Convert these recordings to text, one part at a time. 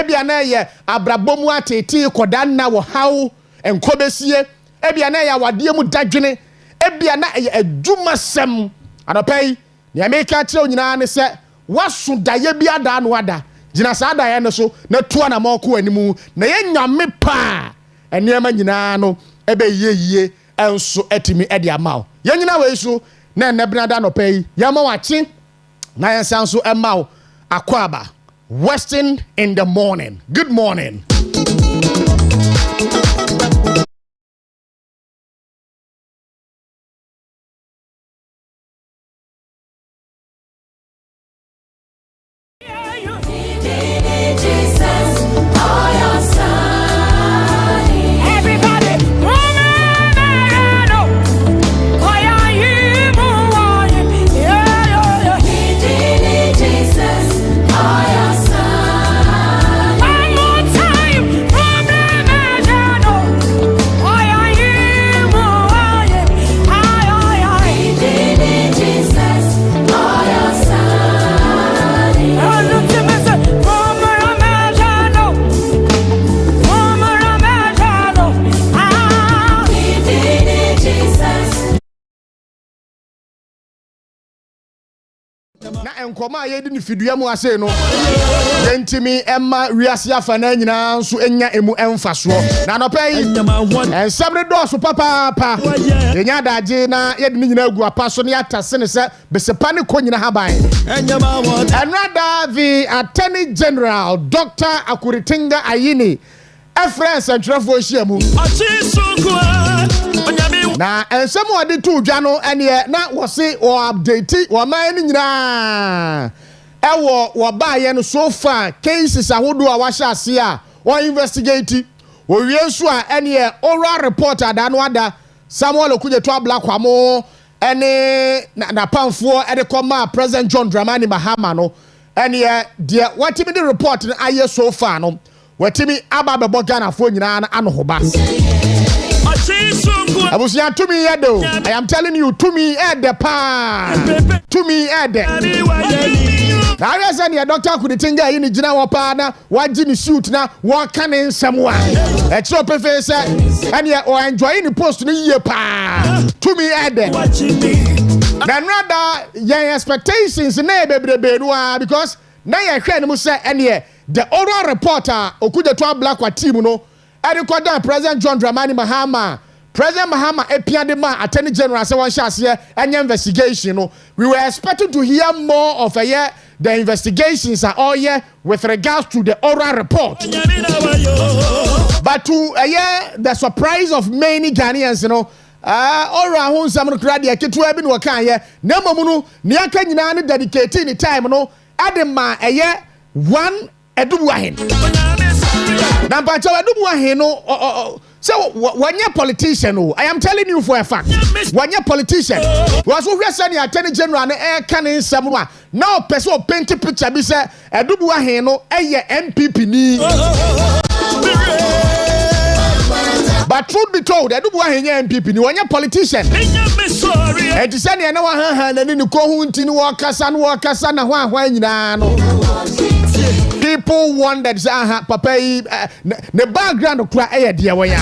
ebia na ye abrabomu atete kodan na wo haw enkobesie ebia na ya wade mu dadwene ebia na adwuma sem anopai ne America kire onyina ne se waso daye bia da no ada gina sa daye no so na tuo na mako animu na ye nyame pa enema nyina no ebe yeye enso etimi ede amaw ye nyina we so na nebnada no pai yama wachi na yensan so emaw akwaba Western in the morning. Good morning. Na enkoma yedi ni fidua mu ase no yentimi emma wiase afana nyina nso enya emu emfaso na nopai ensabre doso papa enya daje na yedi ni nyina agu apaso ne atase ne se besepa ne ko nyina haban enrada the Attorney General Dr. Akuritinga Ayini efrens entrefo hyiamu na ensem odi tu dwa no ene na wose o update wo man ni nyina wo baaye no so far cases ahodo a wahye ase a wo investigate wo wiensu a ene oral report ada no ada Samuel Okunye to abla kwamo ene na pamfo ede koma President John Dramani Mahama no ene de watimi the report no aye so far no watimi ababebo Ghana fo nyina na anohoba Abusia to me edo. I am telling you to me ede pa. To me ede. Na reason ya doctor Akuritinga Ayini gina wo pa na waji ni shoot na wo kan nsem wa. E tro pefe se ene o enjoy ni post ni ye pa. To me ede. Then rather your expectations na bebrebe no because na ye hwe ni mu se ene the oral reporter Okuja to black wa team no e record President John Dramani Mahama President Mahama epiade ma Attorney General say one share any investigation no we were expecting to hear more of the investigations are all with regards to the oral report but to the surprise of many Ghanaians oral ho nsam no kra de ketu abi no kan na mamu no ne aka nyina ne dedicating the time no adema one edubu ahen na mpacha edubu ahen no so when you politician I am telling you for a fact when you politician was who send the Attorney General na e kan nsam no now person paint picture bi say edubu ahen no MPP ni but truth be told edubu ahen MPP ni when you politician e ti say na wa han na ni ko hu nti ni wo kasa na hwan nyina no people wondered papa the background of cry dear way and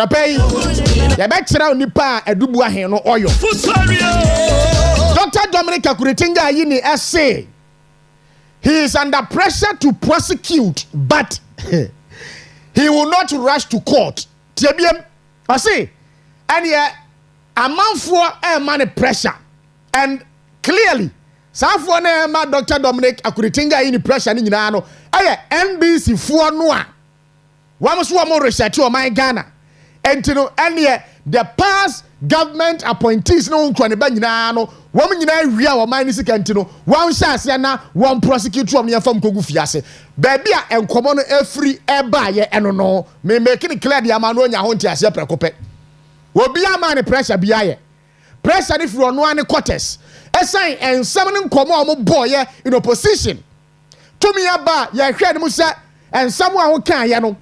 I pay the betra nipa edubu ahen no oyo Dr. Dominic Akuritinga Ayini say he is under pressure to prosecute but he will not rush to court tebiem I say and a man for a man pressure and clearly Safo na ma Dr. Dominic Akuritinga Ayini pressure ni nyina no NBC fo no a wamso wamo research o man Ghana entino ene the past government appointees no nkwane ba nyina no wam nyina wia o man ni sika ntino wan hyase na wan prosecute o me fam kogu fiase baby a enkomo no afri eba ye eno no me make it clear the amano nya ho ntiase prekope obi amane pressure bia ye pressure ni fro no ane quarters esan ensam ne nkomo o mo boy in opposition to me aba ye hwe ne mu se ensam a ho kan ye no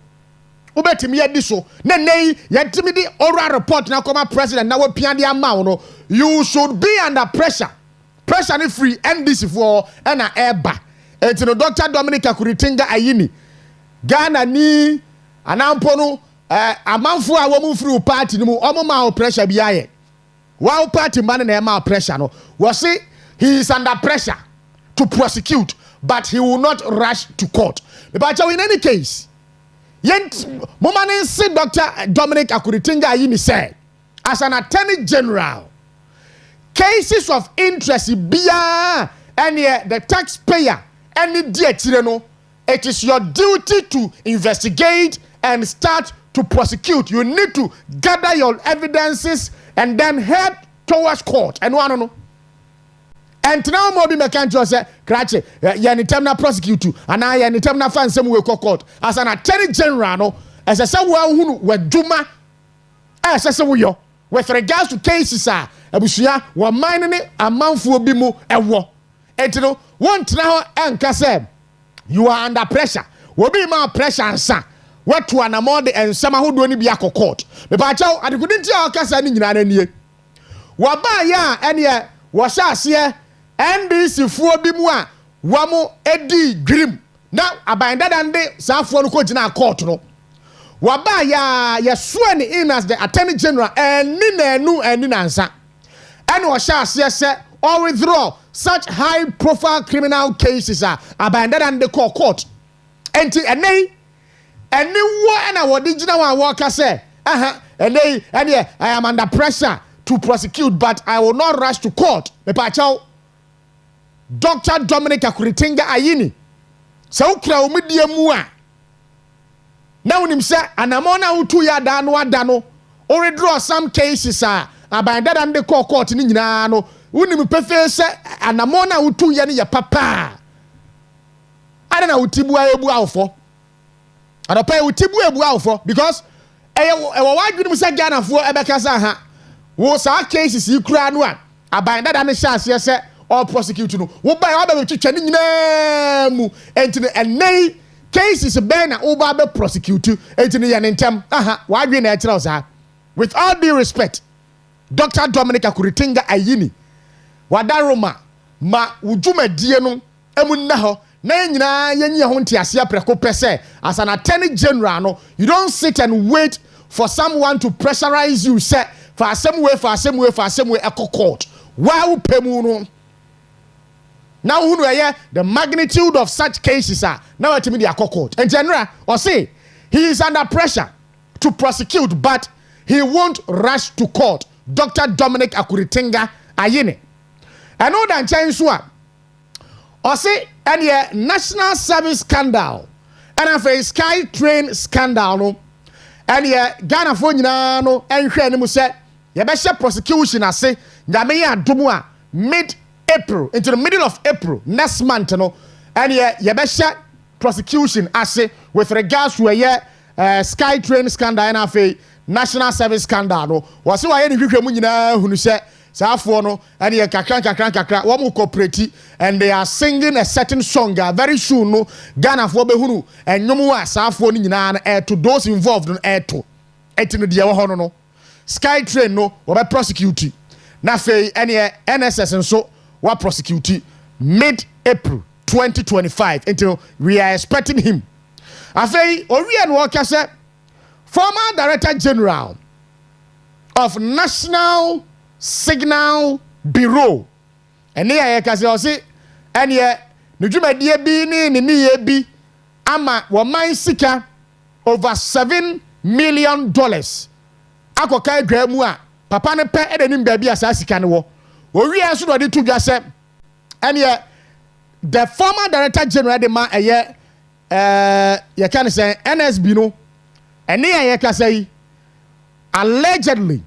ubetimi ye di so na nei ye timi di oral report na koma president na wapia di ama no you should be under pressure ni free NDC for na eba etino Dr. Dominic Akuritinga Ayini Ghana ni anampo no amanfo a wo mu free party ni mu omo ma pressure bi aye wow party man na ma pressure no was say he is under pressure to prosecute but he will not rush to court. But in any case yent momane say Dr. Dominic Akuritinga Ayini said as an attorney general cases of interest bia and the taxpayer any dear no, it is your duty to investigate and start to prosecute. You need to gather your evidences and then head towards court. And one no. And now more be mekan just say, "Krache, ya ni tem na prosecute you, and I ya ni tem na fan some we court." As an attorney general no, as I say we hunu we duma, as I say we yo with regards to cases abusua wa mine ne amanfo bi mu ewo. Etino want now enka say you are under pressure. We be ma pressure ansa. What to anamode ensam ahodo ni bi akokot. Me ba chaw adekudinti a okasa ni nyina na nie. Wa ba ya ene wo sha ase NDC fuo bi mu a wa mo edi grim. Na abanda dande saafo no ko gina court no. Wa ba ya swear ni in as the attorney general eni na enu eni nansa. Ene wo sha ase se or withdraw such high profile criminal cases abandoned and the court. And I am under pressure to prosecute, but I will not rush to court. Dr. Dominic Akuritinga Ayini. So kra umedia mua. Now him say anamona utu ya dano or withdraw some cases abandoned and the court in no. Unim pefe se anamona utu ya ni ya papa. Ada na utibu ebu awfo. Ada pa utibu ebu awfo because ewa wadwini mu se Ghana fo ebeka sa ha. Wo sa cases ikura no a abanda da ne hyase se all prosecute no. Wo ba ya ba twetwa ni nyina mu entine enei cases be na wo ba be prosecute entine ya ne ntem. Aha wadwini na e kira sa. With all due respect, Dr. Dominic Akuritinga Ayini wadaroma ma wujuma die no emunna ho na nyina yenye ho ntiase apreko pese as an attorney general no you don't sit and wait for someone to pressurize you say for some way echo court wa pemu no now who know the magnitude of such cases now at me the court in general or say he is under pressure to prosecute but he won't rush to court. Dr. Dominic Akuritinga Ayini. I know that change one. Or say any national service scandal and a sky train scandal no and Ghana for no and hwɛ say you better prosecution I say nyame ya domu mid-April into the middle of April next month no and you better prosecution I say with regards to a sky train scandal and a national service scandal no was so I hwehwɛ mu nyina hunu sɛ saafo no and ye kakra wo mu cooperate and they are singing a certain song very soon no Ghana for behunu enwom a saafo no nyina na to those involved no to etino de wo ho no sky train no wo be prosecute na fei and ye NSS nso wa prosecute mid April 2025 until we are expecting him afei owie no ka say former Director General of National Signal Bureau. And here I say, and here, Nujuma be bi ama waman sika over $7 million. Ako kai gremu a papa ne pe edenim baby asa sika ne wo. Owi aso do de to dwa se. And here, the former Director General de ma you can say NSB no. And here I say, allegedly,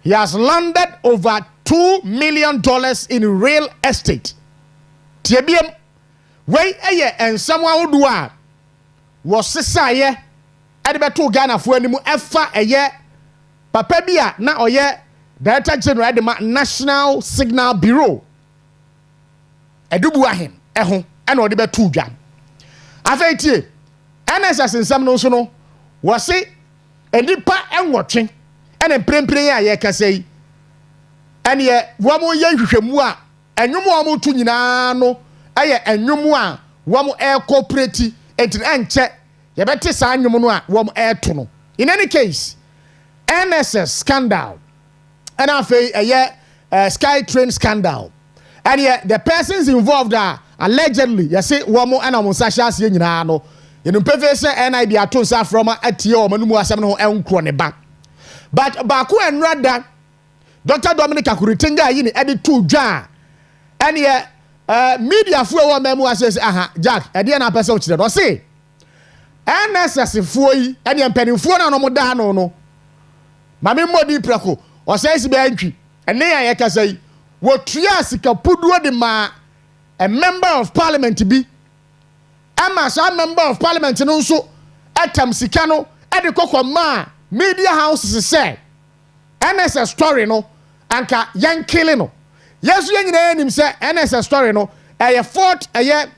he has landed over $2 million in real estate. Tiebiem, way and someone who do was sisaye, Edibeto Ghana for any more efa a year, Papebia, now ye, Director General de National Signal Bureau. Edubuahin, and Odibetu Jam. Afeti, NSS in some no. Was say a nipa and watching and a prempre ya can say and ye wamo ye hwehwemua enwom amo tu nyina no aye enwom a wamo air corporate enche yɛbɛte saa nnwom no a wɔm ɛɛto no. In any case, NSS scandal and afei Sky Train scandal, and yet the persons involved are allegedly yɛse wɔn ɛna wɔn nsa hyɛ aseɛ nyinaa no yɛn mpɛfɛ sɛ NIB ato nsa from atie wɔn anum asɛm no ho ɛnkorɔ ne ba. But baako enrada Dr. Dominic Akuritinga yi ni ɛde to dwa and yɛ media fo wɔ mɛmu asɛ aha Jack ɛdeɛ na apɛsɛ ɔkyerɛ no ɔse NSS fo yi ɛne mpanimfo na no mo da no mame mmodi preko ɔsɛ si bɛ ntwi ɛne yɛ kasa yi wotua sika puduo de ma a member of parliament bi ama sa member of parliament no nso atam sika no ɛde kokoma media houses say NSS story no anka yankele no yesu nyina nim say NSS story no ɛyɛ fort ɛyɛ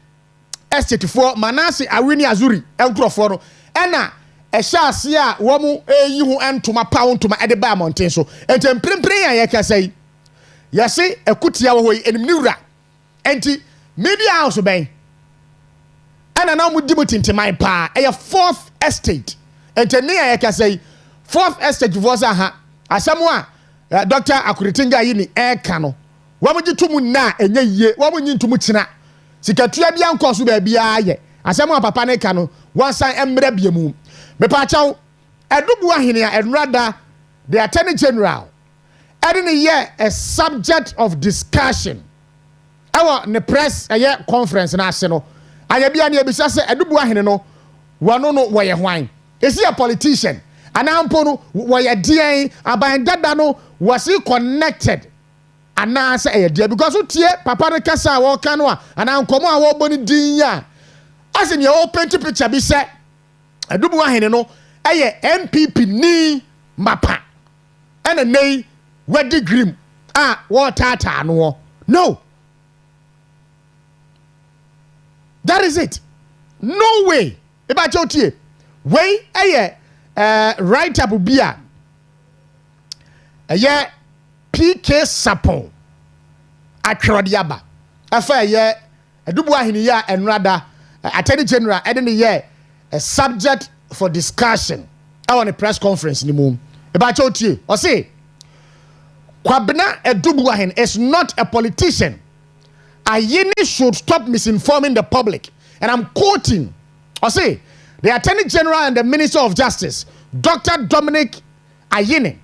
estate for Manase Awini Azuri enkrofo no ɛna ɛhyɛ ase a wɔn eyi ho entoma pound ntoma ɛde ba mountain so entemprempren ya yɛkasa yi yɛse ekutia wɔ hɔ yi enim ni wura enti media house bɛn ɛna na mu di mu tintimai pa ɛyɛ fourth estate enteni ya yɛkasa yi fourth estate voice aha asɛm a Dr. Akuritinga yi ni ɛka no wɔn gye tumu na enye yie wɔn nyi ntumu kyina sikatua bia nkoso ba bia ye asɛm a papa ne ka no wansan emre bia mu me pa chaw edubu ahene a enrada the attorney general edin ye a subject of discussion our ne press conference na ase no aya bia ne ebisa se edubu ahene no wano no woye hwan esi a politician anampo no woye dien aban dada no was connected ana say eyedie because utie papa ne kasa wo ka no a ana nkomo a wo boni din ya as in your open picture bi say adubu ahene no eye MPP ni mapa ena nei wedi grim wo tata no that is it no way e ba chotie we eye right up bia eye PK Sapon atwerɛde aba afa ye adubu ahini ya enrada attorney general edin ye a subject for discussion on a press conference ni mu e ba chotie o say Kwabena Adubu Ahin is not a politician. Ayini should stop misinforming the public, and I'm quoting I say the Attorney General and the Minister of Justice Dr. Dominic Ayini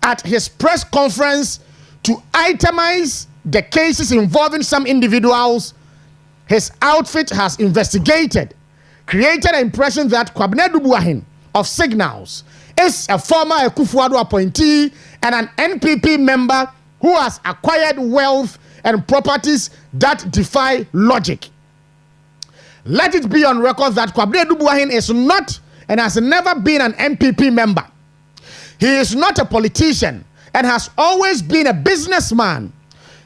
at his press conference to itemize the cases involving some individuals his outfit has investigated, created an impression that Kwabena Adubu Ahin of Signals is a former Akufo-Addo appointee and an NPP member who has acquired wealth and properties that defy logic. Let it be on record that Kwabena Adubu Ahin is not and has never been an NPP member. He is not a politician and has always been a businessman.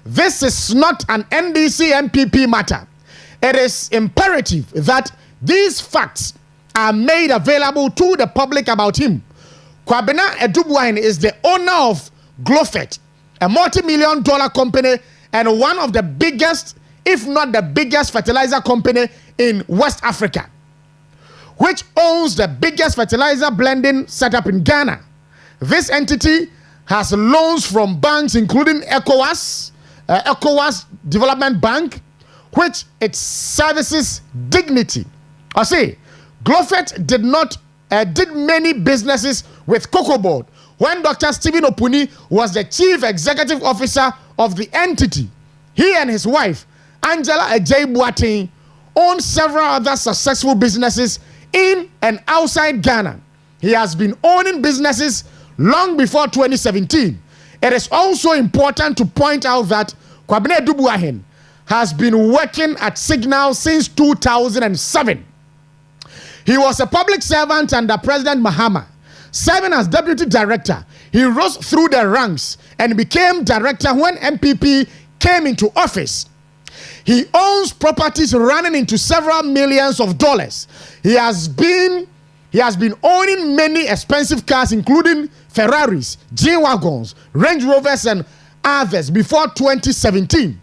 This is not an NDC MPP matter. It is imperative that these facts are made available to the public about him. Kwabena Adubu Ahin is the owner of Glofet, a multi-million-dollar company and one of the biggest, if not the biggest, fertilizer company in West Africa, which owns the biggest fertilizer blending setup in Ghana. This entity has loans from banks including ECOWAS Development Bank, which it services Dignity. I say, Glofet did many businesses with Cocoa Board when Dr. Stephen Opuni was the chief executive officer of the entity. He and his wife, Angela Ajay Boateng, own several other successful businesses in and outside Ghana. He has been owning businesses long before 2017. It is also important to point out that Kwabena Adubu Ahin has been working at Signal since 2007. He was a public servant under President Mahama. Serving as deputy director, he rose through the ranks and became director when MPP came into office. He owns properties running into several millions of dollars. He has been owning many expensive cars, including Ferraris, G-Wagons, Range Rovers, and others before 2017.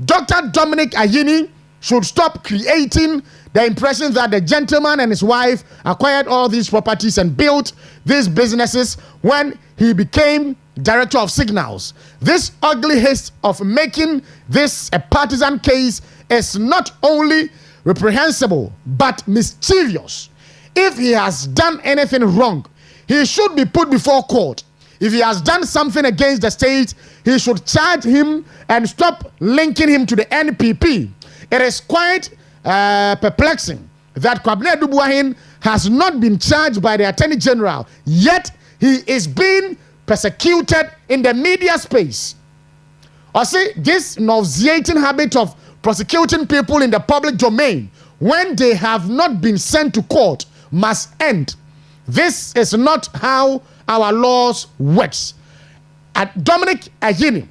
Dr. Dominic Ayini should stop creating the impression that the gentleman and his wife acquired all these properties and built these businesses when he became director of signals. This ugly haste of making this a partisan case is not only reprehensible but mischievous. If he has done anything wrong, he should be put before court. If he has done something against the state, he should charge him and stop linking him to the NPP. It is quite perplexing that Kwabena Dubuahin has not been charged by the Attorney General, yet he is being persecuted in the media space. I see this nauseating habit of prosecuting people in the public domain when they have not been sent to court must end. This is not how our laws works. Dominic Ayini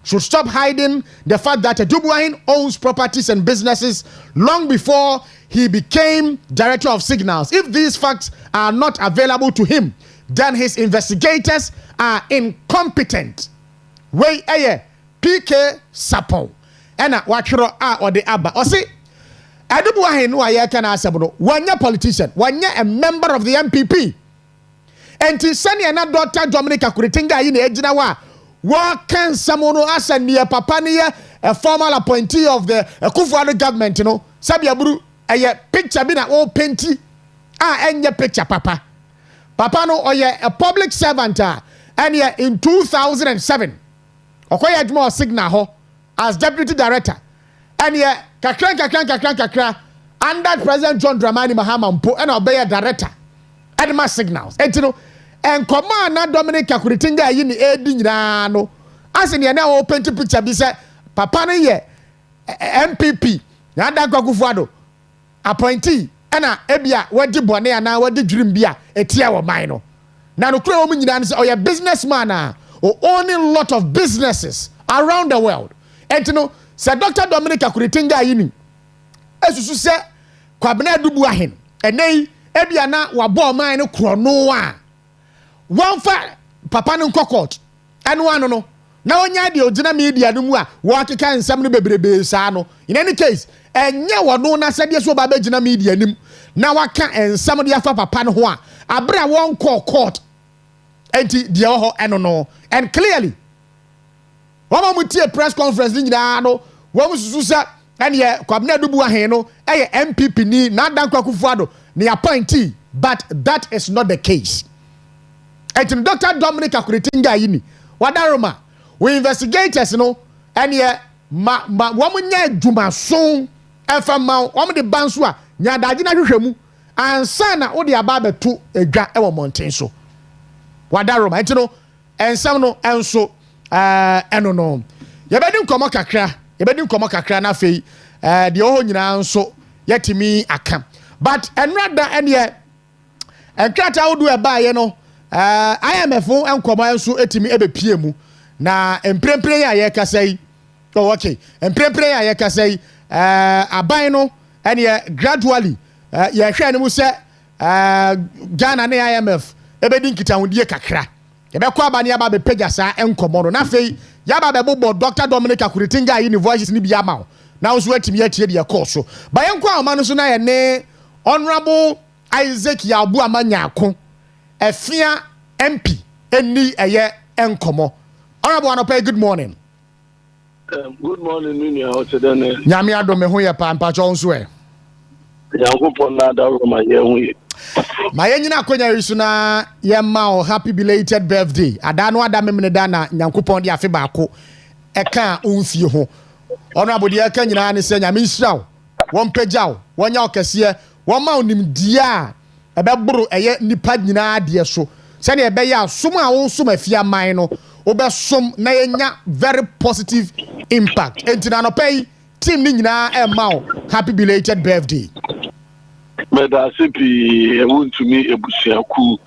should stop hiding the fact that Dubuahin owns properties and businesses long before he became director of signals. If these facts are not available to him, then his investigators are incompetent. Wey PK Sapon ena watchero or the abba. O see, Dubuahin no aye kan asebo wanya politician, wanya a member of the MPP. Enti sani na Dr. Dominic Akuritinga yi na ejina wa kan samono asa ne papa ne a formal appointee of the Kufuor government, you know. Sabi aburu eye picture bi na o penti enye picture papa. Papa no oye a public servant and in 2007 okoye adwuma signal ho as deputy director and kakra under President John Dramani Mahama mpo and obey director Edma Signals. Etino and command na Dominic Akuritinga yi ni edi nyina no as in na o paint picture bi say papa no ye MPP na da Kufuor appointee ana ebia wadi bone ana wadi dwirim bia etia wo man no na no kura wo nyina no say oh, businessman or owning lot of businesses around the world. Etino say Dr. Dominic Akuritinga yi ni esusu say Kwabena Dubuahin enei ebia na wabo man no krono a wonfa papa no court eno ano no na onya de ogina media no mu a wo akeka nsam no bebrebe saa no. In any case enye wono na sade so ba begina media nim na waka ensam de afa papa no ho a abra won court enti de ho eno no. And clearly wama mutie press conference ni nyina no wamu susu sa and ye Kwabena Dubuahin no eye MPP ni na Dankwa Kufuor ni appointee, but that is not the case. And Dr. Dominic Akuritinga yi ni wadaroma we investigators no and ye wamu nya dwuma so efama wamu de banso a nya daji na hwehwemu ansa na wo de aba betu edwa e wo monten so wadaroma etino ensam no enso eno no yebedi nkomo kakra na fei de oho nyina nso yetimi aka but enrada ene enkrata wodu e baaye no IMF enkomo enso etimi ebepie mu na emprempren ya ye kasai oh okay emprempren ya ye kasai aban no ene gradually ye hwe ne mu se Ghana na IMF ebedi nkitahudie kakra yebekwa abani aba be pegasa enkomo no na fei yaba be bobo Dr. Dominic Akuritinga yi ni voices ni bia ma na so atimi atie de course so ba yenkwa ama no so na ye ne Honorable Isaac Yabu Amanyako efia MP eni eye enkomo. Honorable Anope, good morning. Good morning, Nunia Otedene. Nyame adome ho ye pa mpa cho nso e. Yankopon na da Roma ye hu. My nyina akonya risu na ye ma happy belated birthday. Ada no ada memne da na Nyankopon de afe baako eka onfie ho. Honorable de eka nyina ne se nyame nsiraw. Won pagyaw, wonya okese, won ma onim dia ebeburu eye nipa nyina de so. Se ne ebe ya som a won som afia man no, obesom na yenya very positive impact. Entina no pay team ni nyina e ma happy belated birthday. Meda sipi ewuntumi ebusuaku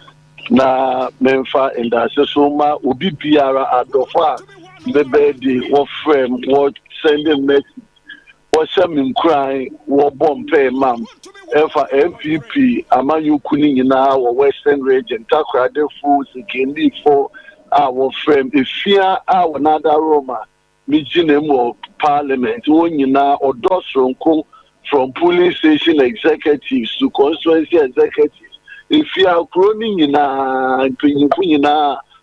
na memfa ndase so ma obi biara adofa bebedi wo frame wo send a message wo send nkran wo bompe mam efa MPP amanyuku ni nyina wo Western region Takoradi full Sikindi for our frame efia our nada Roma mijine mo parliament wo nyina odosronko from polling station executives to constituency executives. If you are growing in a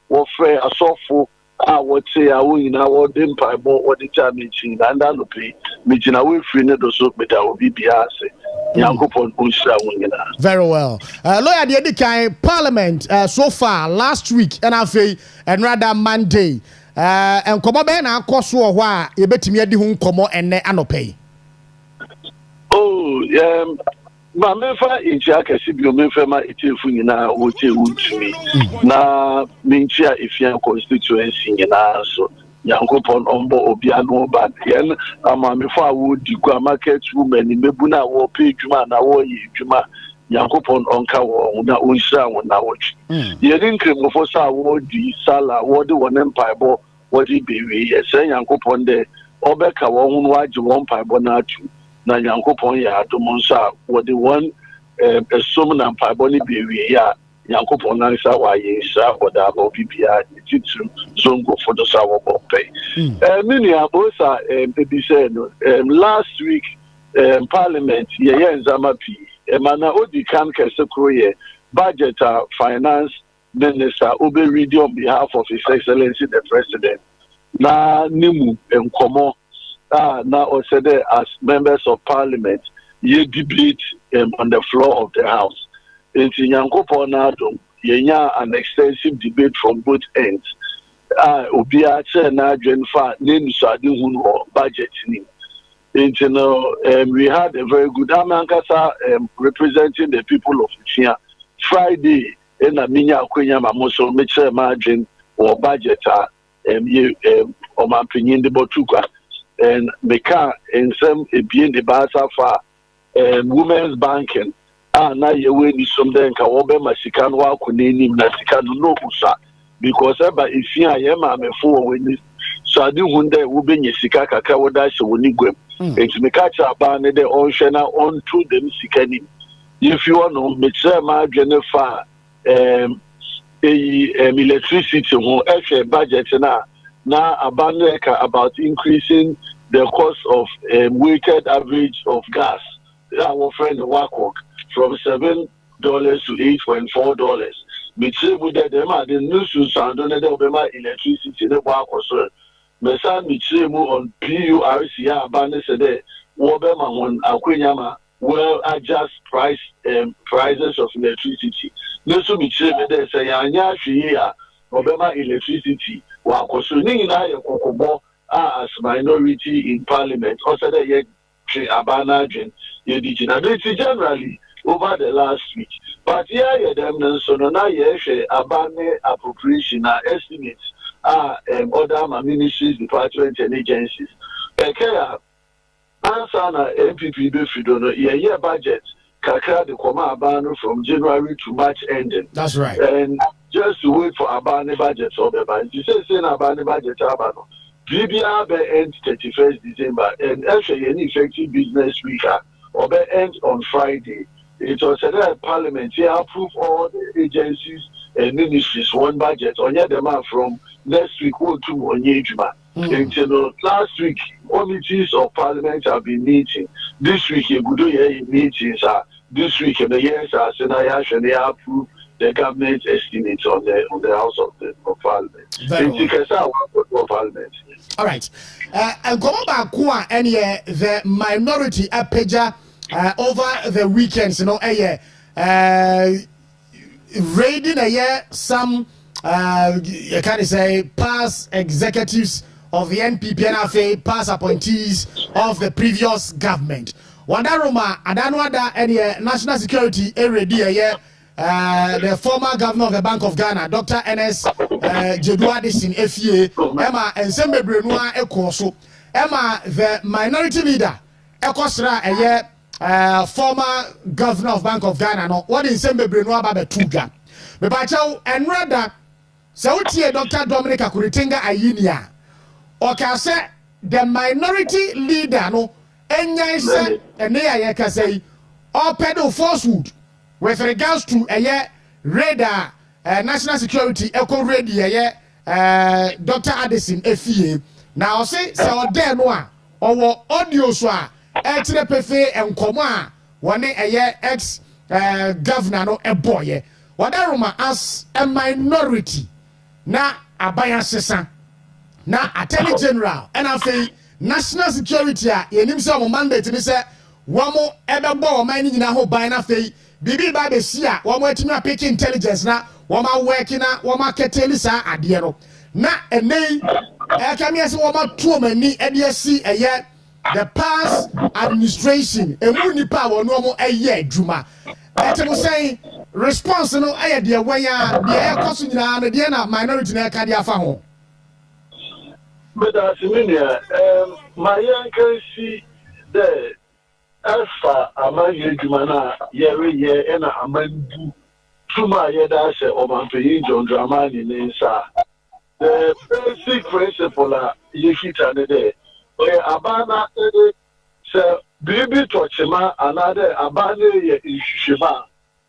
warfare, a software, what say I will in our empire, what the time meeting, and I'll pay meeting away free net or so, but I will be very well. Lawyer the Parliament so far last week, and I say, and rather Monday, and come on, I cost so a while, you bet me at the home come and pay. Oh, ma mefa incha kesi bi o mefa ma itefu nyina wote wuntumi na mincha ifia constituency nyina so yankopon ombo obi anu ba yen ama mefa wo di kwa market woman mebu na wo pay dwuma na wo yi dwuma yankopon onka wo na onhira wo na wo twi yedin kremofo sa wo di sala wo de won empire bo wo di bewe yesen yankopon de obeka wo hu no age won empire bo na atu na yankopon ya adomonsa what the one some na paboni bewe ya yankopon na sa wa yesa oda bo bibia titu zongo for the sawo pay mini abosa be said last week parliament ye nzama pi mana odi kan kese kroye budget finance minister obe read on behalf of his excellency the president na nimu enkomo now also there as members of parliament, you debate on the floor of the house. In Yankopon, an extensive debate from both ends. Obia na Jenfa name Sadi budget. We had a very good Amankasa representing the people of China. Friday, in a minya Quenya Mamoso, Mitchell margin or budget, or my opinion, the Botuka. And Meka and some being the Basa for women's banking. Now you win some then Kawabe Masikanwa Kunini Nasikano no Usa because ever if you are a four when so I do one day will be Sikaka Kawadash Winigwem. It's Mekacha Bane the ocean on to them Sikani. If you want to Mitzema Jennifer electricity who actually budget now about increasing the cost of weighted average of gas. Our friend Wakok from $7 to $8.4. Mitchell would them the news and don't electricity the work or so. Mesa Mitchell on PURC Abane said Wobema on Aquanyama will adjust prices of electricity. No so Mitchell say Anya Shia Obama electricity. As minority in parliament, also the Abana generally over the last week. But here, so now Abane appropriation estimates other ministries, departments, and agencies. Answer MPP Befidono, year budget, Kakra the Koma Abano from January to March ending. That's right. And just to wait for Abane budget or the budget. You say Abane budget Abano. BBR ends 31st December and actually any effective business week or ends on Friday. It was said that Parliament here approve all the agencies and ministries one budget on your demand from next week to on Yejuma. Until last week, committees of Parliament have been meeting. This week, you could do meetings. This week, the years are Senayash and they approve the government estimates on the House of Parliament. All right. And come back, the minority Apeja over the weekends, raiding some can say past executives of the NPP NFA, past appointees of the previous government. Wadaroma, Adanwada, and national security area. The former governor of the Bank of Ghana, Dr. N.S. Jeduadisin FA, Emma and Sembe Brenua Ekoso, Emma, the minority leader, Ekosra, former governor of Bank of Ghana, no, what in Sembe Brenua Babe Tuga. Bebacho, and rather, Sauti Dr. Dominic Akuritinga Ayinia, or can say the minority leader, no, Enya said, and they can say, all pedal falsehood. With regards to radar, national security, echo radio, Dr. Addison FA. Now say there no or audio so Etre pefe enkoma wane eye ex governor no eboye. Wadaruma as a minority na abaya sesa na attorney general and afei national security a yenim se o mandate ni se womo ebebo o man ni nyina ho ban na afei bibi ba be si a womo atimi apeke intelligence na womo work na womo keteli sa ade no na enei kami ase womo tuo mani ade asi eye the past administration emu nipa wono mo eye adwuma etimo say response no eye de wanya de ekoso nyina na de na minority na ka de afa ho. But as my young can see the alpha among you, Jumana, Yeri, and a man do to my Yedasha or my paying John Dramani Nensa. The basic principle are Yikita the day. Where Abana said, Baby Tochima, another Abane Shima,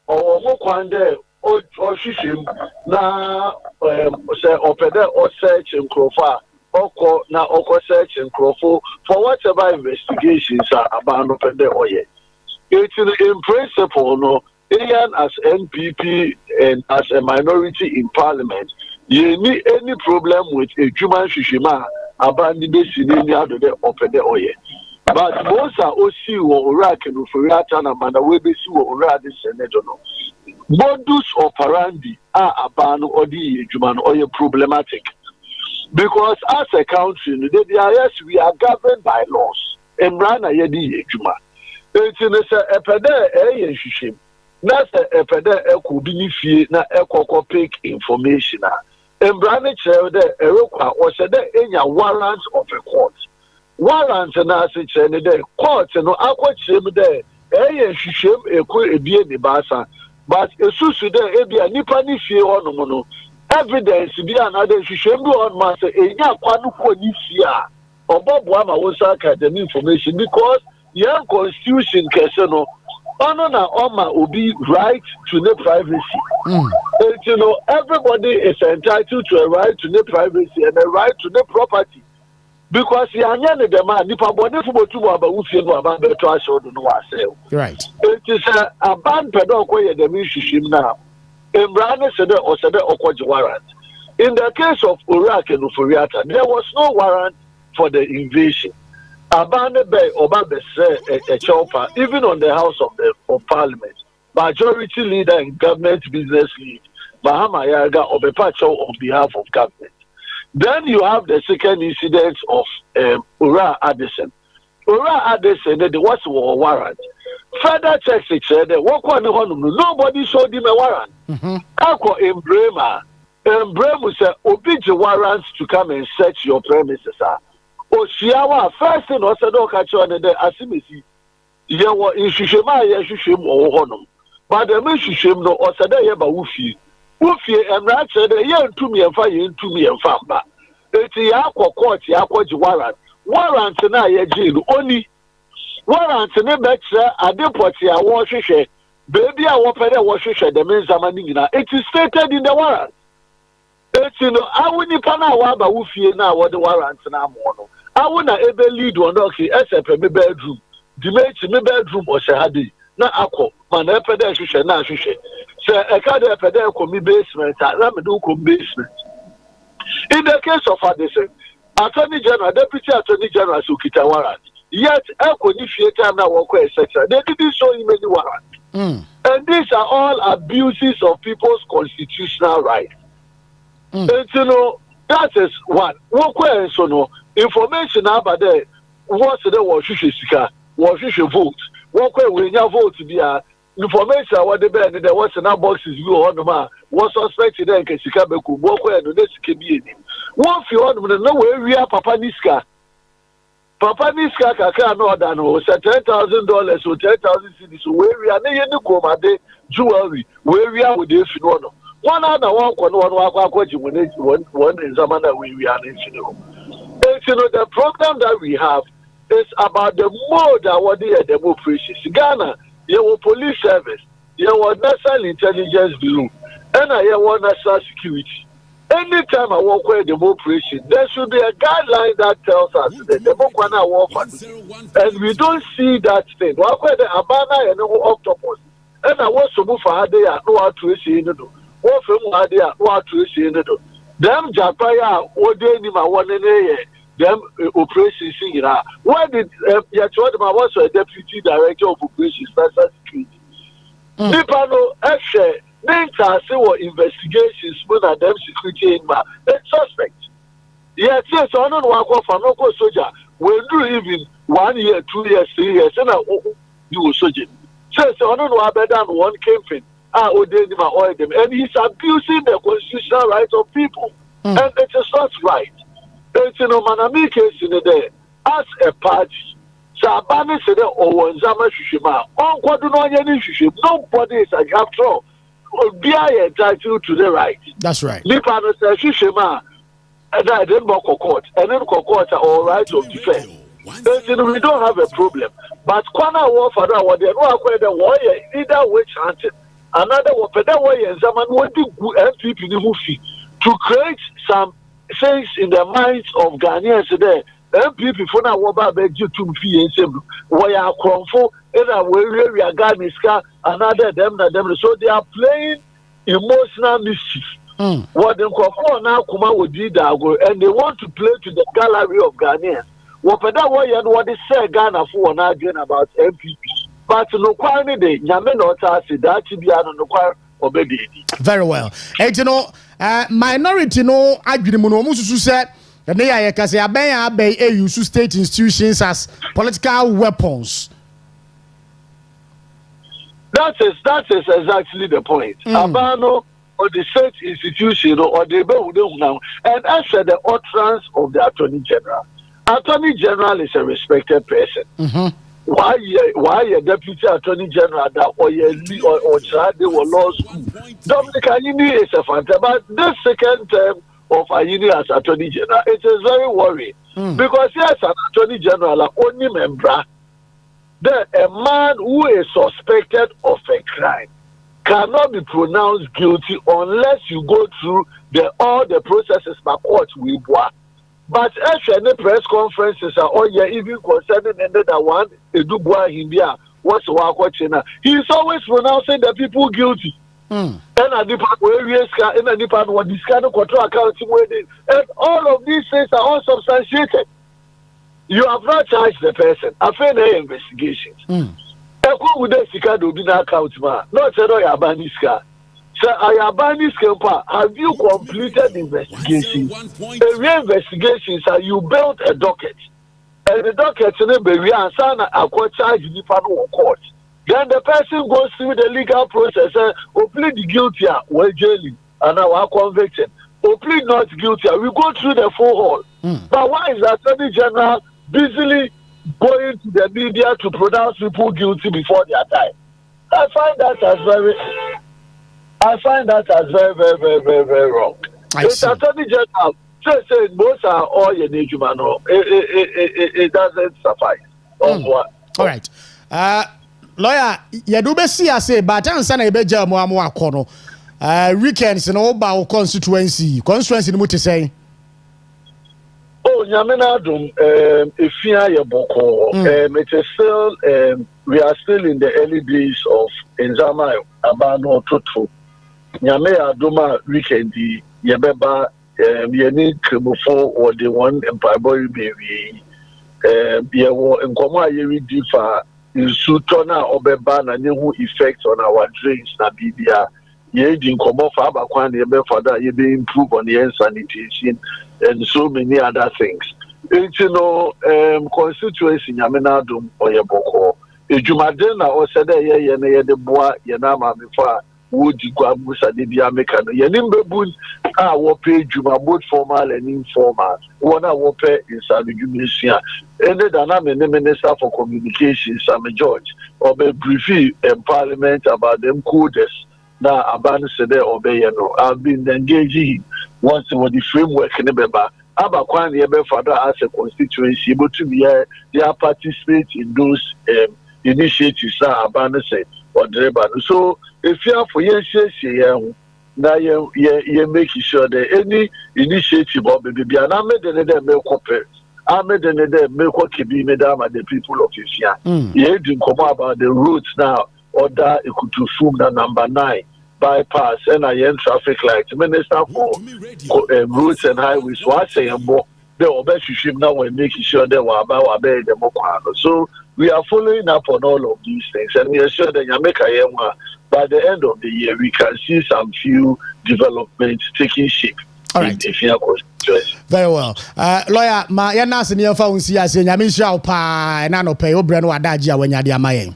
or Mokwande, or Shishim, now, say, Opeda or search in Krofa. Oko na oko search and crofo for whatever investigations are about open the oye. It's in principle, no, even as NPP and as a minority in parliament, you need any problem with a human shishima about the scenario out of the open the oye. But most are OC or Iraq and Ufuriata and Manawebe or Radi Senator. Modus operandi are abano or the human oye problematic. Because as a country, we are governed by laws. And Rana Yedi Juma. It's in a pede shishim. That's a pede ekubinifi na ekokopik information. And Brana Chelde Eroka or said in your warrants of a court. Warrants and as it's any day. Courts and no aqua chim there. Shishim equi ebie the basa. But a susu there ebia nipani fi on mono. Evidence be another shishembu on master enya kwanu konisia oboboama wosa academy information because young constitution keseno ono na oma obi right to the privacy. You know, everybody is entitled to a right to the privacy and a right to the property because yanya ne dem a nipa bone fu botu aba ufie no aba beto asho do no asel. Right. It is a ban pedo koye dem shishim na Imran said or said warrant. In the case of Iraq and Ufuriata, there was no warrant for the invasion. Abane Bay Obabe said a chopper, even on the House of Parliament, majority leader and government business lead, Bahama Yaga Obepacho on behalf of government. Then you have the second incident of Ura Addison. Ura Addison, there was a warrant. Further checks said that nobody showed him a warrant. Ako in Bremer said, oblige warrants to come and search your premises. Oshiawa first thing was said, catch on the Asimisi. You were in Shishima, Yashim or Honum. But the Mishim no or said, Yaba Wufi. Wufi and Rat said, Yan to me and fire into me and Famba. It's the Aqua Court, Aqua warrant. Warrants and I jail only. Warrants and I deport here, wash it. Baby, I want to wash it. The men's amanina. It is stated in the warrant. It's I wouldn't pan out about Wufi now what the warrants and I'm on. I wouldn't ever lead one okay, except a bedroom. The mate in the bedroom or Shahadi. Not Akko, man, a pedestrian, now she said. Sir, a card a pedestrian basement, I do basement. In the case of Addison, Attorney General, Deputy Attorney General Sukita warrant. Yet, time now walk etc. They didn't show him any warrant. And these are all abuses of people's constitutional rights. And that is one. So no information about that. What's the Washisha? Washisha vote. What when you vote to be a information what the band there was an boxes you on the man. What suspected then can Sikabeku walk where the next can be in him. What if you want to know where we are Papa Niska? Papa Niska Kaka no than $10,000 or 10,000 cities where we are near the Komade jewelry, where we are with this one. One other one when in Zamana we are in. The program that we have is about the mode that what they are democracy. Ghana, you have police service, you have national intelligence bureau, and I have national security. Anytime I walk where the operation, there should be a guideline that tells us that the book one hour, and we don't see that thing. Walk where the Abana and no octopus, and I was so move for a day, no how to see in the do. What from a day, no how to see in the do. Them Japaya, what they need my one in a them operations here. Why did Yachwadama was a deputy director of operations, special security? Nipano, actually. Names are still investigations more than them security in ma. It's suspect. Yes, yes, I don't know for no soldier. When do even 1 year, 2 years, 3 years, and you soldier. Says I don't know better than one came in. And he's abusing the constitutional rights of people. And it is not right. It's in a manami case in the day. As a party. Sabani said, oh, Zama Shishima. Nobody is after all. Be entitled to the right. That's right. Nipano says Shishima, and I didn't walk a court, and then court are all right of defense. We don't have a problem. But Kwana war for that one, they know the warrior either way chanted. Another one, but that way, and someone wanting MPP in the movie to create some things in the minds of Ghanaians today. MPP for now, what about you to fee and say, why are Cronfo, and I will really a Ghaniska, another them. So they are playing emotional mischief. What them call now, Kuma would do that, and they want to play to the gallery of Ghanaians. What that way, and what they say Ghana for now again about MPP. But no quality, Yamen or Tassi, that to be on the choir obeyed. Very well. And you know, minority no agreement, who said. And they are because they use state institutions as political weapons. That is exactly the point. Abano or the state institution or the now, and as for the utterance of the Attorney General. Attorney General is a respected person. Why a deputy Attorney General that or child they were law school? Dominic Ayini is a fantastic, but this second term of Ayini as Attorney General, it is very worrying. Because yes, an Attorney General only member, a man who is suspected of a crime cannot be pronounced guilty unless you go through all the processes by court we want. But actually, press conferences are even concerning that one what's he's always pronouncing the people guilty. And all of these things are unsubstantiated. You have not charged the person. I've had investigations. Not have you completed investigations? Investigations are you built a docket. And the docket in charge in court. Then the person goes through the legal process and plead guilty, well jailing, and now are convicted. Or plead not guilty, we go through the full hall. But why is the Attorney General busily going to the media to pronounce people guilty before their time? I find that as very, very, very wrong. It's Attorney General. Say most are all your nature, man. It doesn't suffice. All right. Lawyer, you do be see I say, but I'm saying a better more corner. Weekends and all about constituency in what you say. Oh, Yaminadum, if you are your boko, it is still, we are still in the early days of Enzama Abano Toto. Yame Aduma weekend, Yabeba, Yeni Kribufo, or the one Empire Boy Baby, Yawo, and Koma Yeri Difa. Sutona obeba na new effect on our drains na bibia ye din komo fa abakwan ye be for that ye be improve on the sanitation and so many other things. It's constituency nyamena dum oyeboko ejumade na o said ye na ye de boa ye na ma me fa wodi gwa musa de bia meka no ye nimbebun a wo pay juma both formal and informal one a wo pay inside the jumisia ended an minister for communications Sam George or be briefing in parliament about them codes now aban said obey no I've been engaging once with the framework in the beba abakwan ye be father as a constituency able to be they participate in those initiatives aban said or driver so if you are for yes Now you making sure that any initiative or baby and I made the make up. I made the make what can be made at the people of Ifia. You didn't come about the routes now. Order Ikutu na number 9 bypass and I end traffic lights. Minister for roads and highways. So I say more. They will bet you now when making sure they were about the Mokano. So we are following up on all of these things, and we are sure that Yameka by the end of the year we can see some few developments taking shape. All right. Very well. Lawyer, my yana senior phone see as in Yamisha pa and ano pay Obren Wadaja when you're my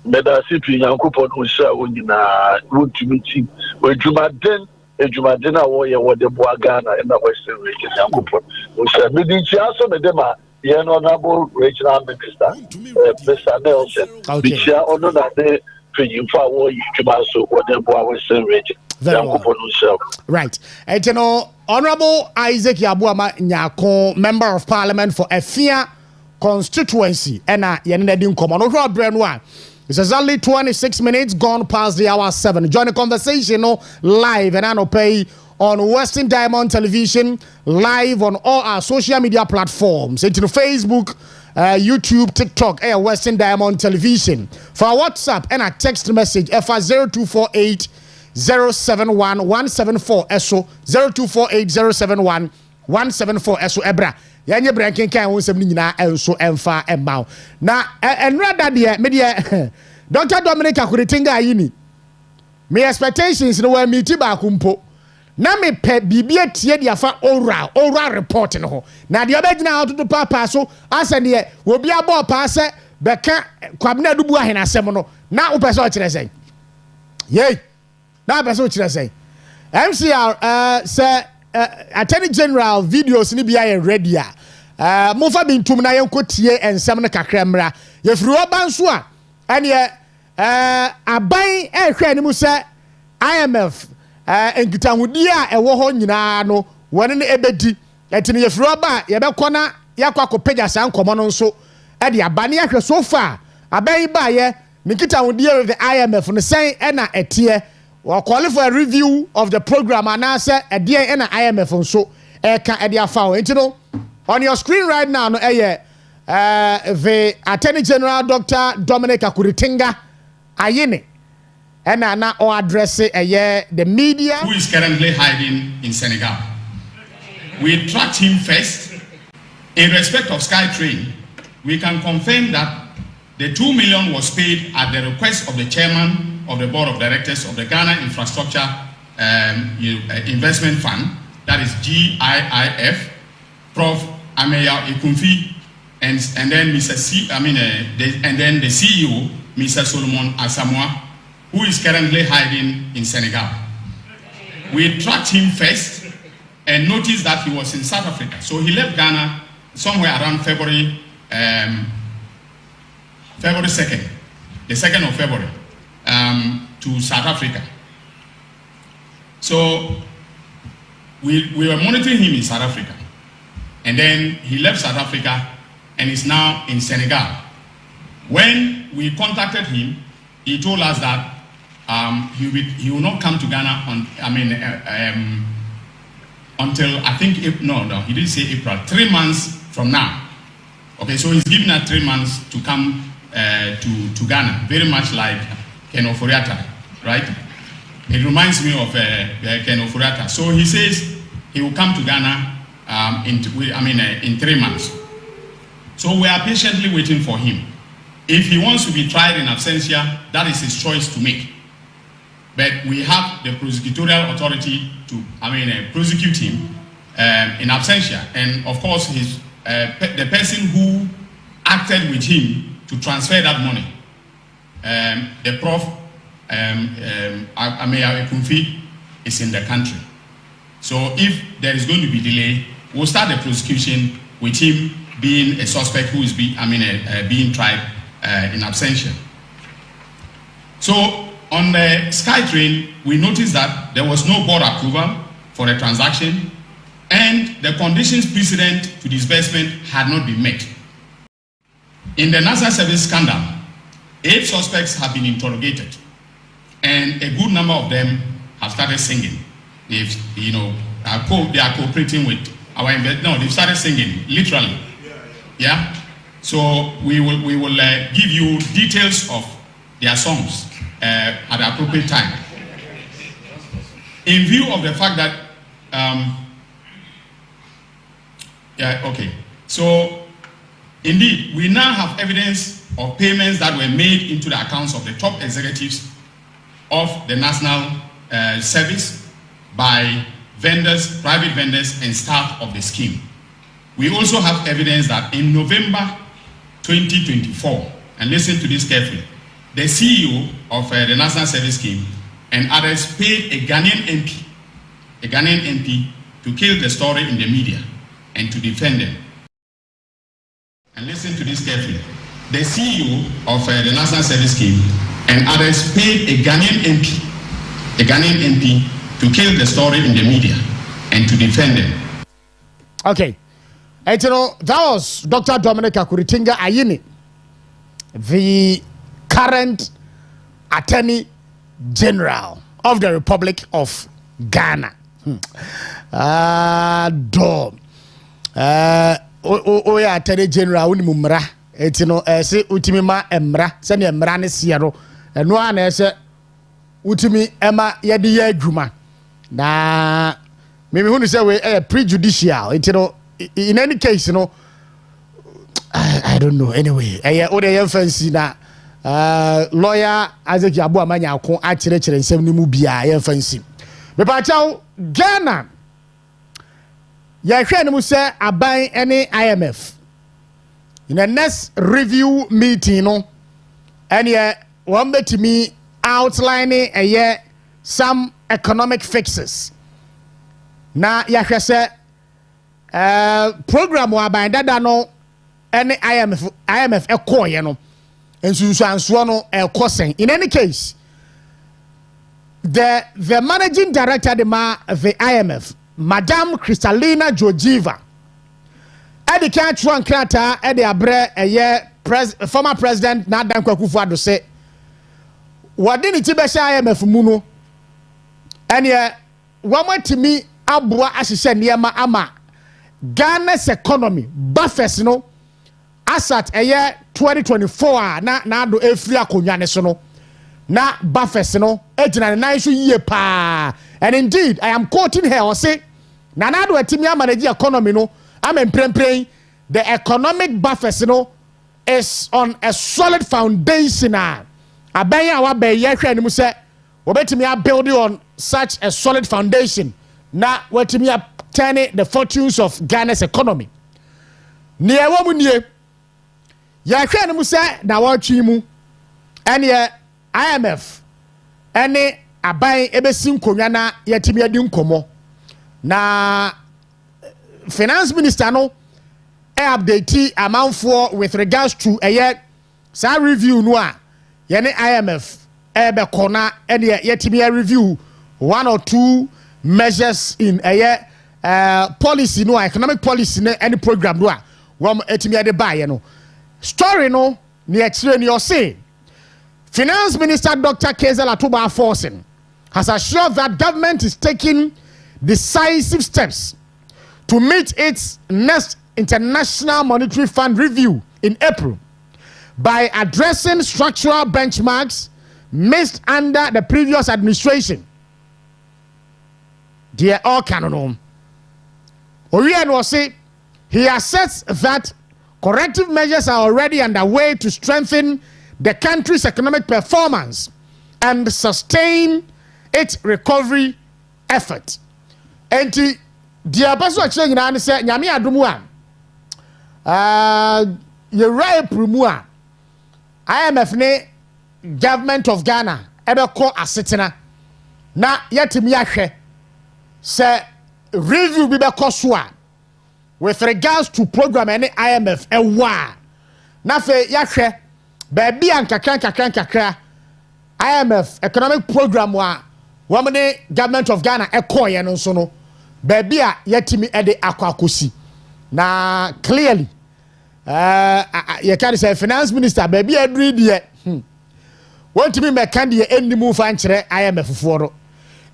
Meda CP Yankupon Usha Unina route to meeting when Jumadena warrior what the Boagana in the Western region Yankupon Usha meeting Chiaso Medema. Yen Honorable Regional Minister, Mr. Nelson, which are on that training for war, Kumaso, whatever Western region. Right. And you know, Honorable Isaac Yabuama Nyako, Member of Parliament for Efia constituency, and Yenedin Common over Brenwa. It's exactly 26 minutes gone past the hour 7. Join the conversation live and I know pay on Western Diamond Television, live on all our social media platforms. It's Facebook, YouTube, TikTok, Western Diamond Television. For our WhatsApp and a text message, FR0248 071 174 SO 0248 071 174 SO Ebra. Yanye branking kan won sem ni nyina enso emfa embao. Na enrada de media Dr. Dominic Akuritinga ayini. Me expectations no we meet ba kumpo. Na me pe bibia tie dia fa oral report no ho. Na de obegina out to papa so asane obi abo pa se beka kwabna dubu ahena asem no. Na wo pese o kire sen. Yey. Na pese o kire sen. MCR say Attorney General videos ni bia ye ready a. Mofa bintum na yenko tie ensem no kakra mra. Ye firi oba nso a ene aban ehwe ni mu se IMF enkitahudi a ewo ho nyina no wone ne ebedi etine ye firi oba ye bekọ na yakwa kopeja san komo no nso e de abane ahwe so far aban ba ye nkitahudi with the IMF no sen e na etie we call for a review of the program and answer a dear and IMF and so can idea found. You know, on your screen right now, no, the Attorney General Dr. Dominic Akuritinga Ayene and now address the media who is currently hiding in Senegal. We tracked him first. In respect of SkyTrain, we can confirm that the 2 million was paid at the request of the chairman of the board of directors of the Ghana Infrastructure Investment Fund, that is GIIF, Prof. Ameya Ekunfi, and then and then the CEO, Mr. Solomon Asamoah, who is currently hiding in Senegal. We tracked him first and noticed that he was in South Africa. So he left Ghana somewhere around February 2nd, the 2nd of February. To South Africa. So we were monitoring him in South Africa, and then he left South Africa and is now in Senegal. When we contacted him, he told us that he will not come to Ghana until I think he didn't say April, 3 months from now. Okay, so he's giving us 3 months to come to Ghana, very much like Ken Oforiatta, right? It reminds me of Ken Oforiatta. So he says he will come to Ghana in 3 months. So we are patiently waiting for him. If he wants to be tried in absentia, that is his choice to make. But we have the prosecutorial authority to prosecute him in absentia. And of course, the person who acted with him to transfer that money, the Prof. Ameya Ekunfi is in the country. So if there is going to be delay, we'll start the prosecution with him being a suspect who is being tried in absentia. So on the SkyTrain, we noticed that there was no board approval for the transaction, and the conditions precedent to disbursement had not been met. In the NASA service scandal, 8 suspects have been interrogated, and a good number of them have have started singing. They've, you know, they are cooperating with our investors. No, they've started singing, literally. Yeah? So we will give you details of their songs at the appropriate time. In view of the fact that, so indeed, we now have evidence of payments that were made into the accounts of the top executives of the National Service by vendors, private vendors, and staff of the scheme. We also have evidence that in November 2024, and listen to this carefully, the CEO of the National Service Scheme and others paid a Ghanaian MP to kill the story in the media and to defend them. And listen to this carefully. The CEO of the National Service Scheme and others paid a Ghanaian MP to kill the story in the media and to defend them. Okay. And you know, that was Dr. Dominic Akuritinga Ayini, the current Attorney General of the Republic of Ghana. Yeah, Attorney General Unimumra. It's you know, say Utimima Emra, send Emra Nesiero, and one say Utimi Emma Yadi Yaguma. Na maybe who say we prejudicial. It's you know, in any case, you know, I don't know. Anyway, I fancy na lawyer Isaac Yabu Amanya ko achire nsem ni mu bia I fancy. Me pa chaw Ghana. Ya hwe ni mu say aban any IMF. In the next review meeting, no, and one bet me outlining some economic fixes. Now, say program wa by that no any IMF a core, you know, and so no a costing. In any case, the managing director of the IMF, Madame Kristalina Georgieva. Edi kan twan krata edi abre former president Nadan Kwakufu-Addo say wadi ni ti be sha IMF mu no ene wamatimi aboa ahihye niema ama Ghana's economy buffers no asat 2024 na do efri akonwa ne so no na buffers no ejina nan so yie pa. And indeed I am quoting her or say na do atimi manage economy no I'm praying the economic buffers, you know, is on a solid foundation. Abaya wa be yehwe ni mu se obetimi build on such a solid foundation. Na wetimi turning the fortunes of Ghana's economy. Ni ewo mu nie yehwe ni mu se na watwi mu ene IMF ene aban ebesin konwa na yetimi adi nkomo na finance minister no update amount for with regards to sa review no a yene IMF be kona and yetimi review one or two measures in policy no economic policy no any program no a wom etimi de buy no story no ne akire ne say finance minister Dr. Kezel Atuba Forcing has assured that government is taking decisive steps to meet its next International Monetary Fund review in April by addressing structural benchmarks missed under the previous administration. Dear all canon. Orion was say he asserts that corrective measures are already underway to strengthen the country's economic performance and sustain its recovery effort. And dear person actually nyina say nyame adomu ye right promua IMF ne government of Ghana ebeko asetena na yetimi ahwe say review bi beko so a with regards to program any IMF ewa na fe yahwe ba bia nkakra IMF economic program wa wamne government of Ghana ekoye no so no baby a yetimi ede akwakosi na clearly you can say finance minister baby adri de want to be me kan de ennimu fa nkere IMF foro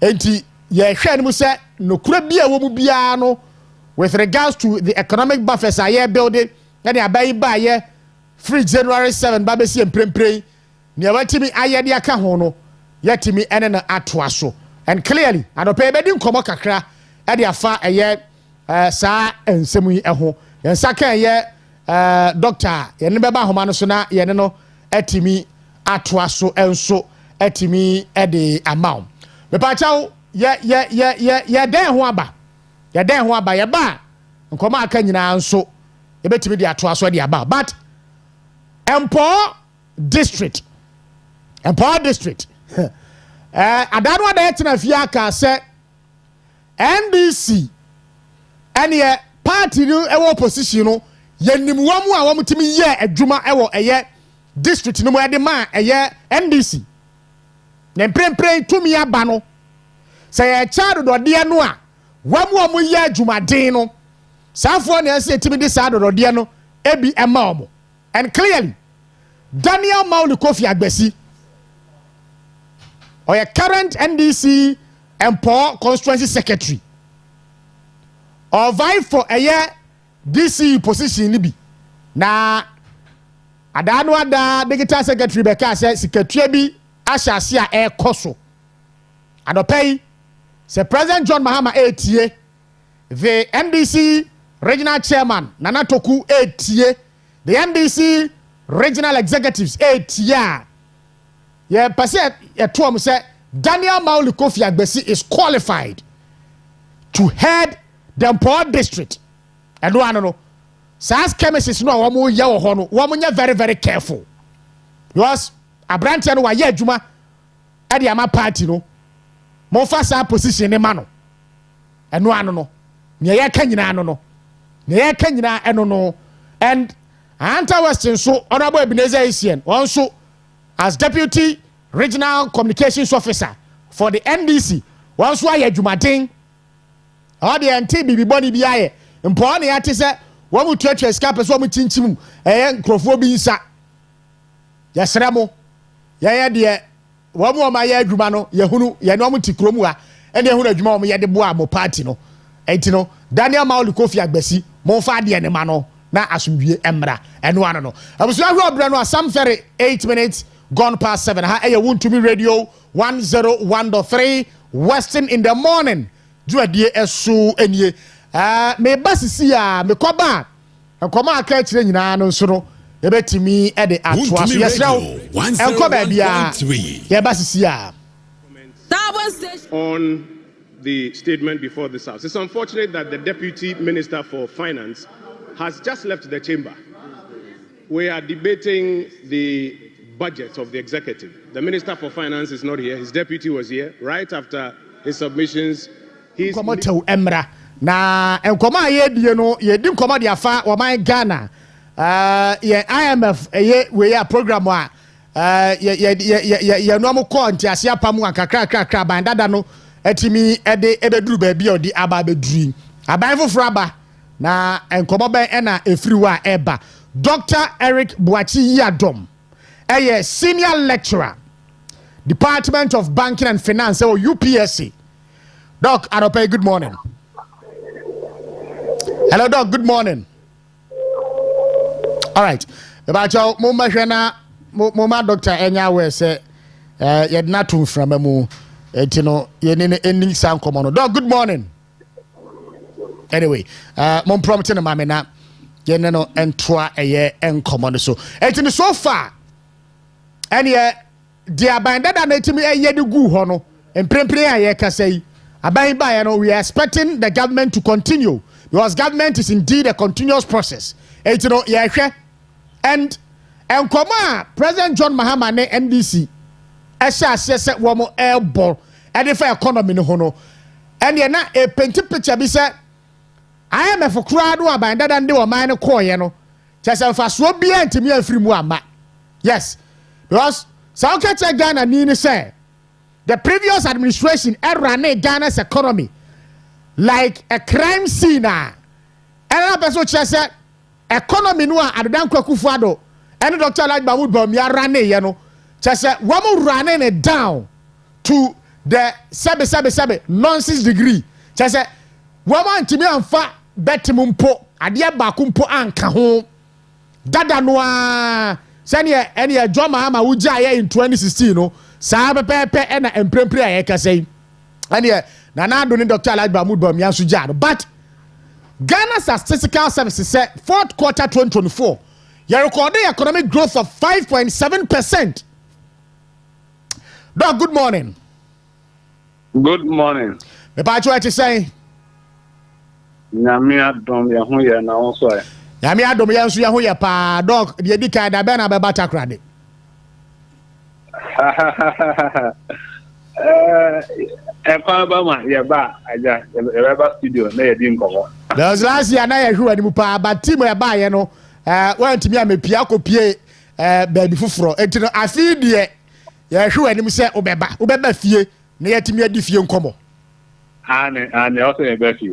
enti ye hwe ne mu se nokura bia wo mu bia no with regards to the economic buffers aye building na de abai ba ye free January 7 ba be si emprempren ne watimi aye de aka ho no yetimi ene na atoa so and clearly anope be di nkomo kakra e de afa eye saa ensemu yi ho yensa kan ye doctor ye ne be ba homa no so na ye ne no etimi atoa so enso etimi e de amount me pa chawo ye den ho aba ye den ho aba ye ba nkomo aka nyina nso ye betimi de atoa so de aba but Empo district adanu ada etina fia ka se NDC ene party no ewo opposition no yenimuwamu a womtimi ye adwuma ewo eye district no mo ede ma eye NDC ne prempren tumi aba no se ye chaado dode no a wamu ye adwuma den no safo na ese timi de saado dode no ebi ema omo and clearly Daniel Mauli Kofi Agbesi or your current NDC Empo constituency secretary or vie for a year DC position libi na adanu ada digital secretary beka say secretary bi ashasi a e koso adopay say President John Mahama etie the NDC regional chairman Nana Toku etie the NDC regional executives etie yeah pase etom say Daniel Mauli Kofi Agbesi is qualified to head the Empower district and no no SAS chemists no womu ye wo ho no womu very very careful because abrantia no wa ye adwuma e de ama party no mo fa sa position ne ma no eno ano no ne ye ka nyina ano no ne ye ka nyina eno no and Anta Western so honorable Ebenezer Isien also as deputy regional communications officer for the NDC once why adwumaden all the anti bibi boni biaye mpo na yate se wo mu twetwe escape so mu chinchim nkrofo bi nsa yesremo ye de wo mu o ma ye adwuma no yehunu ye no mu tikromu a ene ehunu adwuma o mu ye de boa mo party no enti no Daniel Mauli Kofi Agbesi mo fa de ne ma no na asumdue emra eno ano no abusu ahwe obra no asam ferry 8 minutes gone past 7 ha eye Wontumi radio 101.3 Western in the morning duadie esu enie me basisi a me koba nkoma aka kire nyina no nso no ebetimi e de atoa so yesrawo enkoba bia ye basisi a on the statement before this house. It's unfortunate that the Deputy Minister for Finance has just left the chamber. We are debating the budget of the executive. The Minister for Finance is not here. His deputy was here right after his submissions. He's emra na enkoma ye die no ye di nkoma dia fa wo man Ghana ye IMF we ya program a ye no mo ko ntiase apam kakra bandada no etimi ede ebeduru ba bia odi aba beduri aban foforo aba na enkomo ben ena efiriwa eba Dr. Eric Buachi Yadom senior lecturer Department of Banking and Finance or UPSC. Doc Arope, good morning. Hello Doc, good morning. All right. About your mama Dr. Enya we say ye natum from mu etino ye ne ending sound common. Doc, good morning. Anyway, mom prompting na mama na ye no entoa eye encommon so. Etino so far and ye dia bandada na etimi eye de gu ho no emprempre aye ka say aban ba ye no we are expecting the government to continue because government is indeed a continuous process. Etino ye hwe and enkoma President John Mahama ne NDC esha se wo mo airborne e de fa economy no ho no and ye na e penti picture bi se IMF kura do abandada nde wo man ne koye no chese fa so bia ntimi afiri mu ama. Yes, because South Ghana ni say the previous administration ran Ghana's economy like a crime scene. And another person chese economy no adodan kwakufu ado and Dr. Elijah Mahmoud Bawumia ran you know chese wo mo running it down to the sebe nonsense degree just say woman to me amfa betimum po adeɛ baako mpo anka ho dada no a sɛnea ɛne adwama ama wogya yɛ in 2016 no saa pepepe ɛna emprempre a yɛkasa yi ɛne nana do ne Dr. Alhaji Mahmood Bawumia so gya no but Ghana Statistical Services said fourth quarter 2024 you recorded economic growth of 5.7%. Doc, good morning. Good morning. Me pa cho ati say Nyame adom ye ho ye na wo so e. Nyame adom ye nso ye ho ye pa Doc de di kan da be na be batakrade. Kwa ba ma ye ba aja ye ba studio na ye di nkomo. There's last year na ye hwe ani mu pa but team ye ba ye no wan timi amepia kopie baby fufuro enti no afi de ye hwe ani mu se obeba fie na ye timi adi fie nkomo. And also a better,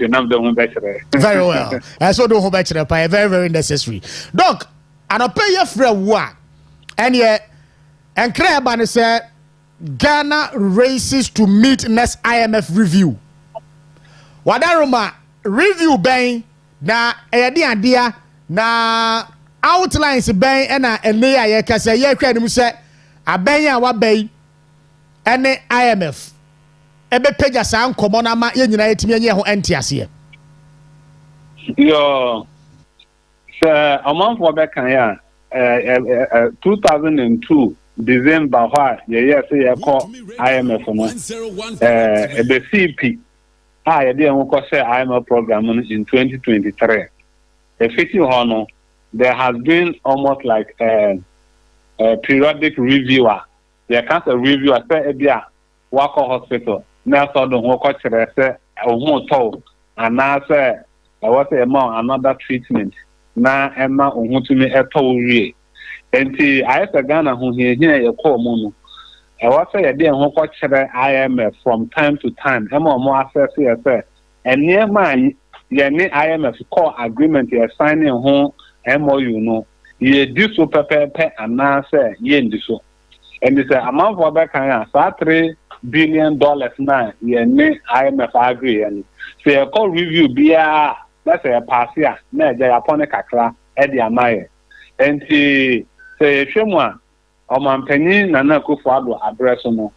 now the one better. Very well. I saw the whole better, very, very necessary. Doc, and I'll pay you for what? And yet, and Kreban said Ghana races to meet next IMF review. Wadaruma review bang na idea na outlines bang and a layer ye can say ye credit say a bang wa bay and IMF. Ebe peja sa nkomo na ma ye nyina yetimi enye ho entiase yo sir amount for back kan ya 2002 December wha ye say ye call IMF no ebe CP ye dey won ko say IMF program in 2023 fiti ho no there has been almost like a periodic reviewer there can a reviewer say ebia wako hospital na so do ho ko kire se ohun to ana se what another treatment na ema ohun tumi eto wie enti ayese Ghana ho hia ye ko mu no what say ye de ho ko kire IMF from time to time ema mo access ye se ene ma ye ni IMF call agreement ye signing ho MOU no ye di so pepepe ana se ye ndi so and this amount for back kan ya $3 billion na ye ne IMF agree and so you call review bia that's a pass ya na je yapone kakra e di amaye enti say hwemu a omampani Nana Akufo-Addo address no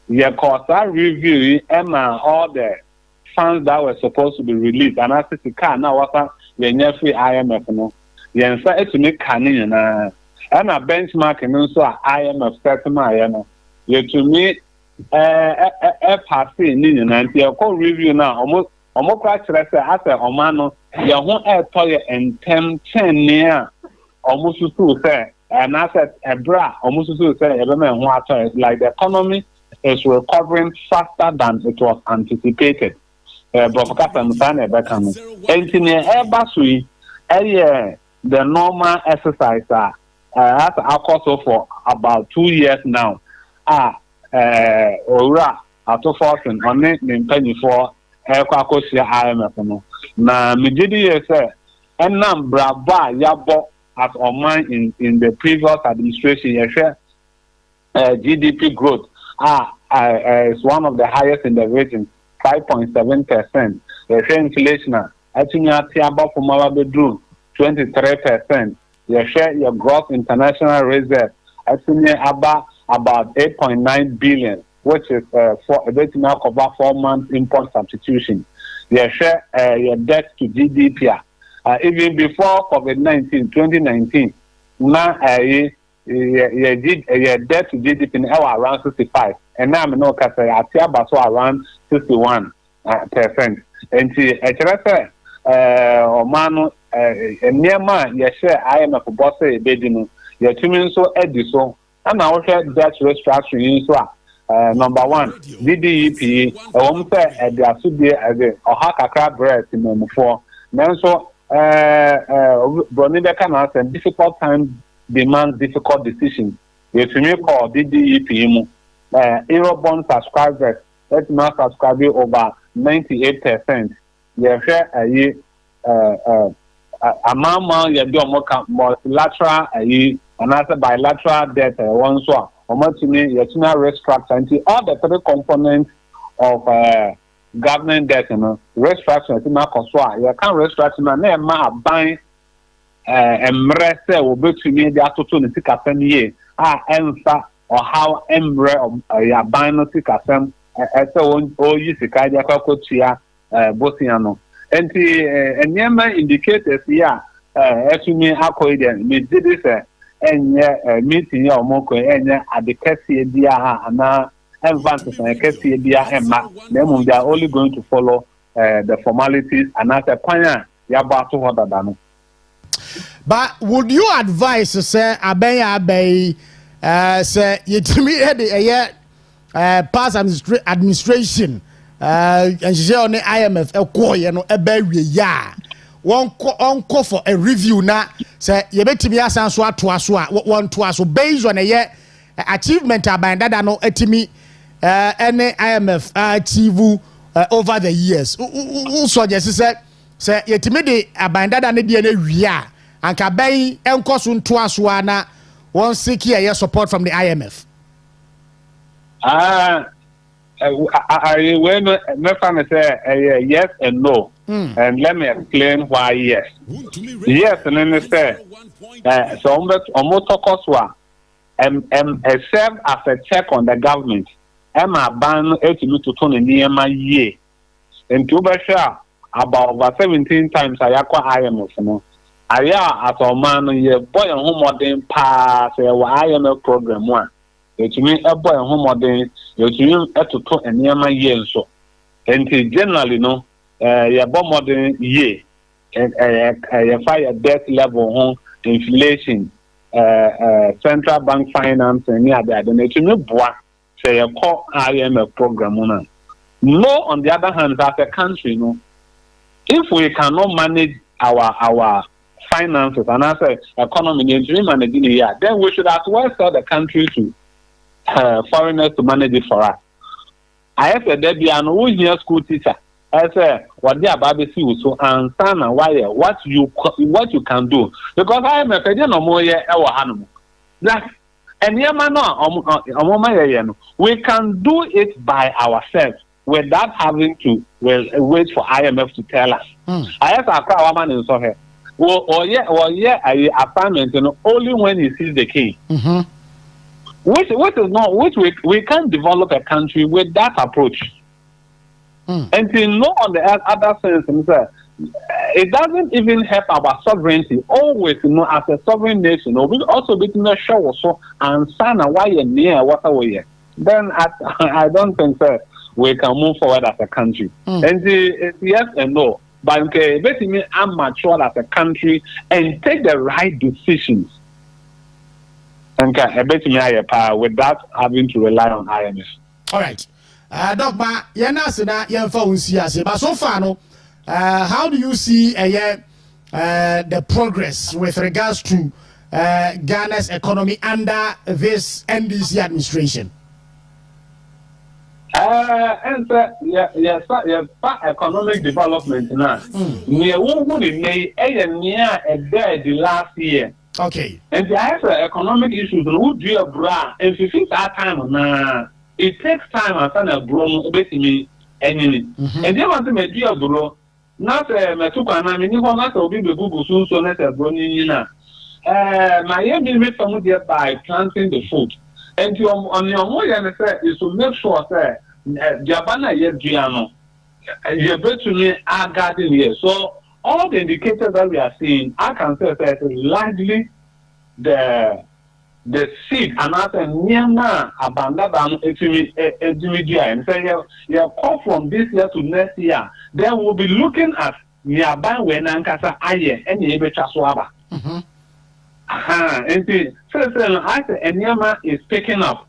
ye call that review ema all the funds that were supposed to be released and as the car na wasa ye nya free IMF no ye nsa etumi kanin na and a benchmark and so IMF settlement ya no ye to me pass ni na nti e call review na almost crash say as a omano ye ho to ye entem 10 near almost so say and asset ebra almost so say e be me ho ato like the economy is recovering faster than it was anticipated but for kata mutane be kan enti ne basui the normal exercise has occurred for about 2 years now. Ora ato fortune on it penny for kwakosia IMF no. Na mejidi ye say enam braba yabo as on mine in the previous administration ye share GDP growth is one of the highest in the region, 5.7%. The inflation atinya tiaba for mala bedroom 23%. You share your gross international reserve. I think about 8.9 billion, which is for a bit now cover 4 months import substitution. You share your debt to GDP. Even before COVID-19, 2019, now your debt to GDP is around 65, and now I'm not say about around 61%. And see, Omano. Niema yeshe IMF boss ebedi no yetumi nso edi so ana wo hwe debt restructuring so number 1 DDEP ewom se edi asudie ede oha kakra breast memufo nanso broni de kana say difficult time demands difficult decisions yetumi call DDEP mu Eurobond subscribers let me subscribe over 98%. Yehwe ayi amama ye do multilateral and bilateral debt one so omotimi yetuna restructure until all the three components of government debt, restructure na koswa you can restructure na ma aban emre se obetumi de atoto ne sikasem ye enfa or how emre ya ban no sikasem ese o yi sika de akwakotua bosia no enti enyema indicators ya etumi akoide me did say enye meeting ya omoko enye adekasi bia ha ana advances and ekasi bia emma they are only going to follow the formalities and as a kwanya ya ba to hoda no. But would you advise say abey say yetimi head past administration and she on the IMF ekoye no ebewie ya one call for a review na say yebetimi asan so atoa so a one toa so based on a achievement abandada no etimi any IMF achieve over the years so just say yetimi de abandada ne de na wia anka bay enko so ntoa so na one seek here support from the IMF. I will not say yes and no. And let me explain why yes. Yes, and then say so almost Koswa serve as a check on the government. Emma ban to turn near my year. And to be sure about over 17 times I acquire IMF. Aya as a man ye boy and home modern pass IMF program one. It means a boy and home modern you to talk and near my year so. And generally no ya bomb modern year and fire debt level home inflation central bank finance and near that and it means boy say a call IMF program one. No, on the other hand, as a country, no, if we cannot manage our finances and as an economy managing the year, then we should as well sell the country to foreigners to manage it for us. I have said there be an old school teacher. I say what they are baby see so and why what you can do because I am a federal no more year our animal. That and we can do it by ourselves without having to wait for IMF to tell us. I have Accra woman in so here. Assignment only when he sees the king. Which is not we can't develop a country with that approach. And to know on the other sense, it doesn't even help our sovereignty. Always, as a sovereign nation, we also be to show so and sign why you're near what way. Then I don't think we can move forward as a country. And it's yes and no. But basically, I'm mature as a country and take the right decisions. And without having to rely on IMF. All right. Doc, but but so far, no, how do you see the progress with regards to Ghana's economy under this NDC administration? And economic development now. Near the last year. Okay. And the economic issues would be a bra. And if you think that time now, it takes time as an abroad basically enemy. And they want to make you a bro. Not Metukana, many one not to be the Google soon so let a bronina. My aim is made by planting the food. And you on your more is to make sure that Jabana yet Giano. You're better to me our garden here. So all the indicators that we are seeing, I can say that largely the seed and after Niama abandoned individual and say you call from this year to next year, then we'll be looking at nearby when Ankasa Aye and Yebecha Swaba. And the first I say Niama is picking up.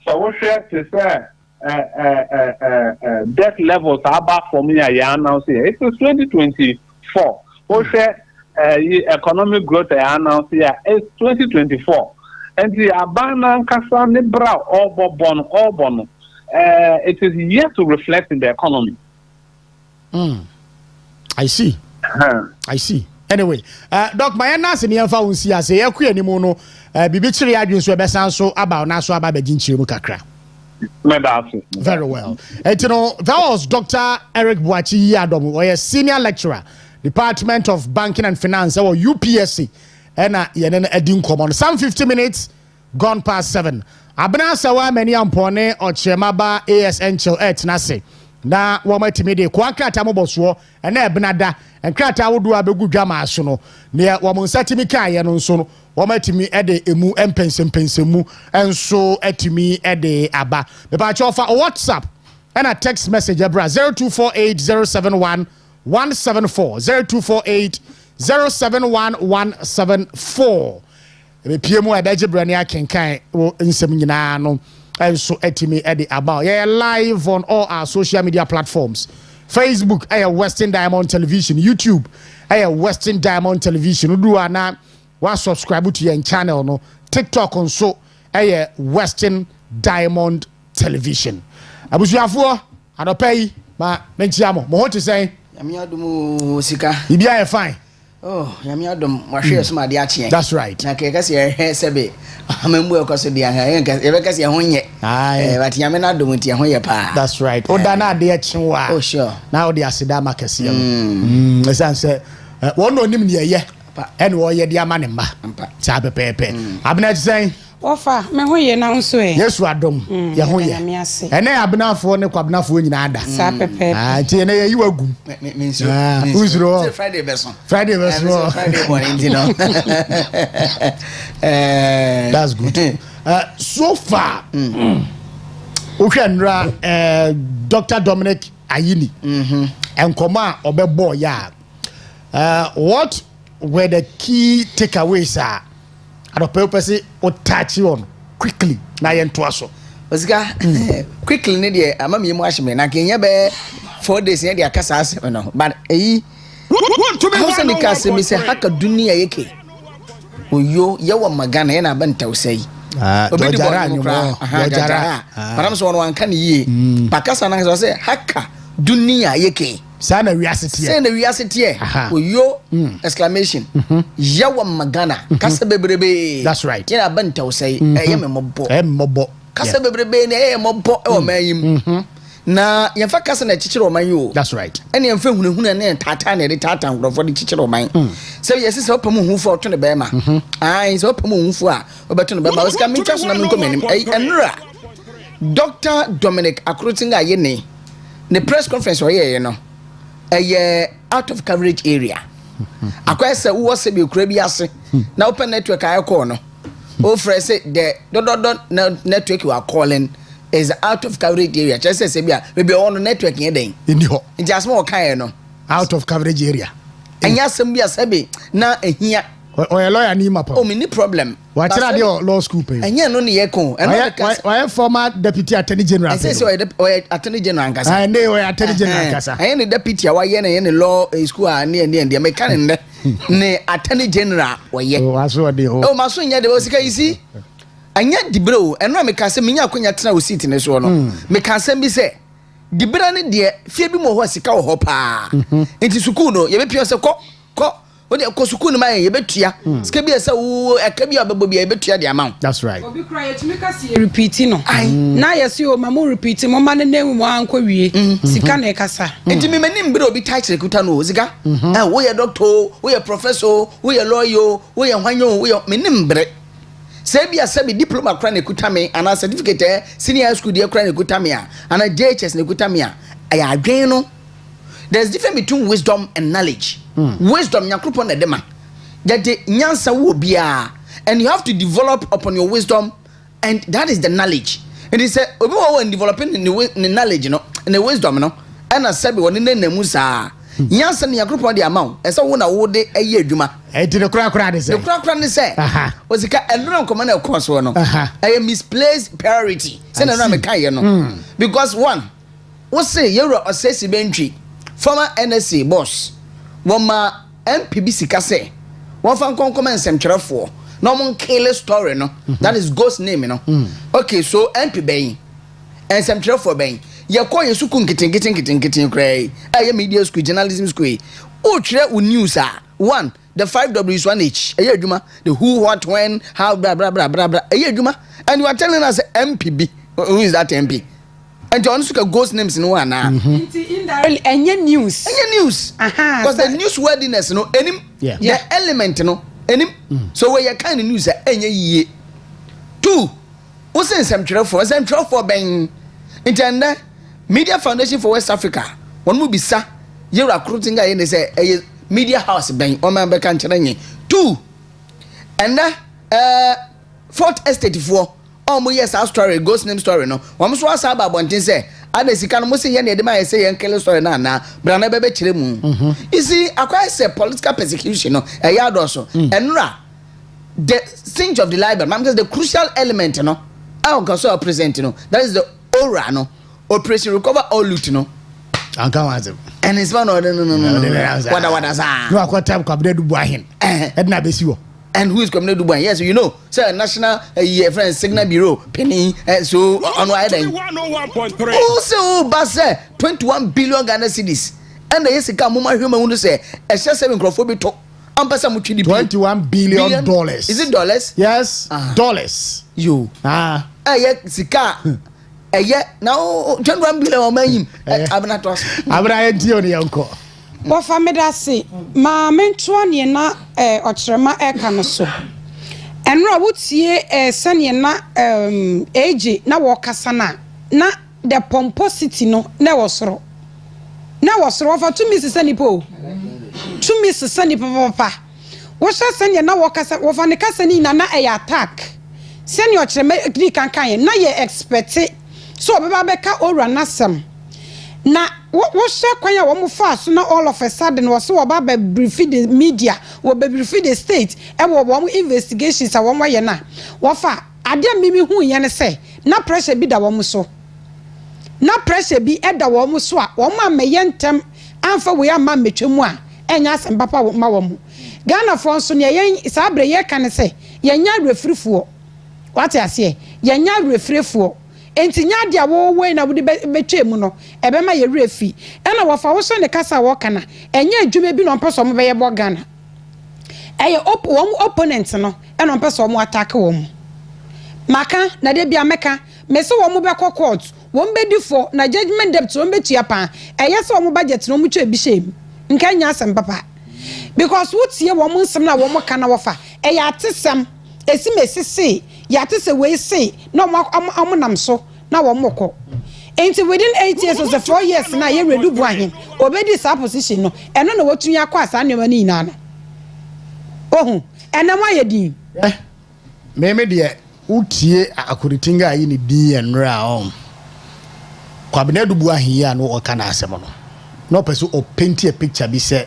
So we share to say debt levels are back for me now say it is 2024. We share economic growth announced here is 2024. And the Abana Kasa Nibra all born, it is yet to reflect in the economy. I see. I see. Anyway, Doc, my nurse in the phone see as a queer anymore. Bibi chiri adwin so ebesan so aba na so aba begin chiri mu kakra. Very well. And you know, that was Dr. Eric Boachi Adom, or a senior lecturer, Department of Banking and Finance, or UPSC. And Edin Common. Some 50 minutes gone past 7. Abna sawa many ampone or chemaba ASN chil nase. Na wama timide kwa krata moboswo ene ebnada en krata wodu abegu dwama aso no ne wamonsa timi kan ye no nso no wama timi ede emu empensempensemu enso etimi ede aba me ba chofa WhatsApp and a text message ebra 0248071174 0248071174 me piemu adaje brane akenkan wo nsem nyina no. And so etimi edi about live on all our social media platforms. Facebook, Western Diamond Television, YouTube, Western Diamond Television. Udu ana wa subscribe to your channel no. TikTok on so Western Diamond Television. Abusuafo adopei ma menchiamo. Mo hote say Yamiadumu sika. Ibia fine. Oh, Yamiadum washe some ade ache. That's right. Na ke kasi sebe amembu ekoso dia ha ebe kasi honye. But Yamina dum ti honye pa. That's right. Oda na ade ache wa. Oh sure. Now the asida makasi no. Esan say won no nim ne ye. En wo ye dia ma ne mba. Sa pepepe. Abena say Ofa me hoye na nso e. Yesu adom ye hoye. Ene abenafo ne kwabenafo nyina ada. Sa pepe. Ti ene ye yiwagum. Minso. Uzuro. Friday beson. Friday morning, you know. That's good. So far, Ukhenra Dr. Dominic Ayini and Koma Obebo ya. What were the key takeaways are? I don't purpose or touch you on quickly. Na yentoaso. Osika quickly ne de amami mu ahye me na kenya be 4 days ne de akasa ase no but how say me kase me say haka dunia yake oyo yewa magana ye na banta usai obi di bo jara param so no anka ne yie pakasa na so say haka dunia yake sana wiasity oyo exclamation yewa magana kasa bebrebe. That's right. Ye na banta usai ye me mobo kasa bebrebe na ye mobo e o mayim na yemfa kasa na chichiro o manyo. That's right. Ene yemfa hunahuna na tata na de tata ngrofo de chichiro o man se yesi se opam hunfo oto ne bema ai se opam hunfo a obeto ne bema osika mentwa so na menko manim enra Dr. Dominic Akrotinga ye ne press conference o ye no out of coverage area akwese wo se be okura bi ase na open network aye call no o fresh the network you are calling is out of coverage area. Just say bia maybe on network yen den ini ho nti asmo o kan no out of coverage area enya asem bia sabe na ehia o ye lawyer ni mapa o me ni problem wa tira de law school pay enya no ne ye kon why former deputy attorney general say o attorney general nkasa and o attorney general nkasa enya ne deputy wa ye ne law school a ne me kan ne attorney general wo ye o aso de o maso nya de Osika isi anya dibro eno me ka se menya akonya tena o seat ne so no me ka se bi se dibra ne de fie bi mo ho sika wo ho pa enti sukuu no ye be pio se ko o de ko sukuu no man ye betua sika bi se wo aka bi ababo bi ye betua de amount. That's right. Obi cry it me ka se repeat no na ye se o ma mo repeat mo ma ne nemu mo anko wie sika na e kasa enti me manim bi obi title kuta no sika wo ye doctor wo ye professor wo ye lawyer wo ye hwanyo wo ye menim bre Sebi asabi diploma kra ne kutame ana certificate senior school de kra ne kutame ana JHS ne kutame aya adwen no. There's difference between wisdom and knowledge. Wisdom nyakropo na dema yade nyansa wo bia and you have to develop upon your wisdom and that is the knowledge. And he said obi wo developing the knowledge no and the wisdom no ana sabi woni na namu sa nyansa ne yakropo de amount esa wo na wo de ayi adwuma enti ne kura de say the kura ne say Osika enro nkoma na course wo no I misplaced priority say na me kan ye no because one wo say yero osesi bentwi former NSA boss woma MPB sika say won fan konkoma nsɛmtwerɛfoɔ na mon kill story no that is ghost name no okay so MP bɛn nsɛmtwerɛfoɔ bɛn yɛkɔ yesuku nkitinkitinkitinkiti krai aye media school journalism school o twere o news a one the 5 W's 1 H adwuma the who what when how blah blah blah blah blah adwuma and you are telling us MPB who is that MP and you also ghost names no one indirectly any news because the newsworthiness no enim the element no enim so where you kind of news enye yie 2 what's in some trade for ben intenda Media Foundation for West Africa one mu bisa you recruiting guy and they say media house ben o man be kan kire 2 and Fort Estate for mo yes our story ghost name story no wo so asa ba bontin say ada sika no mo say ye na de ma say ye nkele story na na bra na be kire mu you see akwa say political persecution no e ya do so enra the stage of the libel man the crucial element no how go so present no that is the aura no operation recover all loot no anka waze and it's one no what sa no akwa time kwabde dubu ahin edna besi wo and who is coming to Dubai? Yes, you know, sir, National Friends Signal Bureau, Penny, so on why then. Also, Basse, 21 billion Ghana cedis. And the yes, come human want to say, a share 7 crofobia talk. 21 billion dollars. Is it dollars? Yes, dollars. You yet Sika. Yet now 21 billion or man. I'm not the uncle. Wafa meda se ma mentwa ne na ochirema eka no so enra wotie sane na eje na wo kasa na the pomposity no na wosoro wafa to miss sane po to miss sane papa wo sha sane na wo kasa wafa ne kasa ni na attack sane ochirema ekri kankan na ye expect so obeba beka ora nasam na what kwanya wo mu fast na all of a sudden was so about brief the media wo be brief the state e wo investigations a wo ye na wo fa ade mimi hu ye ne say na pressure bi da wo mu so na pressure bi e da wo mu so a wo ma meye ntem amfa we ama metwemu a enya asem papa ma wo mu Ghana for so ne yen sabre ye kan say ye nya refrifuo what I say ye nya refrifuo enti nya dia wo we na wo de betwemu no ebe ma ye refi ena wo fa wo so ne kasa wo kana enye adwuma bi no mpeso mo be ye bo Ghana eye opponent no ena mpeso mo attack wo mo maka na de bia meka me se wo mo be court wo be difo na judgment debt wo be tua pa eye se wo mo budget no mo twa bi shem nka nya asem papa because wo tie wo mo nsem na wo mo kana wo fa eye atesem esi mesisi ya tese we say no mo nam so na wo moko enti within 8 years or 4 years na ye redu bu ahen obedi sa position no eno na wotunya kwa sa nema ni na no ohun enam ayedi meme de utie akuritinga ayi ni di enra on kwabene du bu ahen ya no o kana asem no no person o paint a picture bi say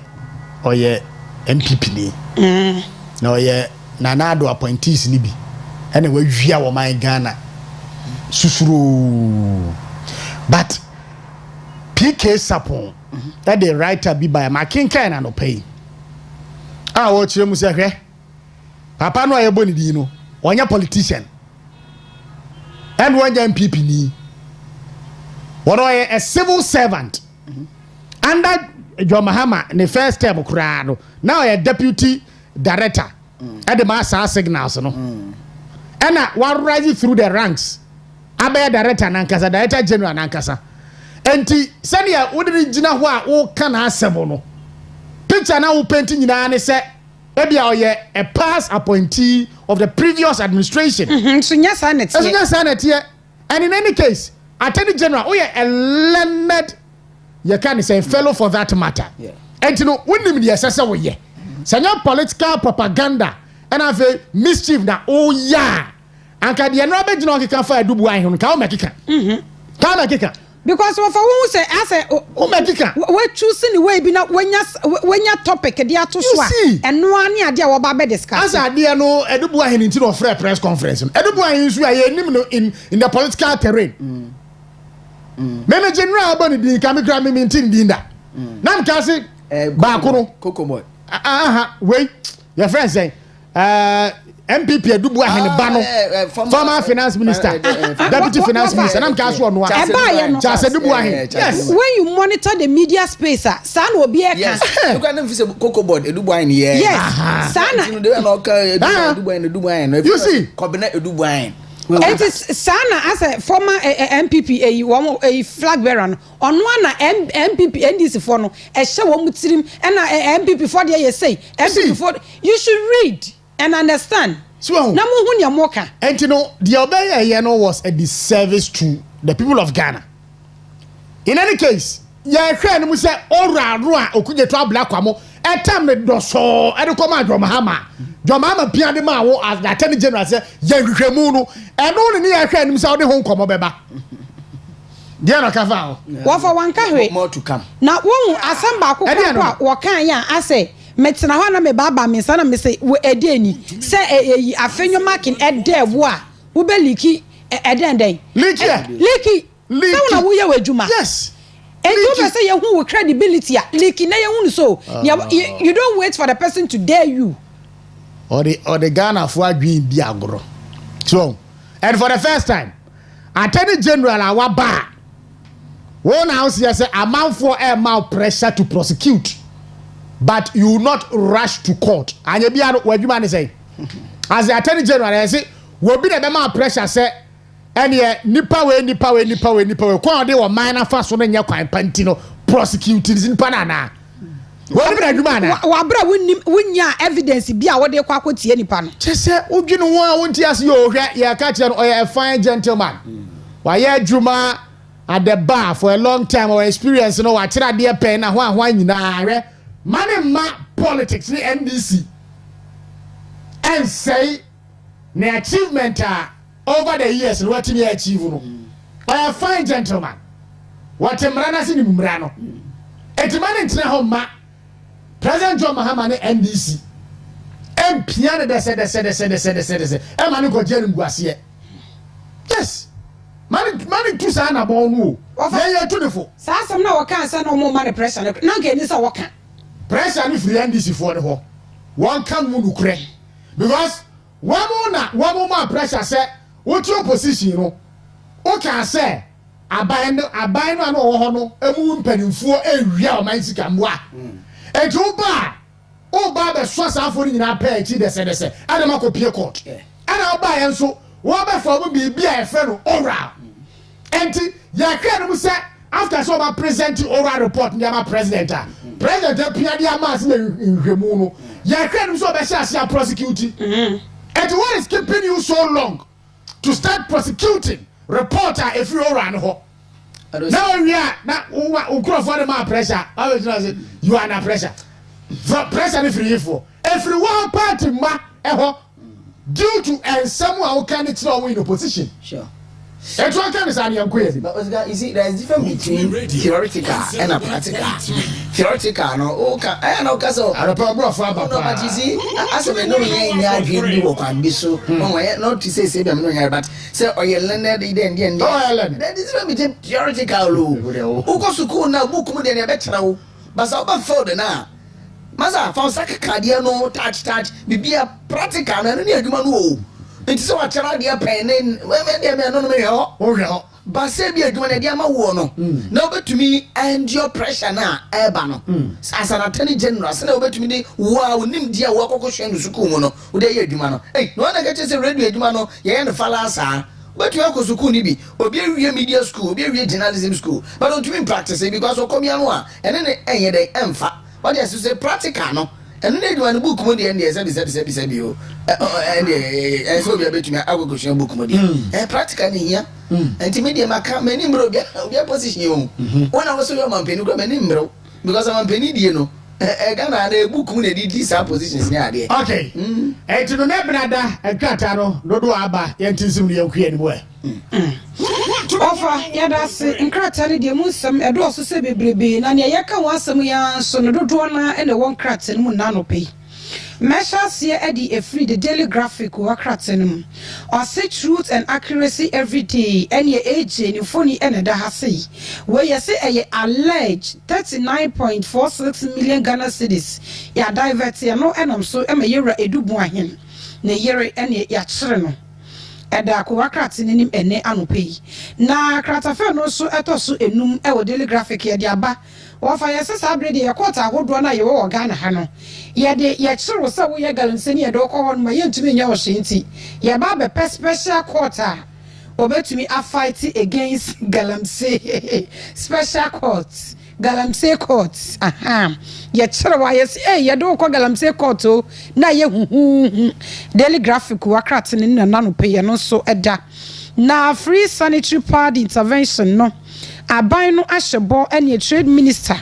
oye MPP ni na oye nanado appointees ni bi ene we wia wo man Ghana susuru but PK Sapon that the writer be by Makinka na no pay wo chire mu se hwe papa no ayebo ni di no onya politician and onya MPP ni wono a civil servant under John Mahama the first term kura no now a deputy director at the master signals no and one rising through the ranks abaya director nankasa director general nankasa enti sania wodi gina ho a wo kana asemo no picture na wo painting nyina ne se ebia oye a past appointee of the previous administration so nya sanete and in any case attorney general we a learned you can say fellow for that matter enti no wonim the assessor we ye sanya political propaganda and have a mischief na oh yeah anka de no be gina okeka fa adubu ahun ka o mekeka ka mekeka because what for who say as o mekeka we choose ni way bi na wanya topic de ato so a eno ani ade a wo ba be discuss as ade no adubu ahun nti no free press conference adubu ahun so ya nim no in the political terrain meme general bani din ka me gra me mintin din da na nka se ba ko no kokomo wait your friend say MPP Edubu Ahen former finance minister, deputy finance minister. I'm Castle no. Charles Edubu Ahen. Yes. When you monitor the media space, San will be a yes. You can't see Coco board Edubu Ahen. Yes. Sana. You see, cabinet Edubu Ahen. It is Sana as a former MPP, a flag bearer. On one MPP NDC for no, a show one with him and MPP for the say MPP for you should read and understand. So, and you know, the Obey was a disservice to the people of Ghana. In any case, ya friend mu say ora okuje to abla kwamo etam ne doso e de koma Jomahama pia de ma wo as the attorney general say ya hwehwemu no eno ne ya friend mu say ode ho nkomo beba dia no kafa wo for wan ka hwe more to come na wo asem ba akoko wo kan ya ase metina ho na me baba me sana me say wo ede ani say afenyo marking ede wo a wo be liki eden liki na wo ye wadwuma yes. And you say you with credibility, leaking so you don't wait for the person to dare you. Or the Ghana for green biagro. So, and for the first time, Attorney General our bar. One house here say amount for a mouth pressure to prosecute, but you will not rush to court. And you be what you man say. As the Attorney General, I say, will be the amount pressure say. And yeah, nipa we kwa de wo minor fa so na nya kwan pantino prosecutors in panana wo be na dwuma na wa bra wonya evidence bi a wo de kwa akotie nipa no chese odwinu ho a wonti ase yo hwe ya ka che no a fine gentleman wa ya dwuma at the bar for a long time or experience no wa kira de pen na ho nyina hwe mane politics ni NDC and say the achievement over the years what you achieve no a fine gentleman what mrana si ni mra no etimane ntina ho ma President John Mahama ne NDC empia ne de se e mane ko jeri nguase yes mane tu sa na bon no ye to defo sa asem na woka ansa na mo ma the pressure na ga ni sa woka pressure ni free NDC for the ho one kan mu nukure because one more pressure say what your position no o can say aban no ano ho no emu mpanimfo ewia o man sika mwa ejo ba be so asafo ni na pa echi de se adama ko pie court ana ba yen so wo be for mu bi a efe no oral enti ya kra no say after so ba present oral report ni ama president pia dia ma se nhwemu no ya kra no so be sha prosecute and what is keeping you so long to start prosecuting reporter if you run ho now we are na ukro for the man pressure you are under pressure pressure if you for everyone party ma due to and someone who can it in opposition sure. And what kind of sign you but you see there is difference between theoretical and a practical. Theoretical no okay I know so I don't know but you see as we know nya dream work and be so not to say them no but say oh you learn that there is difference between theoretical lo go school na book mu dey be tena wo but so ba field na masa fa sak card no touch bibia practical na no adwuma no o nti so achara dia pen we me no me ho but say bi adwuma na dia ma wo no na obetumi and your pressure na eba no as an attorney general say na obetumi dey wow nim dia wo akokoshe no suku mu no wo dey adwuma no no na ga chese radio adwuma no ye no falasa but you go school ni bi obi awie media school obi awie journalism school but don't you practice because o come here no a ene ne enye dey emfa what you say practical no and then do an book mo dey and say o and so be betumi agogoshe book mo dey practically here and media maka many mbro obi position o when I was so your man peni go many mbro because am peni die no Ghana na book mo dey these positions near there okay to no na brada ekata no do aba yentinsim ne yankua ni mo Ofa yadase nkratare de musam edo so se bebrebe na ne yeka wasam ya so no dodo na ene won kratare mu na no pei Mesha see Eddie a free the daily graphic or kratenum or say truth and accuracy every day and your age in funny and a dahasi where you say a alleged 39.46 million Ghana cedis ya divert ya no and I'm so am a year edubuahin ne yere ene ya kyere no eda ko wakrate nim ene anope na kratafe no so etoso enum e wo daily graphic ye de aba wo fa yese sabre de ye kota ahodo na ye wo Ghana ha no ye de ye kyere wo se wo ye galansani ye de ko ho no ma ye ntumi nya wo hwenti ye ba be special quarter obetumi a fight against galamsey special court galamsey court ye kyere wa yes ye do ko galamsey court o na ye hu daily graphic wakrate ne na no pay no so eda na free sanitary pad intervention no aban no ahyebo ene trade minister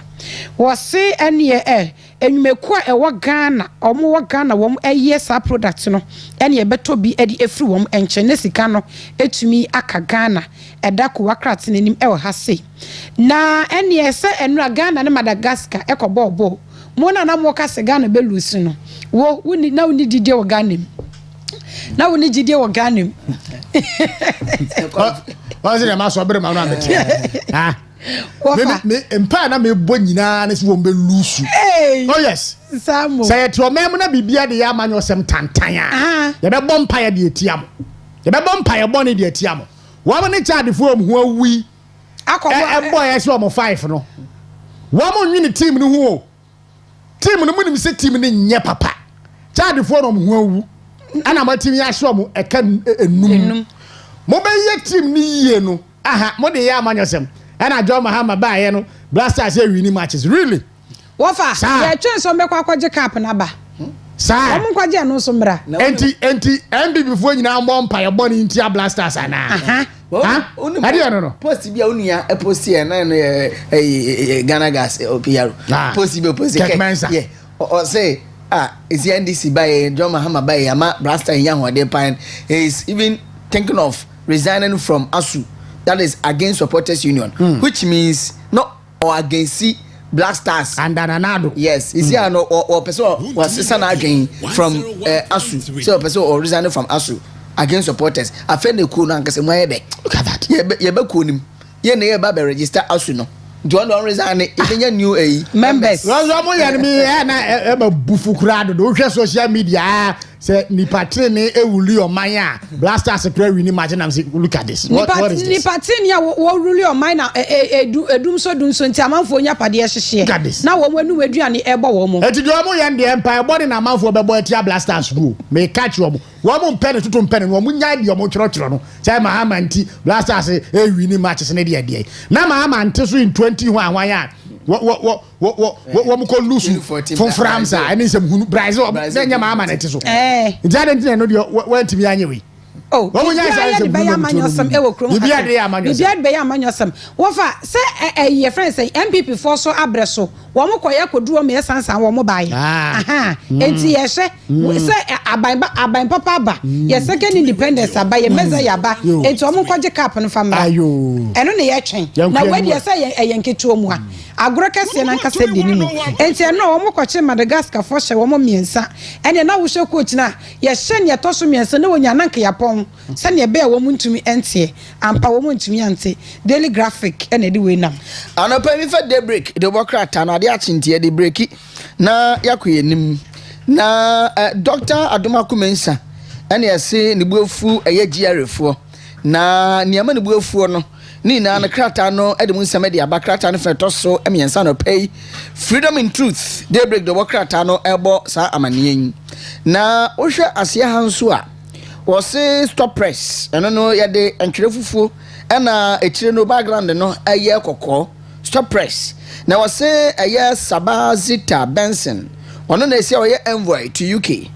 was say ene enwumeku a ewo Ghana omo wo Ghana wom eye sa product no ene beto bi edi efri wom enche ne sika no etumi aka Ghana eda ko wakrate ne nim e wo ha sei na ene se enura Ghana ne Madagascar ekobobo mo na mo ka se Ghana be lusi no wo woni na woni dide wo Ghana na woni dide wo Ghana What's the mass of Brema? Me empa na me bo nyina na se wo be lusu. Oh yes. Samo. Say to me na bibia de ya manyo sem tantan a. Ye be bom pa ye de etiam. Ye be bom pa ye boni de etiam. Wo mo ne child fo am ho awi. Akobo e boy ye se o 5 no. Wo mo nwini team no ho. Team no munim se team ne nye papa. Child fo no ho awu. Ana ma team ya so mo e ka enum. Mo be ye team ni yie no. Aha, mo de ya manyo sem. And I John Mahama buy no blasters here winning matches really. Wofa ya twen so mbekwa kwaje cap na ba. Sa. Omo kwaje no so mbra. Enti MB before nyina mo mpa ye boni ntia blasters ana. Ha? Adi no. Post bia unia e post here na no Ghana gas OPR. Post bia post yeah. O say is the NDC buy John Mahama buy ama blaster yan ho de pan is even thinking of resigning from ASU. That is against supporters union, which means no or against Black Stars and Ananado. Yes, is here no or person was again from ASU. So person or resigning from ASU against supporters. I feel the cool and say why look at that. Yeah, be cool him. Yeah, never be register ASU no. Do you resign even new members? Well, me na bufu krado do social media. Say ni patri ne ewuli o manya blasters sekre wini imagine am say look at this what is this ni patri ne wo ruli o manya edum so nti amanfo nya pade hyehye na wo anu aduane ebo wo mo eti do mo ye de empire body na amanfo bebo etia blasters go me catch wo mo mpene tutu mpene wo mo nya de mo chiro no say Mahama nti blasters wini matches ne de na Mahama nti so in 20 ho anwan what call loose from France and is a Brazil then your mama net so Jordan no went to be anyway. Oh, be amanyosam e wo krom. Be be amanyosam. Wo fa say your friend say MPP for so abreso. Wo mo koye koduro me sansan wo mo bai. Aha. Enti ye hwe say aban papa ba. Ye second independence aba ye meza ya ba. Enti wo mo kwaje cap no fa mra. Ayo. Eno ne ye twen. Na we dey say ye yenketu omu a. Agoro kese na nka se di ni mu. Enti eno wo mo kwache Madagascar for hye wo mo miensa. Ene na wo hwe coach na ye hye ne to so miensa na wonya nanka ya pon. Sani ebe wo muntumi ente ampa wo muntumi ante daily graphic ene di we nam anopa mi fa daybreak de bokrata na de achintie de breaki na yakoyenim na Dr. Adomako Mensa ene ese ne buafu GRFo na niama ne buafu no ni na krata no ede mu nsame de abakrata no feto so emiensa no pay freedom in truth daybreak de bokrata no ebo sa amanien na ohwe ase hanso a was stop press and no ya de entwere fufu na etire no background no aye kokko stop press na was aye Sabazita Benson ono na esi oye envoy to UK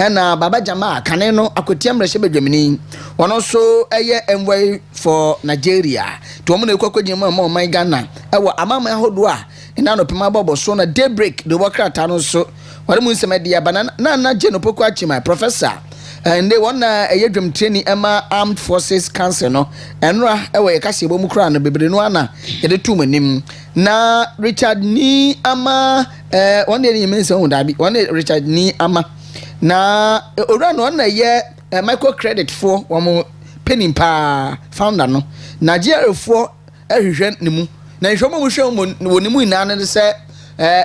na Baba Jama kane no akotiam rehye bedwamini ono so aye envoy for Nigeria to omo na ekwakwagima ma oman Ghana ewo amama ahodo a ina no pema bobo so na daybreak de wakrata no so wale mu nsema dia bana na je no poko achi my professor and they want a drum training Emma Armed Forces Council no enra ewe yakase bo mu kra no bebre no ana yede tu manim na Richard ni ama one day mense on dabi one Richard ni ama na ora no na ye micro credit for wo penny pa founder no Nigeria for ehwehwe ne mu na nhwe mo hwe woni mu ina ne se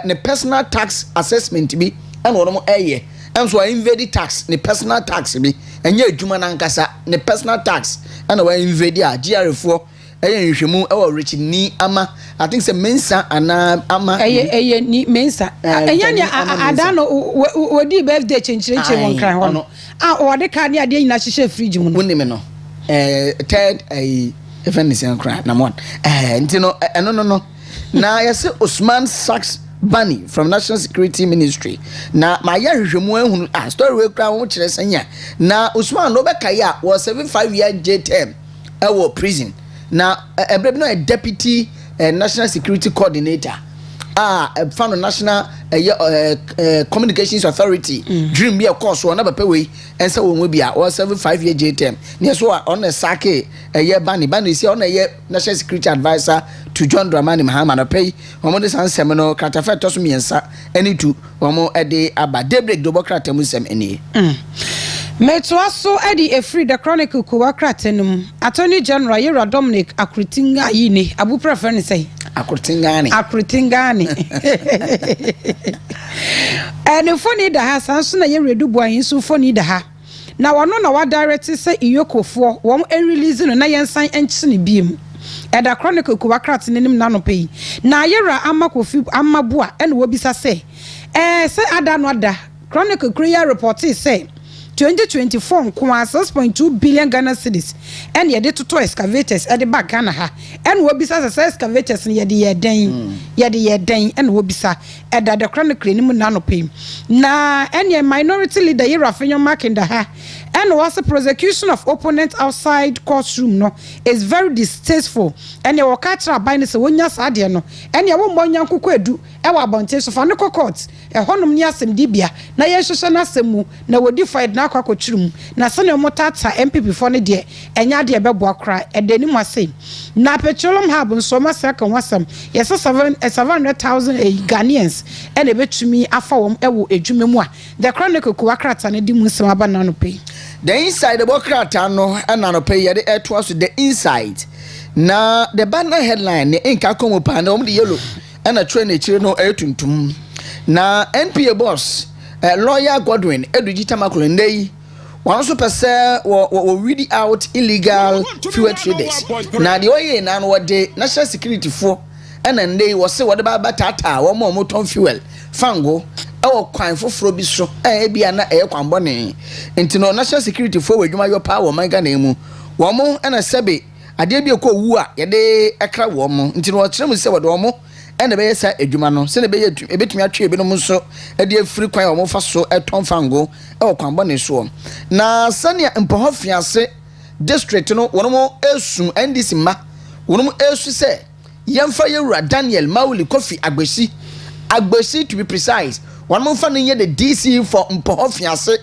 ne personal tax assessment bi ana wo no eye and so I invade tax the personal tax bi enye adwuma nankasa ne personal tax and I invade a GR4 nhwemu e wo rich ni ama I think say mensa ana ama ni mensa enya ni adano wodi birthday chenchireche won kran ho no o de ka ni ade nyina hyehyɛ fridge mu no woni me no third even is kran na one ntino no na yesi Usman Sachs Bani from National Security Ministry na ma ya hwehwemu ehunu story we kran ho kyerɛ sanya na Usman no be kai a was 75-year jail term e wo prison na ebre no a deputy national security coordinator from national communications authority dream be of course one be we and so we be a 75-year jail term near so on a sake bani see on a national security advisor to John Dramani Mahama pay omo de san semino kratafa to so miensa any to omo ede aba daybreak dobokrata musem eni Metwaso edi efri the chronicle ko kratenum attorney general Yera Dominic Akrutinga yini abu prefer ni say Akrutingani and phone da ha sanso na Yeredu Boahin so phone da ha na wono na wa direct say Iyokofo won release no na yensan enchi ne biem eda chronicle ko kratenim na no pay na Yera amakofi amaboa ene wo bisa say say ada no ada chronicle career report say 2024 kwa 6.2 billion Ghana cedis and ye de to excavators at the back Ghana ha and wo bisa say excavators ye de den and wo bisa at the chronicle ni mu na no pay na any minority leader ye Rafinyo Makinda ha and was the prosecution of opponent outside courtroom no is very distasteful and ye wakatra by ne se wonya sade no and ye wo mbonya nkoko edu e wa bonte so fa ne court e honom ni asem dibia na ye hwehwe na asemu na wodi fight na akwakochirum na sane omotata MPP for ne de enya de bebo akra e de ni mu ase na petroleum hub nso ma saka wasam yes 700,000 Ghanaians and e betumi afa wom e wo edwuma mu a the chronicle ko akrata ne di mu nsem aba na no pay the inside the bokrata no na no pay ye de to the inside na the banner headline ne inka komo pa na om de yellow na train e chire no etuntum na NPA boss lawyer Godwin Edugita Makolo ndey one so pese wo read out illegal fuel traders na the oye na no de national security for na ndey wo se wo de ba batata wo mo ton fuel fango e wo kwan foforo bi so bia na kwan bone ntino national security for we dwuma yo pa wo manga na emu wo mo na sebe ade bi ko wu a ye de ekra wo mo ntino wo kire mu se wo de wo mo ene be yesa adwuma no se ne be ebetumi atwe bi no nso e de afiri kwan wo mo fa so eton fango e wo kwan bone so na sania mpohofiase district no wono mo esu ndc ma wono mo esu se yemfa yewura Daniel Mauli Kofi Agbesi to be precise wono mo fa no ye the DC for mpohofiase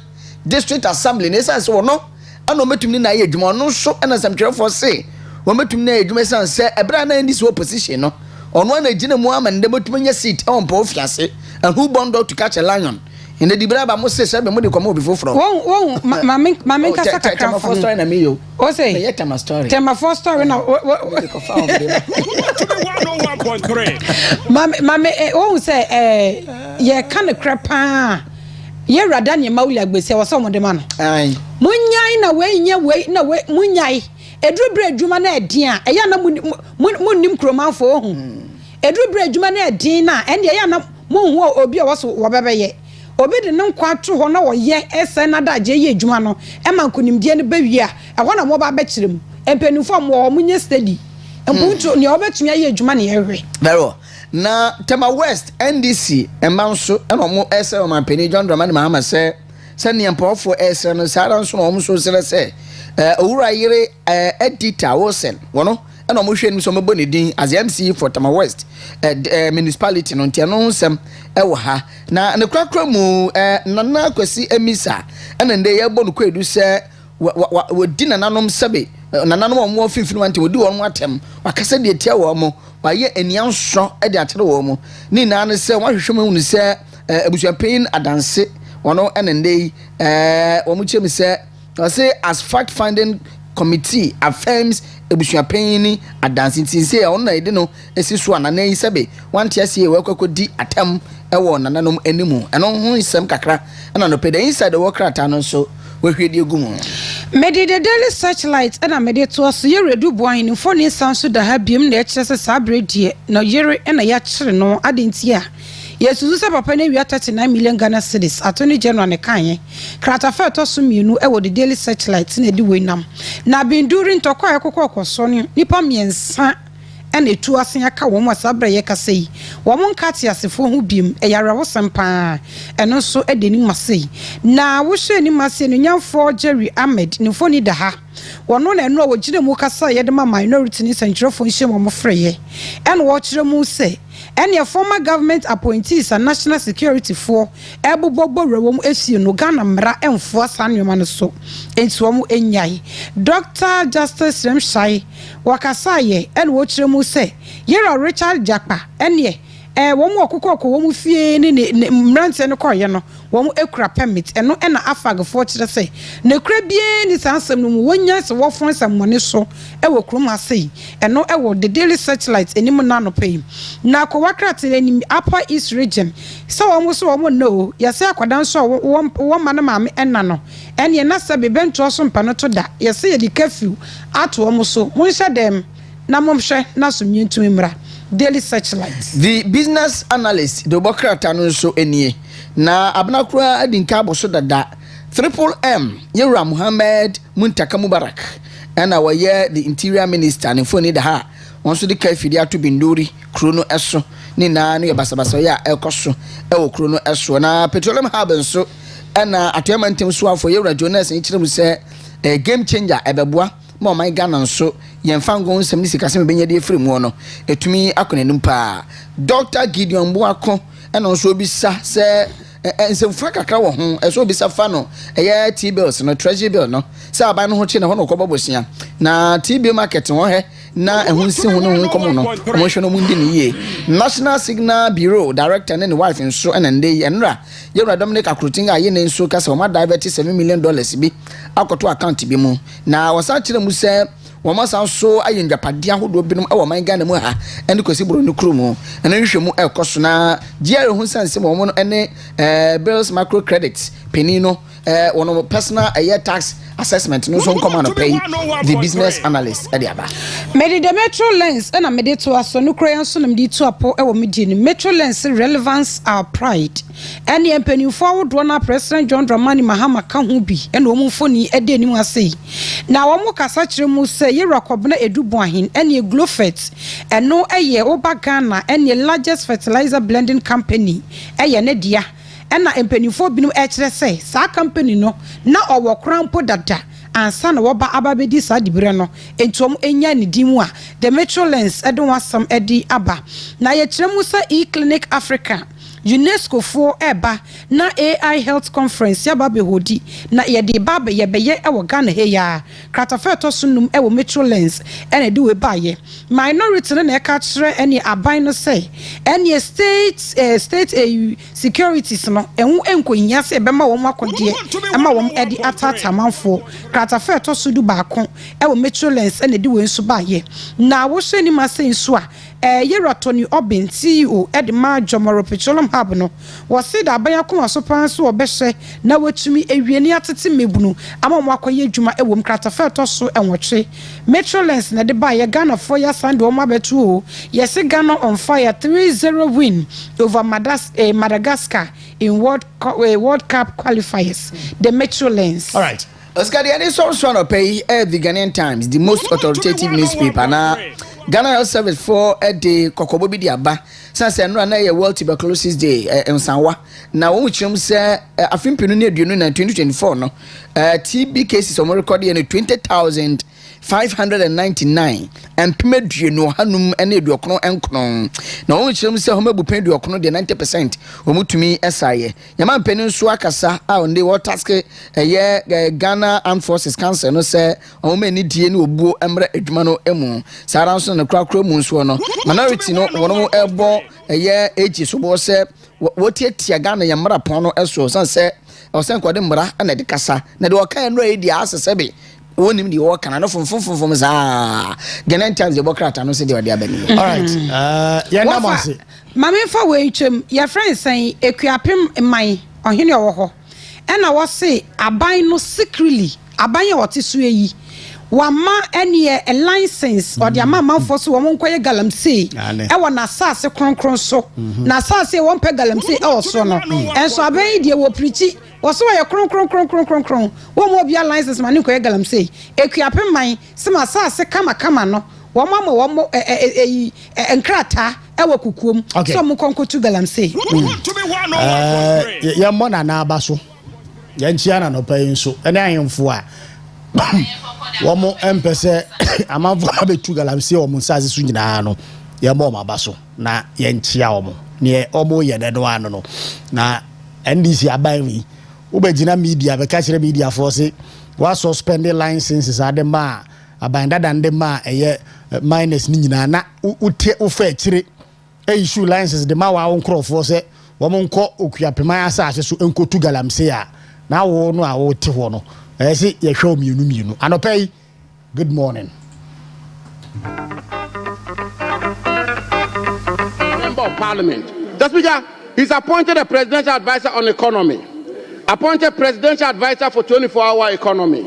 district assembly ne say so wono ana metumi na ye adwuma no so ana samtwerefo se wo metumi na adwuma se ebra na ndc opposition no ono na gina mu amande botumanya seat on po fiase and who bound to catch a lion in the dibra mo se se be mo de komo before from won mama kasa kakra for story na me yo o say ye tema story for story na mama won say ye kan krapa ye rada ne Mauli Agbesi wo so mo de ma no ai munyai na we na we munyai edrubre adwuma na edin a eya na munnim kromanfo ohu edrubre adwuma na edin na ende eya na monhu obi a woso wobebeye obi de nkwa to ho na wo ye ese na da je ye adwuma no e man konimdie ne bawi a ho na mo ba be kirem empenufo mo munye steady empunto ne obetumi aye adwuma na yehwe very na Tema West NDC Manso eno mo ese o man peni John Dramani Mahama se ne empofo ese no sara nso no mo so sere se owura yire editor Wilson wono eno mo hwe ni so mebo ne din as MC for Tema West municipality no ntia no nsem wo ha na ne krakra mu nana kwasi emisa ena nde ye bo no kwedu se wodi nananom sebe nananom mo finfinu wante wodi won atem wakasa de tia wo mo waye enianso de atere wo mo ni na ne se wahwehwe mu ni se abusuapen adanse wono ena nde wo mu chemi se say as fact finding committee affirms ebusua panyin adanse tinse on na ede no esi so anana yi sebe wantia sie we kwakodi atam ewo nananom animu eno ho nsem kakra na no pede inside the workrata no so we hwedi egumu Medi the daily searchlight and a mediator so you redu boy in phone sound so da ha biem na ekese sabre die no yere na ya kire no adentia yesu se papa na wi 39 million Ghana cedis attorney general ne kan krata fa to so mienu e wo the daily searchlight na di wenam na bin during tokwa ekokọ so no nipa miensa and a two asin aka wo mo sabre ye kasei wo mo nkati asefo hu biem e yare wo sempa eno so e deni masei na wo hwe ni masei no nyamfo Jerry Ahmed ni foni da ha wono na eno wo gire mu kasa ye de ma minority ni sentrofo nhye mo freye en wo kire mu se and your former government appointees and national security for ebobogbo rewom efie no Ghana mra emfo sanwema no so entuom enyai Dr. Justice Remshai wakasaye and wo kire mu se yero Richard Jakpa enye wom okokoko wom fie ni mrante no koye no wom ekura permit eno na afagfo kire se ne kura bie ni sansem no wonya se wo fon samone so wo krom asei eno wo the daily searchlight enim na no pay na ko wakrate enim upper east region so wom so wom no yase akwadan so wom ma na maame enna no ene na sabe bento so mpa no to da yase ye di curfew ato wom so monhye dem na momhwe na so nyentumi mra daily searchlight the business analyst the bokrata no so enie na abnakura adinka aboso dada M Yura Muhammad Muntaka Mubarak and our year the interior minister and phone da ha onso de kafidi ato binduri krono eso ni na no yabasabasa ya ekoso e wo krono eso na petroleum hub nso na atoyamantem so afọ Yura Jonas en kirem se game changer ebeboa ma my Ghana nso yemfango nsem ni sikasem benye de fremu no etumi akonanim pa Dr. Gideon Boako and also be sa se nsem fra kakra wo ho eso be sa fa no eye T-bills no treasury bill no se aban no ho chi na ho no kobobosia na T-bill market ho he na ehunsi ho no nkomo no mo hwe no mundi ni ye National Signal Bureau director and wife nso enende enra Yewra Dominic Akrutinga ye ne nso kasa o ma divert $7 million bi akoto account bi mu na wasa kire mu se wo ma san so ayenjapade ahodo binum e wo man Ghana mu ha ene kosi buru no krumu ene hwehwe mu ekoso na giare hu sanse mo mo no ene bills micro credit penino one personal a year tax assessment no so come and pay the business analyst adiaba mede the metro lens and a mede to aso no kran so nam di to apo e wo medi ni metro lens relevance our pride and the empany forward one president John Dramani Mahama ka ho bi and wo mfoni e de anim asei na wo mo kasa kire mu se ye rakobna edubo ahin and ye glofet and no eye oba Ghana and the largest fertilizer blending company eye ne dia ena empanifo binum e kire say sa company no na owo krampo dada ansa na woba ababedi sa dibire no entom enya ne dimu a the metro lens edon wasam edi aba na ye kire mu sa e-clinic Africa UNESCO for eba na AI health conference ya babe hodi na ye de babe ye beye e wo Ghana he ya kratafeto sunum e wo metro lens ene de we baye minority na e ka kire ene aban no say ene state securities no enwu enkonya se be ma wo makode e ma wo edi atata manfo kratafeto sudu ba kon e wo metro lens ene de we nso baye na wo hwe ni mase nso a Yera Tony Obin CEO Edma Jomoro Petroleum Hub no wose da aban akoma so pan so obehye na watumi ewieni atete mebunu ama mo akoye adwuma ewom kratafa to so enwotwe Metrolens na de ba ye Ghana for ya sande o mabetu o yesi Ghana on fire 3-0 win over Madagascar in World Cup qualifiers the Metrolens. All right, Osikani, and so on pay the Ghanaian Times, the most authoritative newspaper na Ghana Health Service for a day kokobo bi diaba since no na ye World Tuberculosis Day in Sanwa na wo chim say afimpinu na aduonu na 2024 no TB cases o record in 20,599 and pemeduonu hanum ene eduokno enkron na wo chim say homabu pen eduokno de 90% o mutumi esaye yama mpenu nso akasa a onde wo task ye Ghana Armed Forces Council no say o mani die ne obuo emre adwuma no emu sara nso na krakra mu nso no minority no wono ebo eye eji so bo se wotiatia Ghana ya mra pon no eso san se o sen kwade mra na de kasa na de o kan no e di asesebe wonim di wo kana no fomfomfom za Ghanaian Times the Democrat no say they were there bani. All right. Ya na mo say. Mama fa we twem your friend say ekuapem man ohene owo ho. E na wo say aban no secretly aban ye wote so yi. Wama any a license or the amount for so one quay galamsey. I want na sass cronkron so. Na sass one peg galamsey also no. And so I dear will preach it. Was so a cron. One more be a license man quay galamsey. Equiapin mine, some sass kama no. One mamma one more and crata. Ewa kukum. Okay. Some conco to galamsey. Yamona na baso. Yanchiana no paying so. And I am for. Womo empese amanfo abetu galamse omo nsaze su nyina no ye mo mabaso na ye nchia omo ne omo ye dedo ano no na NDC abanwi ubegina media be ka kire media force wa suspend licenses ade ma abanda dande ma eye minus ni nyina na utie ufa kire issue licenses de ma wa onkrofo se womo nko okuapema asase so enkotu galamse a na wo no a wo te ho no I see you show me you. Anopay, good morning. Member of Parliament. The Speaker, he's appointed a presidential advisor on economy, appointed presidential advisor for 24-hour economy,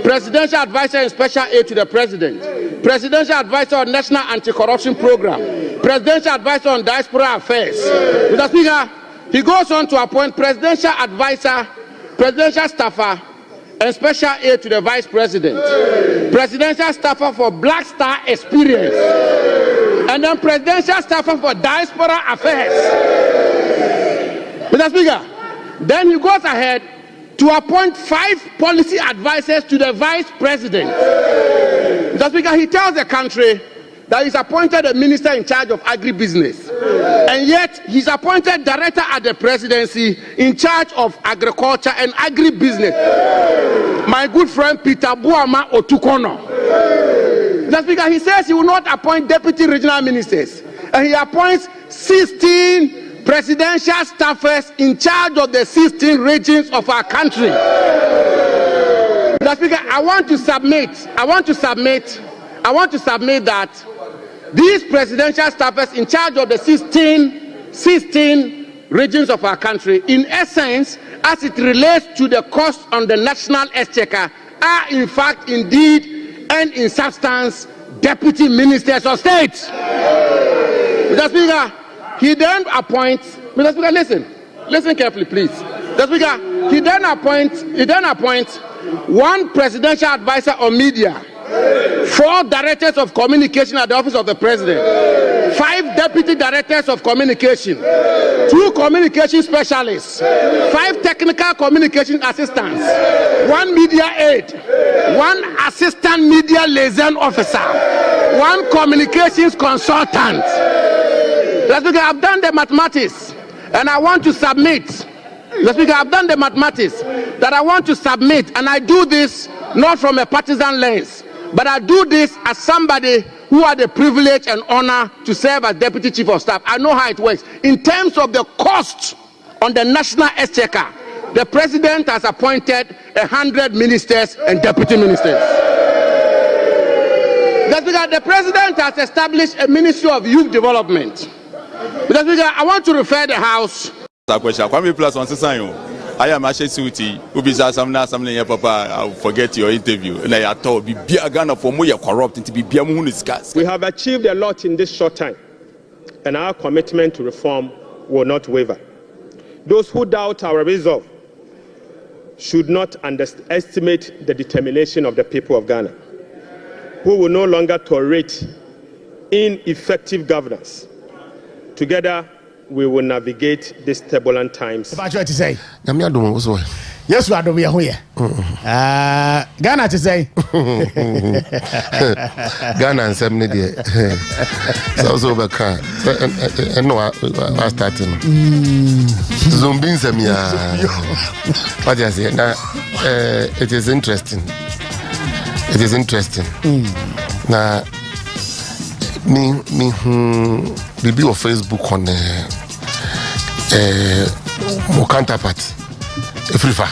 presidential advisor in special aid to the president, presidential advisor on national anti-corruption program, presidential advisor on diaspora affairs. Mr. Speaker, he goes on to appoint presidential advisor, presidential staffer, and special aid to the vice president, presidential staffer for Black Star Experience, and then presidential staffer for diaspora affairs. Mr. Speaker, then he goes ahead to appoint 5 policy advisors to the vice president. Mr. Speaker, he tells the country that he's appointed a minister in charge of agribusiness, and yet he's appointed director at the presidency in charge of agriculture and agribusiness. My good friend Peter Buama Otukono. Mr. Speaker, he says he will not appoint deputy regional ministers, and he appoints 16 presidential staffers in charge of the 16 regions of our country. Mr. Speaker, I want to submit that these presidential staffers in charge of the 16 regions of our country, in essence, as it relates to the cost on the national exchequer, are in fact, indeed, and in substance, deputy ministers of state. Mr. Speaker, he then appoints. Mr. Speaker, listen carefully, please. Mr. Speaker, he then appoints 1 presidential advisor on media, 4 directors of communication at the office of the president, 5 deputy directors of communication, 2 communication specialists, 5 technical communication assistants, 1 media aide, 1 assistant media liaison officer, 1 communications consultant. That's because I've done the mathematics, and I want to submit. That's because I've done the mathematics that I want to submit, and I do this not from a partisan lens, but I do this as somebody who had the privilege and honor to serve as Deputy Chief of Staff. I know how it works. In terms of the cost on the national exchequer, the President has appointed 100 ministers and deputy ministers. That's because the President has established a Ministry of Youth Development. That's because I want to refer the House. I am actually suited. Ubisa something papa. I'll forget your interview. And I thought be Ghana for more corrupt to be Biamuniskas. We have achieved a lot in this short time, and our commitment to reform will not waver. Those who doubt our resolve should not underestimate the determination of the people of Ghana, who will no longer tolerate ineffective governance. Together, we will navigate these turbulent times. About what to say? Yes, we are doing here. Ghana to say. Ghana and 70 days. So over car. And no, I started. Zumbin Samia. What I say now, it is interesting. It is interesting. Now, me review of Facebook on my counterpart, Afrifa.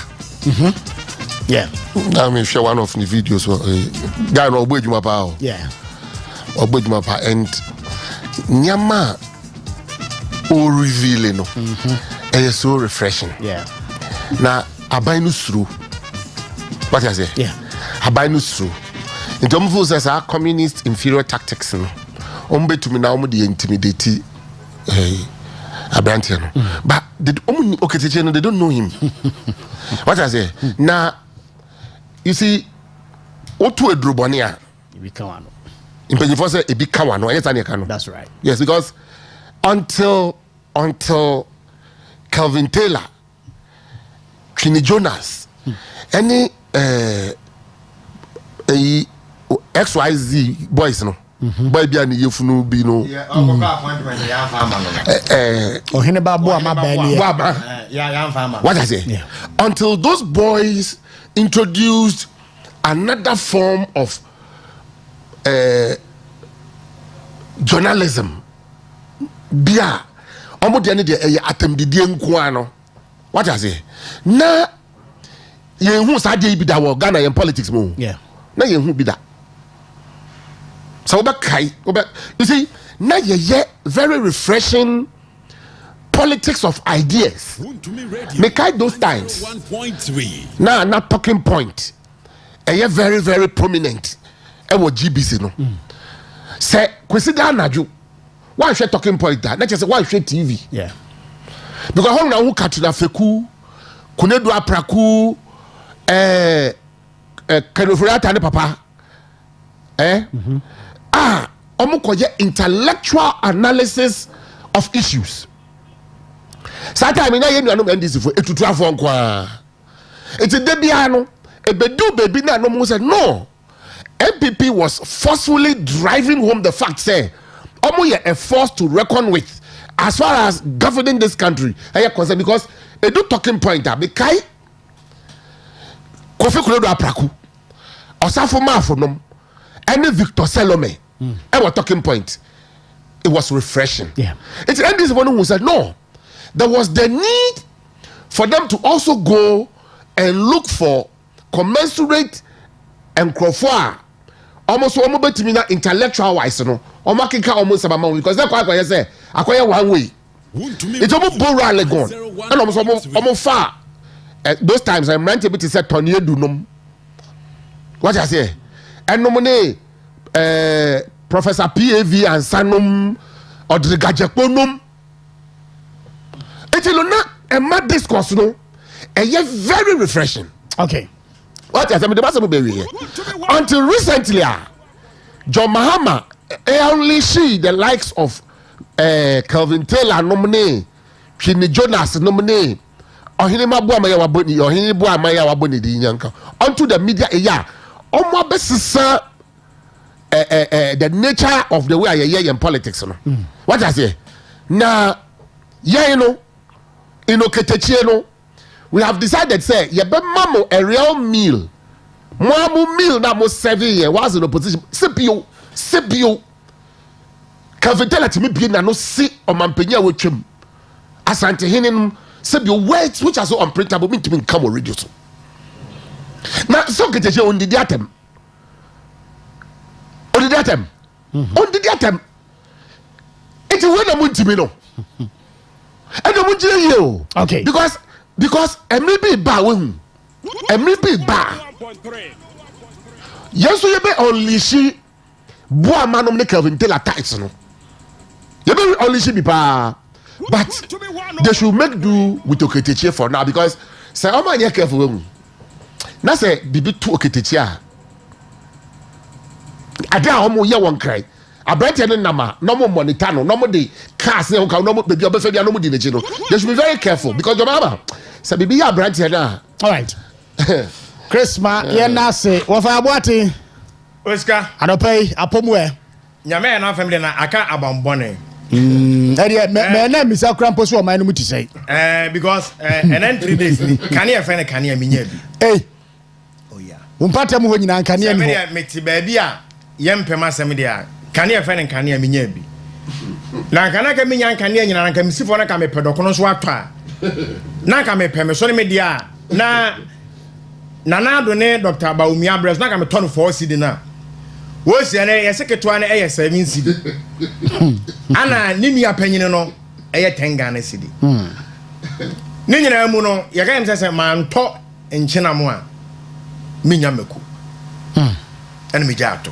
Yeah. I mean, share one of the videos. Guy no obo ejuma pa o. Yeah. Obo ejuma pa and nyama o revealing no. It's so refreshing. Yeah. Now abai no suru. What I say? Yeah. Abai no suru. In terms of says our communist inferior tactics no. Ombe to me now mo dey intimidate Abrantian. But they don't know him. What I say? Now, you see, Otu Edrubonia. That's right. Yes, because until Calvin Taylor, Queenie Jonas, any XYZ boys, no. Boy be ani yefunu bi no. What I say? Yeah. Until those boys introduced another form of journalism. Bia omo de ani de atemdidie nko ano. What I say? Na ye hu sa de bi da wo Ghana yen politics mo. Yeah. Na ye hu bi da. So you see, now you very refreshing politics of ideas. Make those times. Now, not talking point. And you're very, very prominent. And what GBC no. Say, consider Naju. Why should talking point that? Not just why should TV? Yeah. Because how now Katina Feku, Kunedu Apraku, Kenofurata ne papa. Intellectual analysis of issues. Sometimes I know NDC for it to travel on. It's a debiano. A bedu baby no said no. MPP was forcefully driving home the fact say almost a force to reckon with as far as governing this country. Because a do talking point that because Kofi Kuledo Apraku Osafo Mafonom any Victor Salome our talking point. It was refreshing. Yeah. It's NDC one who said no. There was the need for them to also go and look for commensurate and crowfour almost one more intellectual wise no almost because that's why I say acquire one way. It's almost borally gone and almost far. Those times I'm ranting to say Tony Dunum. What I say? And nominate Professor PAV and Sanum or the Gajaponum. It's not a mad discourse, no, and yet very refreshing. Okay. What I mean, until recently, John Mahama only see the likes of Calvin Taylor nominee, Queenie Jonas nominee, or Hinema Maya Waboni, or Hinebua Maya Waboni di Yanka. Onto the media, almost best the nature of the way I hear in politics. No? What I say? Now, we have decided say ye be mamo a real meal. Mamo meal na mo 7 years was in opposition. Sepio. Calvin Taylor to me be na no see o mampenya wetwam. Asante hinin sepio words which are so unprintable mean to me come already so. Now so keteche on the atem. On the atem. On the atem. It when am ntimi no. And am ntimi you. Okay. Because maybe ba when maybe ba. Yes, so you be only she boa manom ne Calvin Taylor types no. You be only she be ba. But they should make do with Oketeche for now because say how many careful. Na say bibi to Oketeche a. Ada homo ye won cry. Abrante no nama no mo monitor no mo dey cars no ka no mo baby obefa bia no mo di nechi no. They should be very careful because your mama say bibi ya abrante na. All right. Christmas ye na say wo fa aboate Oscar anopai apomwe nyame na family na aka abambone area me na misa krampo so o man no muti say because and then 3 days ni can you find can you minya bi oh yeah umpata mu ho nyina kan ya ni ho me ti ba bi a yempema asem dia can you find can you minya bi na kana ka minya kan ya nyina kan misifo na ka me pedokono so atwa na ka me peme so ne me dia na Nanado ne Dr. Baumi Abres na ka me ton 4 cedi na. Wo si na ye seketwa na 7 cedi. Ana ni nua panyine no 10 Ghana cedi. Ni nyina mu no ye ka yem se man to enchena mu a minya meku. Ana mi jato.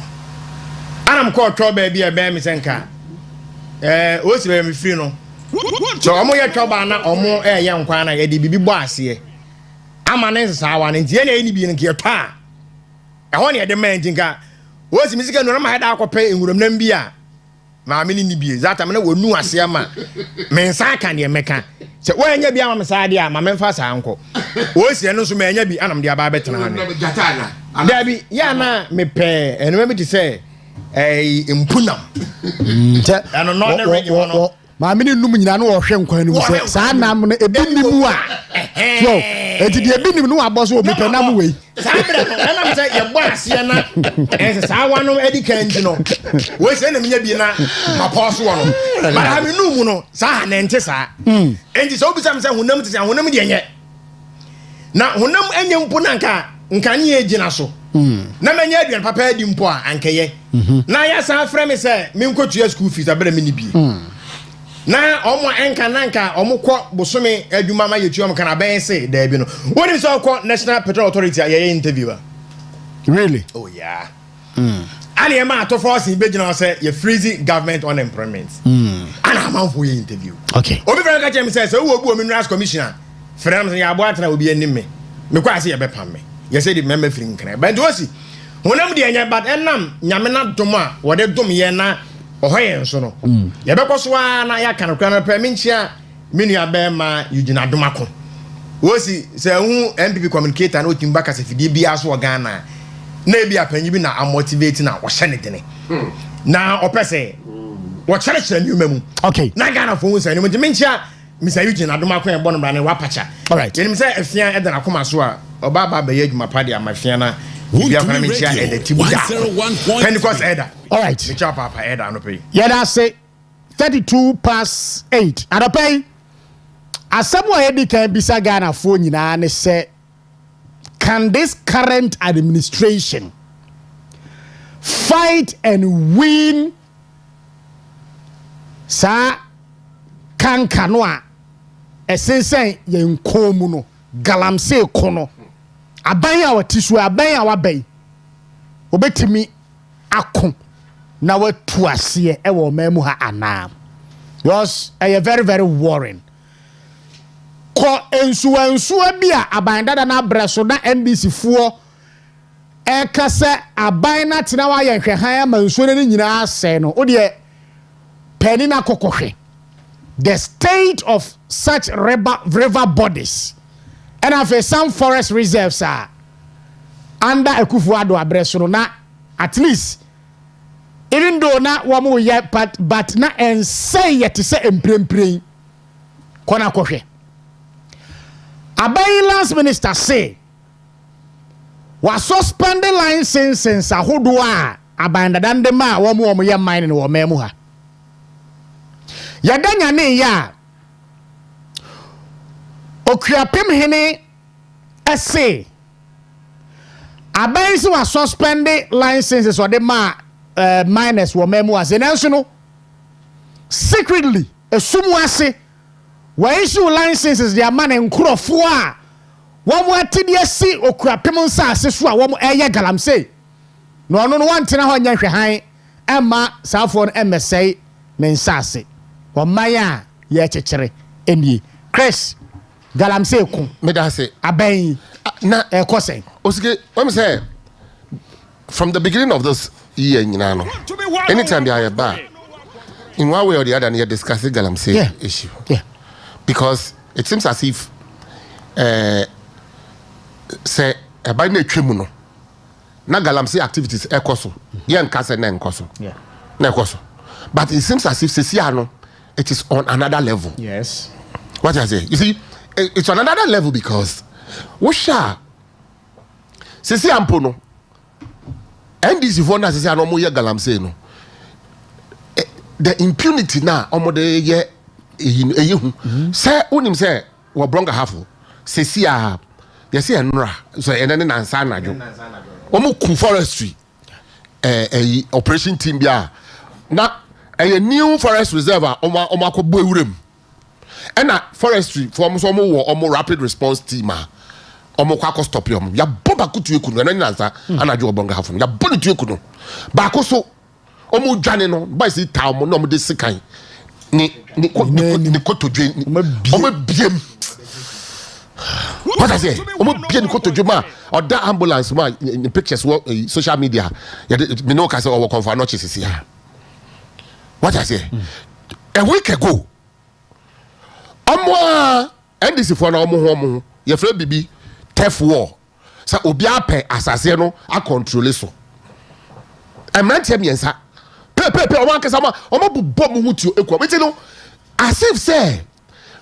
Ana m ko twa ba bia ba mi senka. Wo si ba mi free no. So omo ye twa ba na omo ye nkwa na ye di bibi bo ase. Amane sawa ne ntie na eni bi nke twa. Ehon ye de man jinka. Wo si mi sika no na ma heda akopɛ enwuram nam bi a. Ma me ni bi. Zata me na wonu ase ama. Me nsa aka ne meka. Se wo anya bi ama me sa de a ma me mfa sa anko. Wo si no so ma anya bi anam de aba betena ha. Dabi ya na me pɛ eno me ti sɛ impunam. Ano no ne regi wono. Ma me ni num nyina no wo hwe nkwan ni sɛ saa nam no ebi ni mu a. Yo, eti de ebi ni no aboso obi pɛ nam wei. Saa bre no na me sɛ ye bɔ ase na saa wa no edi kan nti no. Wo sɛ na me nya bi na ma pɔso wo no. Ma ha me nu mu no saa na nte saa. Enti sɛ obi sam sɛ honam te sɛ honam de enye. Na honam enye mpo na nka ne egina so. Na manya aduan papa adi mpo a ankeye. Na ya sa frɛ me sɛ me nkotua school fees abere me ni bi. Na omo enka nanka omo kɔ bosome adwuma ma yetua mo kana ben se da bi no. Woni so kɔ National Petroleum Authority a interview ba. Really? Oh yeah. Ali e ma to force be gina sɛ ye freeze government unemployment. Ana ma fo ye interview. Okay. Obi fere ka che me sɛ wo bu o minerals commissioner. Frɛ me ya bo atena obi anim me. Me kwa ase ye be pam me. Ye say the member free nkran. But osi honam de anya but enam nyame na dom a wo de dom ye na ohoye nso no. Ye be koso na ya kan kran na perminchia menua be ma yugina domako. Osi say hu MPP communicator na otimba kase fidie bia so Ghana. Na e bia panyi bi na amotivate na wo hye ne dene. Na opese wo chere chere nyuma mu. Okay. Na Ghana fo hu say ni menchia Mr. Eugene Adomako e bono bra ne wapacha. All right. Yenim say afia e da na koma so a oba ba ba ye adwuma pa de amafia na bia kana menchia e da tibu da. Pentecost Eda. All right. The chop papa Eda no pay. Yeah, that's it. 32:08. Adopay. Asamo edi kan bisa Ghana fo nyina ne say, can this current administration fight and win sa kankanoa esensen yen komu no galamse kono aban a watisu aban a wabai obetimi akon na watu ase e wo mamu ha ana yours very very worrying ko ensu bia aban dada na breso na NBC fuo e kase aban na tena wa ye hwehan amansu ne nyina ase no ode penny na kokohwe the state of such river bodies and of some forest reserves are under Akufo-Addo abreso na at least even though na wamu ye but na and say yet to say emprempren kona kohwe Abayi last minister say was suspended licenses ahodo a abandon dem a wamu ye mine no memu ha yadanya ne ya okuapem hene ese aban so was suspended licenses or dem minus wo memu ase nanso no secretly esumu ase we issue licenses dia man nkrofo a wo mo atidi asi okuapem nsa ase so a wo mo eye galamse no ono no wantena ho nya hwehan ema safo no emesei ne nsa ase Omaya ye chechere enie Chris galamse ku me da say aban na ekose Osike let me say from the beginning of this year nyina no anytime they are back in one way or the other they discuss the galamse issue because it seems as if say by na twemu no na galamse activities ekoso ye nkase na enkoso na ekoso but it seems as if Cecia no it is on another level. Yes. What I say? You see, it's on another level because Wosha Cecia Ampono and this Ivona Cecia no more galamse no. The impunity now omo de ye say unim say wa bronga hafo Cecia Yes, Nra. So and then Nansa Najo. Omo ku forestry. Operation team bia. Na a new forest reserve omo akobɔ ewurem. And forestry for omo rapid response team omo kwa stop yom. Ya boba kutu ekunu and Nansa anajo obonga hafun. Ya boni tu ekunu. Ba ko so omo dwane no ba si taw mo no mo de sikan. Ni kotodwe omo biem. What I say? Omo biem kotodwe ma or that ambulance ma in the pictures social media. Me no ka say o confirm no chisi here. What I say? A week ago omo NDC for na omo ye fre bibi turf war. Sa obi apɛ asase no a control so. Emrantie miensa pe omo akasa ma omo bobɔ mu hutuo ekwa meti no as if say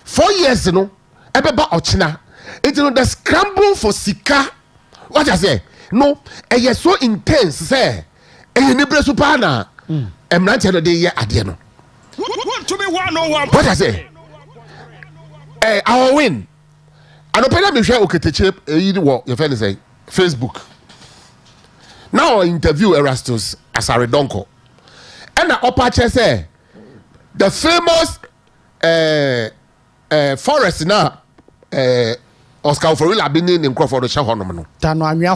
4 years no ebeba ochina it no the scramble for sika. What I say no e so intense say e ni bre super na emrantie no dey ade no what I say our win anopena me hwe oketeche yi wo your friend say Facebook now interview Erastus Asaredonko and the upper chair say the famous forest now Oscar Forilla been in Crawford Shahonom no Tano Amia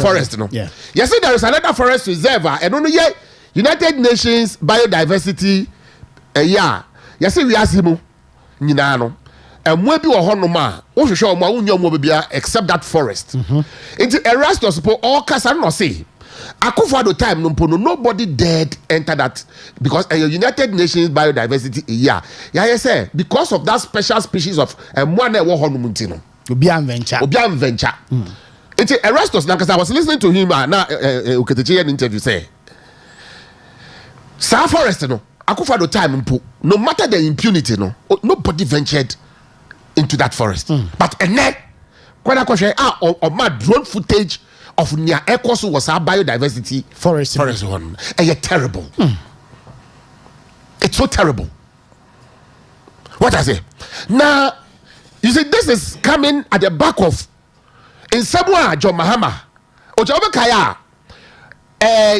Forest no yeah you see there is another forest reserve and only yet United Nations biodiversity yeah you see we ask him nyina no and we be honoma wo hwehwe o ma wonyo mo bia except that forest it Erastus suppose all kasa no say Akufo-Addo time no mpo no nobody dared enter that because United Nations biodiversity yeah say because of that special species of one e wo honum ntino obi venture it Erastus na I was listening to him na Oketeche an interview say South Forest no Akufo-Addo time mpo no matter the impunity no nobody ventured into that forest but ene kwena kwhwe or my drone footage of near Ecosu was our biodiversity forest one terrible it's so terrible. What I say now you see this is coming at the back of in somewhere John Mahama Kaya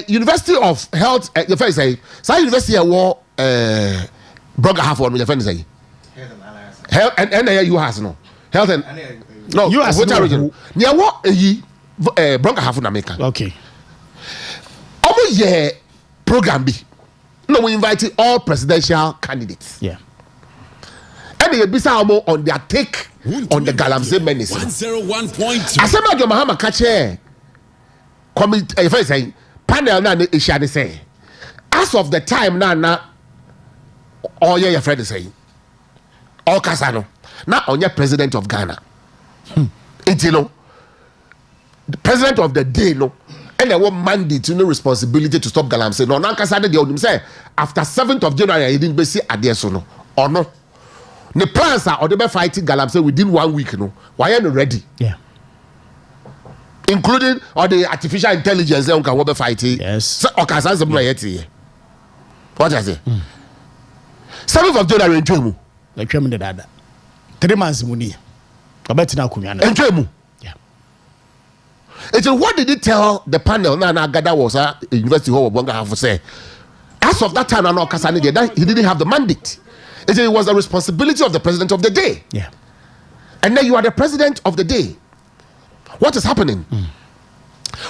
University of Health the first say University war Broga half one the friend say health and you has no health and no you has no near what Bronca half na make okay almost program be no we invited all presidential candidates yeah and they be on their take on the Galamsey menace 101.2 asema John Mahama kache committee first say panel na issue say as of the time na all your friend say all kasano na onye president of Ghana it you know the president of the day no and there was mandate no responsibility to stop Galamsey no nankasa de odum say after 7th of January he didn't be see ade so no or no the plans are or they be fighting Galamsey within 1 week no why are you ready yeah including or the artificial intelligence they can be fighting yes so okasa some yet what I say 7th of January enjoy like twem de dada 3 months mu ni obetina akunwa na enjoy mu it is what did he tell the panel na Agada was University Hall of Bonga have say as of that time na Okasa he didn't have the mandate it was the responsibility of the president of the day yeah and then you are the president of the day what is happening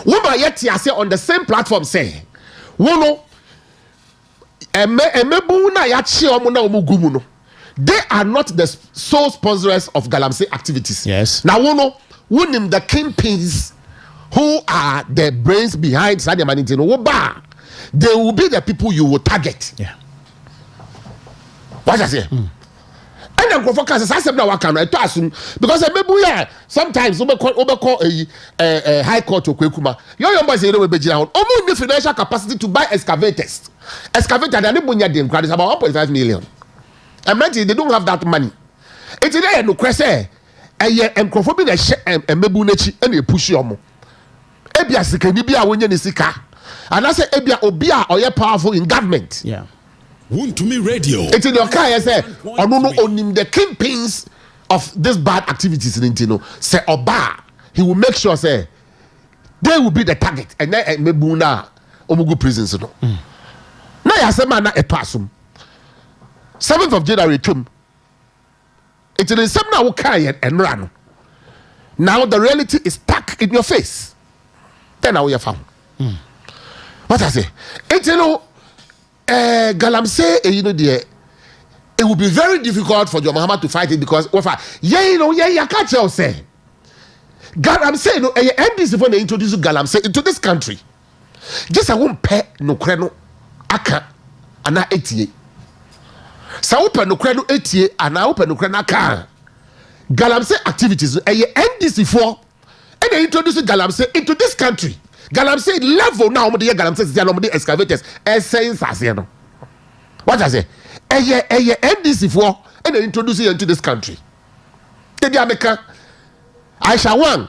woman yet say on the same platform say wono emebu na ya chi omo na omo gumu no they are not the sole sponsors of Galamsey activities yes now wono wunim the kingpins who are the brains behind Sadia Manintino Woba, they will be the people you will target. Yeah. What I say? And then go focus as now I assume because maybe sometimes we call a high court to Kwekuma. Your young boys will be down. Almost the financial capacity to buy excavators. Excavator and the credit is about 1.5 million. Imagine they don't have that money. It's there no question. And Crawford and Mebu Nechi and they push you. Ebia sikani bia wonye ne sika and I say ebia obia or powerful in government yeah want to me radio it's in your car I say ono no onim the kingpins of this bad activities in Intino say oba he will make sure say they will be the target and then maybe na omugu prisons no na ya say man na eto asum 7th of January twem it is some na wo kai and run now the reality is stuck in your face then now you found what I say it you know Galamsey you know there it will be very difficult for John Mahama to fight it because you can't tell say Galamsey no NDC when they introduce Galamsey into this country just I won't pay no kreno aka ana etie sa open no kreno etie ana open no kreno aka Galamsey activities NDC for and they introduce Galamsey into this country Galamsey level now the Galamsey is the excavators essence as you know what I say NDC for and they introduce it into this country the America Aisha one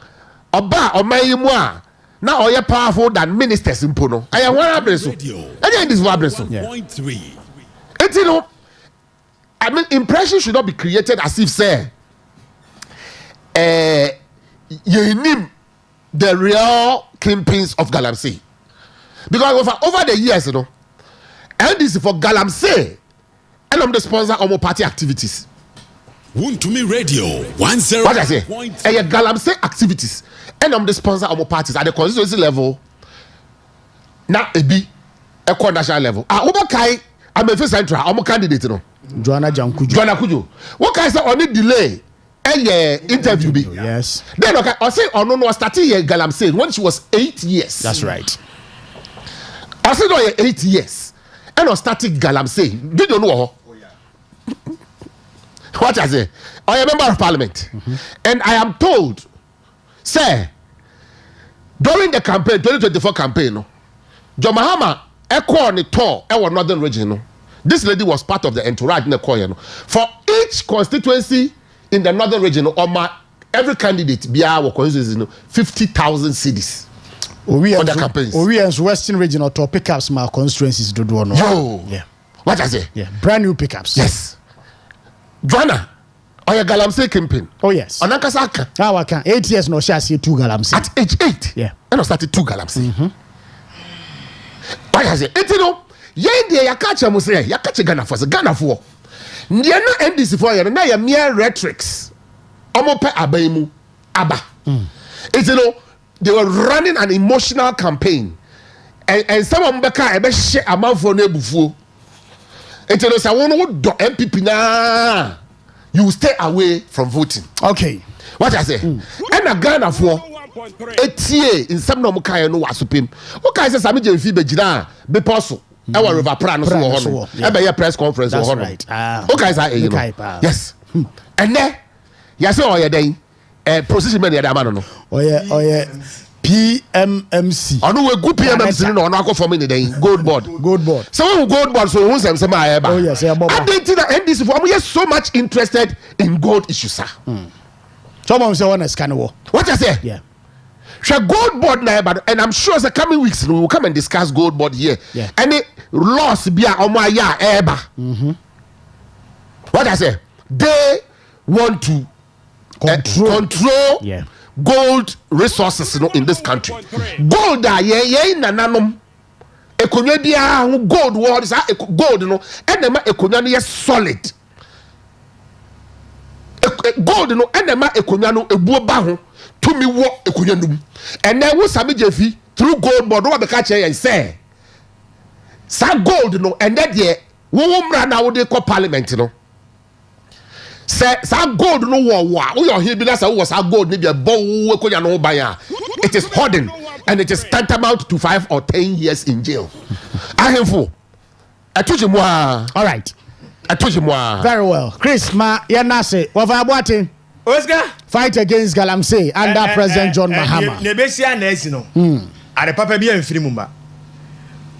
oba omayimwa na oye powerful than ministers in Pono I am one abreso and this one abreso 1.3 it you know I mean impression should not be created as if say you name the real kingpins of Galamsey because over the years you know NDC for Galamsey and I'm the sponsor of my party activities. Wuntumi Radio 10. What I say? Galamsey activities and I'm the sponsor of my parties at the constituency level. Now a national level. Obakai I'm a first central. I'm a candidate no. Joanna Kujo. What can I say on the delay? Interview be. Yes. Then okay, I say no starting Galamsey when she was 8 years. That's right. I said no 8 years. And I started Galamsey. Did you know? What I say? I am a member of parliament. And I am told, sir, during the campaign, 2024 campaign, no, John Mahama echo on the tour our northern region. No, this lady was part of the entourage in the choir. No, for each constituency in the northern region, every candidate be our constituency, 50,000 cedis. For the campaigns. We are Western regional top pickups my constituencies do no. Yo, yeah. What I say? Yeah, brand new pickups. Yes. Joanna, or your Galamsey campaign. Oh yes. On Ankasaka. I can 8 years no shall see 2 Galamsey. At age 8. Yeah. And I started 2 Galamsey. What I say? It you know, ya catch a muse, ya catch a Ghana for Ghana for. Ndiya na NDC for ya na ya mere rhetorics. Omope abaimu aba. It you know, they were running an emotional campaign. And some of them ebe share amount for nebufu. It you know, say one would do MPP na you stay away from voting. Okay. What I say? And a Ghana for 8 years in some no mukaya no wasupim. Okay, say sami je fi be jina be poso. E wa river pra no so ho no. E be press conference ho no. Okay, say you know. Yes. And then you say oh yeah position man dey man no. Oh yeah PMMC. Ono we good PMMC no ono akọ me dey gold board. So we gold board so who say my eba. Oh yes, yeah. I think that NDC for we are so much interested in gold issues sir. Someone say one scan war. What I say? Yeah. Shall gold board now, and I'm sure the coming weeks we will come and discuss gold board here. Yeah. Any loss be a ya eba. What I say? They want to control gold resources in this country. Gold nananum. Ekonya dia gold world is gold no enema ekonya no solid. Gold no enema ekonya no ebuo ba ho to me wo ekonya num. And then wo sami jefi through gold board wo be ka che yen say sa gold no and that ye wo mra na wo de ko parliament no. Say sa gold no wo your here be that say wo sa gold ni be bo wo ekonya no ban ya. It is hoarding and it is tantamount to 5 or 10 years in jail. Ahemfo. All right. Very well. Chris, yanase wavabuate. Oscar fight against Galamsey under President John Mahama. Nebesia na esi no. Are papa bi amfiri mu ba.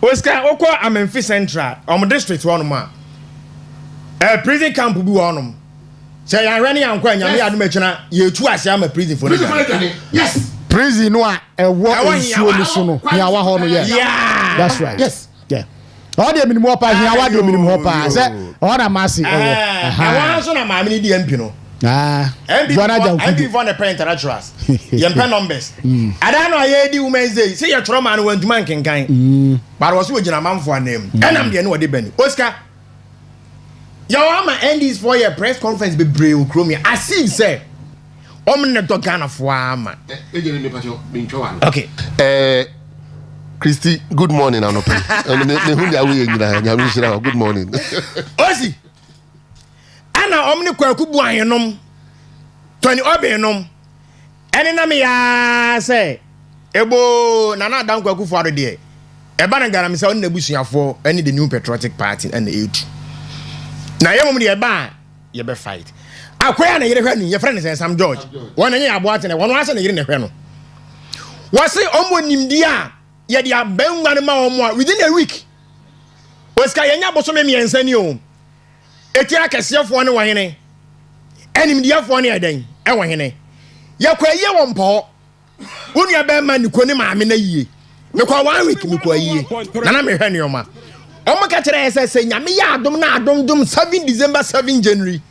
Oscar okọ Amemfi Central, district one ma. Prison camp bi wonom. Say yan rani yankwa nyame adum achina ye tu ase ama prison for yes. Prison no a ewo nsuo ni so no. Nya wa ho no yeah. That's right. Yes. Yeah. All the minimum pa here, what the minimum pa say all na masi. I want so na maami ni di MP no. MB for the intellectuals. Yempe numbers. I don't know I di Women's Day. Say your trauma and went to man can but I was with a man for a name. And I'm the what they been. Oscar. Your mama end this for your press conference be brave chromia. I see say. Omne to Ghana for ama. Okay. Christy, good morning. I'm open. Good morning. Osi. Ana omni kwaku buayenom. Tony obenom. Ene na me ya say ebo nana dan kwaku for de. Eba na Ghana me say on nebusuafo any the new patriotic party and the age. Na yemom de eba ye be fight. Akwaya na yere hwe ni ye friend say Sam George. Won na ye aboate na won ase na yere na hwe no. Wose omo nimdi a ye de abenwa ne ma omo within a week. Oska ye nya boso me miensa ni o. Eti akesefo ne wahene. Animdiafo ne eden e wahene. Ye kwaye wonpo. Unu be ma ni koni maame na yie. Me kwa 1 week me kwa yie. Na me hwe ne oma. Omo ka kire se nyame ya adom na adom 7 December 7 January.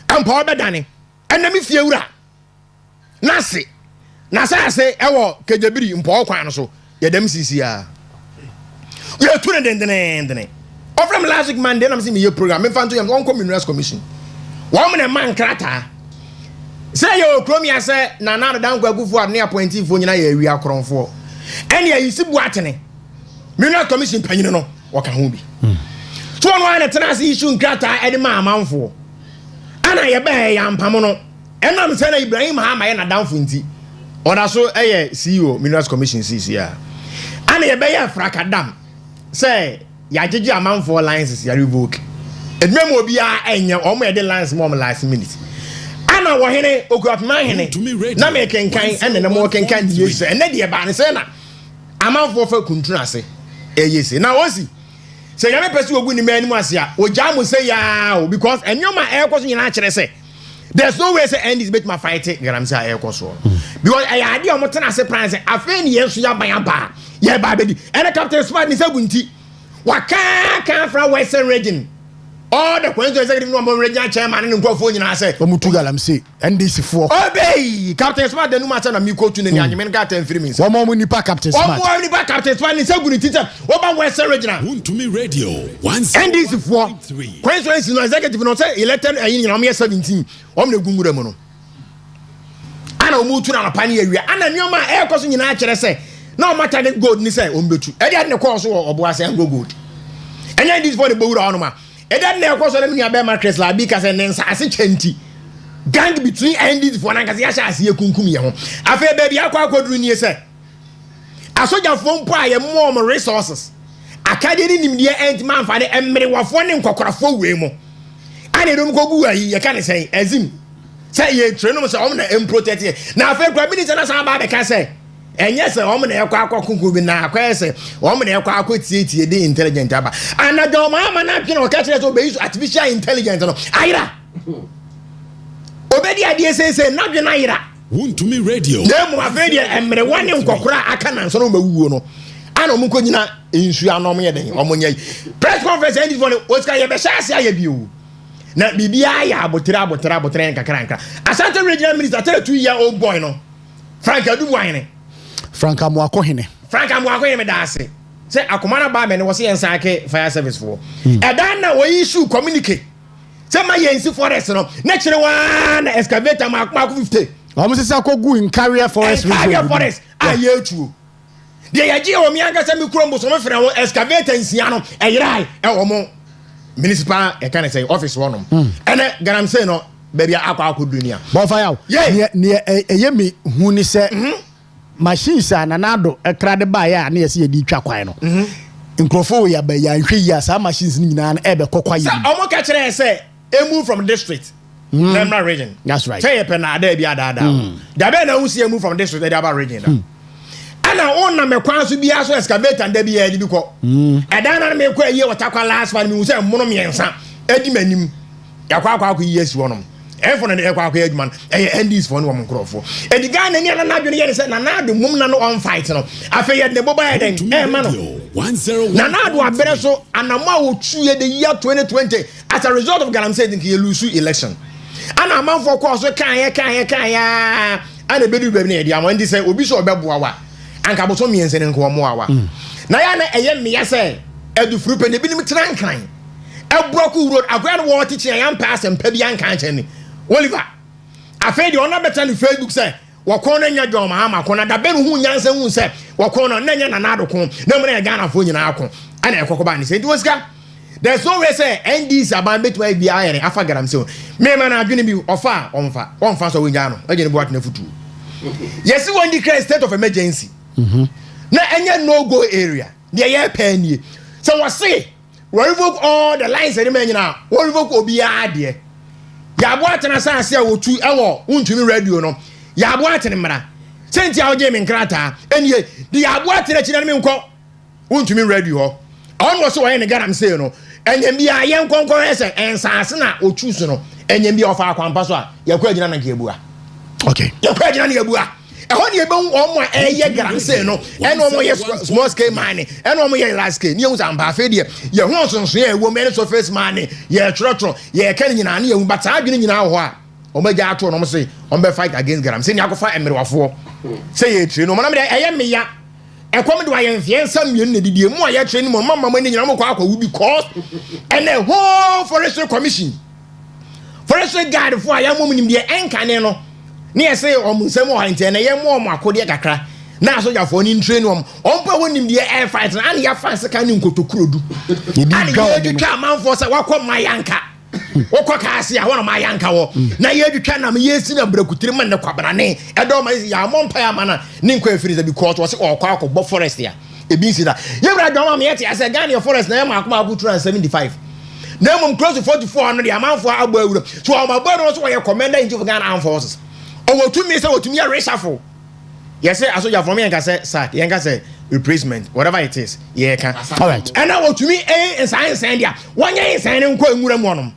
Ampa obedane. Enami fie wura. Nase. Nasa ase ewo kejabiri mpo kwan no so. Yedam sisia. We are tune den. From last week Monday I'm seeing your program. Me fan to yam on community commission. One man krata. Say yo kromia say na na dan kwagufu ad ne appointee fo nyina ya wi akronfo. Ene ya yisi buatene. Community commission panyin no waka ho bi. So no ana tena se issue krata e de ma amanfo. Ana ye be ya mpam no. Enam say na Ibrahim ha ma ye na danfo nti. Oda so eye CEO Minerals Commission CCA. Ana ye be ya frakadam. Say ya jeje amanfo licenses ya revoke. Edmemo bia enye omo ye de license mom last minute. Ana wo hene okuapma hene. Na me kenkan ene na mo kenkan die se. Ene de ba ne say na amanfo fa kuntuna ase. Eyese. Na osi. Say ya me pese ogu ni mani mu ase a. Oja mo say ya because enyoma ekoso nyina kire say. There's no way say end is bet my fight it gram say ekoso. Because I ade omo tena ase plan say afa ni yenso ya ban ba. Ye ba bedi. Ene Captain Smart ni sabunti. Waka from Western region. All the Queen's executive number region chairman and go phone I say, Omutugalam say, NDC for obey Captain Smart, the new matter and me coach in the Yaman Captain 3 minutes. One more nipa Captain Smart. One more nipa Captain Smart is a good teacher. What about Western region? To me radio. NDC for Queen's executive not say elected in 17. On the Gumuremono. And I'll move to a pioneer area. And a new man air crossing in Archer say. No matter the good ni say ombetu. E dey na course or boase and go good. And then this for the board on ma. E dey na course let me ya be market la bi ka say nensa ase chanti. Gang between ended for na ka say ase ekunkum ye ho. Afa be bia akwaduru ni say. Asoja fo mpo aye more resources. Akade ni nimde end man fa de emre wafo ne nkokorafo we mu. Ane dum ko gu ayi ye ka ne say azim. Say ye train no say o na protect ye. Na afa kwa minister na sa ba be ka say enye se o me na ekwa akokunku bi na akwa se o me na ekwa akotieti de intelligent aba anado ma na pin o ka kire so be use artificial intelligence no ayira obedi ade se na dwe na ayira Wontumi radio dem afa de emre wane nkokora aka na nso no mawuo no ana mu konyina ensu anom ye den o monya press conference end for Oscar ye be shase aye bio na bibia ya abotira nkakra Asante regional minister 32-year-old boy no Frank Adubuane Frank Amuako hene me da se say akomana ba me ne wo se ensake fire service for edan na wo issue communicate say ma yensi forest no na kire wa na excavator ma 50 omo se akogu in carrier forest aye tuo de ya ji o mi anga se mi krombo so me frɛ wo excavator nsia no eyirai e wo mo municipal e kan say office wo no ene garam say no baby akwa dunia bo fire ne eyemi hu ni se machines na nado ekrade ba ya na yesi yedi twa kwan no nkrofo ya ba ya hwe ya sa machines ni nyina na ebe kokwa yi omo ka kire say move from district Lemna region that's right say pe na ada bia da da be na usi move from district da ba region ana on na me kwan so bia so excavator da bia di bi ko eda na me kwa ye watakwa last one me say mono miensa edi manim yakwa yes wonom for na ekwa adwuma endis for no mo nkrofo ediga na ni na adwene ye se na na adu mum na no on fight no afa ye de boba ye den ma no na na adu abere so anama wo tue the year 2020 as a result of galam said ye lose election ana amanfo kɔ so kan ya ana bedu baabi na yɛ di amon di sɛ obi so ɔbɛboa wa anka boso miɛnse ne nko ɔmo awa na ya na ɛyɛ mmea sɛ adufuru pɛ ne bi nim trankran ɛbrɔko road akora no wɔ teaching ya mpa asɛmpa bi anka nkyɛn ni Oliver afei de ɔna bɛta ne Facebook sɛ wɔkɔn no nya John Mahama kɔn na da bɛ no hu nyansa hu sɛ wɔkɔn no na nya nanado kɔn na mu na Ghana fo nyinaa kɔn ana ɛkɔkɔ ba ne sɛ nti wɔsika there's no way say NDC aban betuma bi ayɛ afa garam sɛ me ma na adwene bi ɔfa ɔmfa so wɔnya no agye ne bo atena futu yesi wɔn declare state of emergency na enye no go area ne yɛ pɛ nie so we say we revoke all the lines any man nyina we revoke obi ade ya bo atena sa ase a wotu ɛwɔ untumi radio no ya bo atena mra senti a oje me nkrata enie de ya bo atena chi na me nkɔ untumi radio ho on wo so wɔyɛ ne garam say no enyem bia yɛ nkonkon ɛsɛ ensase na otu so no enyem bia ɔfa akwampa so a yakɔ agina na nkebua okay yakɔ agina na nkebua ɛhɔ ne ebe ɔmo a ɛyɛ garam say no ɛna ɔmo yɛ small scale mining ɛna ɔmo yɛ large scale ne yɛ mpa afɛ deɛ yɛ ho nsonso yɛ ɛwɔ mɛne surface mining yɛ trɔtrɔ yɛ ka ne nyinaa ne yɛ bata adwene nyinaa hɔ a ɔmo agya ato no ɔmo say ɔmo bɛ fight against garam say ne akɔfa emerewafoɔ say yɛ tire no ɔmo na me ɛyɛ meya ɛkɔm de wayɛ mfiɛnsa mmienu na didie mu a yɛ tire ne mo mama mo ne nyinaa mo kɔ akɔwu because and the whole forestry commission forestry guard for ayɛ mo nim deɛ ɛnkane no ne yɛ say ɔmo nsɛm wɔ hantɛ na yɛ mo ɔmo akodeɛ kakra na asogyafoɔ ne ntrain wɔm ɔmpa wɔ nim deɛ air fight na ane yɛ fa sika ne nkotokuro du ane yɛ twitwa amanfoɔ sɛ wakɔ mayanka wokɔ kaase a wɔn mayanka wɔ na yɛ twitwa nam yɛ si na brakutire man ne kwabrane ɛdɔ ma yɛ amɔ mpa ama na ne nkɔ afiri sɛ because wɔ sɛ ɔkɔ akɔbɔ forest ya ebi si da yɛwura dɔm ma yɛte asɛ Ghana forest na yɛ ma akoma abu 275 na mmom close to 44 no de amanfoɔ abɔ awura so ɔmabɔ no so wɔyɛ commander in chief of Ghana Armed Forces ɔwɔ tumi sɛ wɔtumi yɛ reshuffle yɛsɛ asogyafoɔ yɛnka sɛ sack yɛnka sɛ replacement whatever it is yɛka all right ɛna wɔtumi nsan deɛ wɔnyɛ nsan ne nkɔ nwura mu ɔnom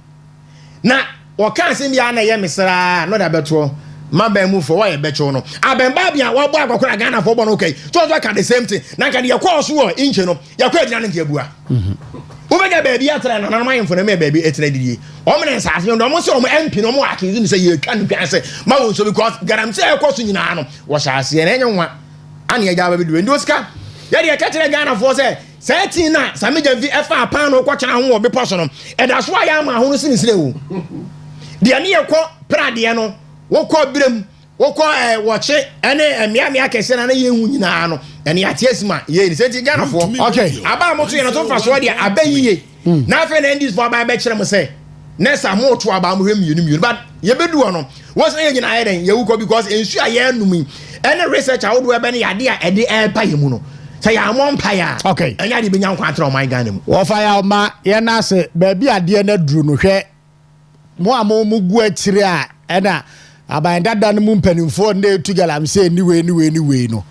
na wɔka asɛm bi a na ɛyɛ mesraa no da bɛtoɔ mabɛn mu for wɔyɛ bɛkyɛw no abɛnba bia wɔbɔ akɔkora Ghana fo bɔ no okay so ɔso ka the same thing na nka deɛ yɛkɔɔ so wɔ inche no yɛkɔ agyina no nka abua wobɛnya baabi atra na nanom ayɛmfo na ma baabi ɛtena didie ɔmene nsase no ɔmo sɛ ɔmo MP no ɔmo akezi ne sɛ yɛtwa no twan sɛ ma wo nso because garamsɛ ɛkɔ so nyinaa no wɔhyɛ aseɛ na ɛnyɛ nwa ane yɛgya ba bɛduwe ndi osika yɛde yɛka kyerɛ Ghanafoɔ sɛ saa tin na samegya vi ɛfa apan no kɔkyena ho wɔ bepɔ so no ɛda so a yɛ ama ho no sinesire wo deɛ ne yɛkɔ pradeɛ no wokɔ birem wokɔ wɔkye ɛne mmeammea kɛseɛ na yɛhu nyinaa no ɛne yɛate asima yɛni sɛ nti Ghanafoɔ okay aba mo so yɛ no to fa so deɛ aba yiye na afei na ndis fo aba bɛkyerɛ mo sɛ nessa mo to aba mo hwɛ mmienu but yɛbɛdu hɔ no wɔn sɛ yɛ nyinaa yɛ den yɛwukɔ because nsu a yɛnum yi ɛne research a wodo ɛbɛ ne yade a ɛde ɛɛpa yɛ mu no sɛ yɛ amɔ mpa ya okay ɛnyɛ de bɛnya nkwa atena ɔman Ghana mu wɔfa yɛ ɔma yɛna sɛ baabi adeɛ no aduru no hwɛ mo a mo gu akyire a ɛna aban dada no mu mpanimfoɔ na etu galamsey ni wei no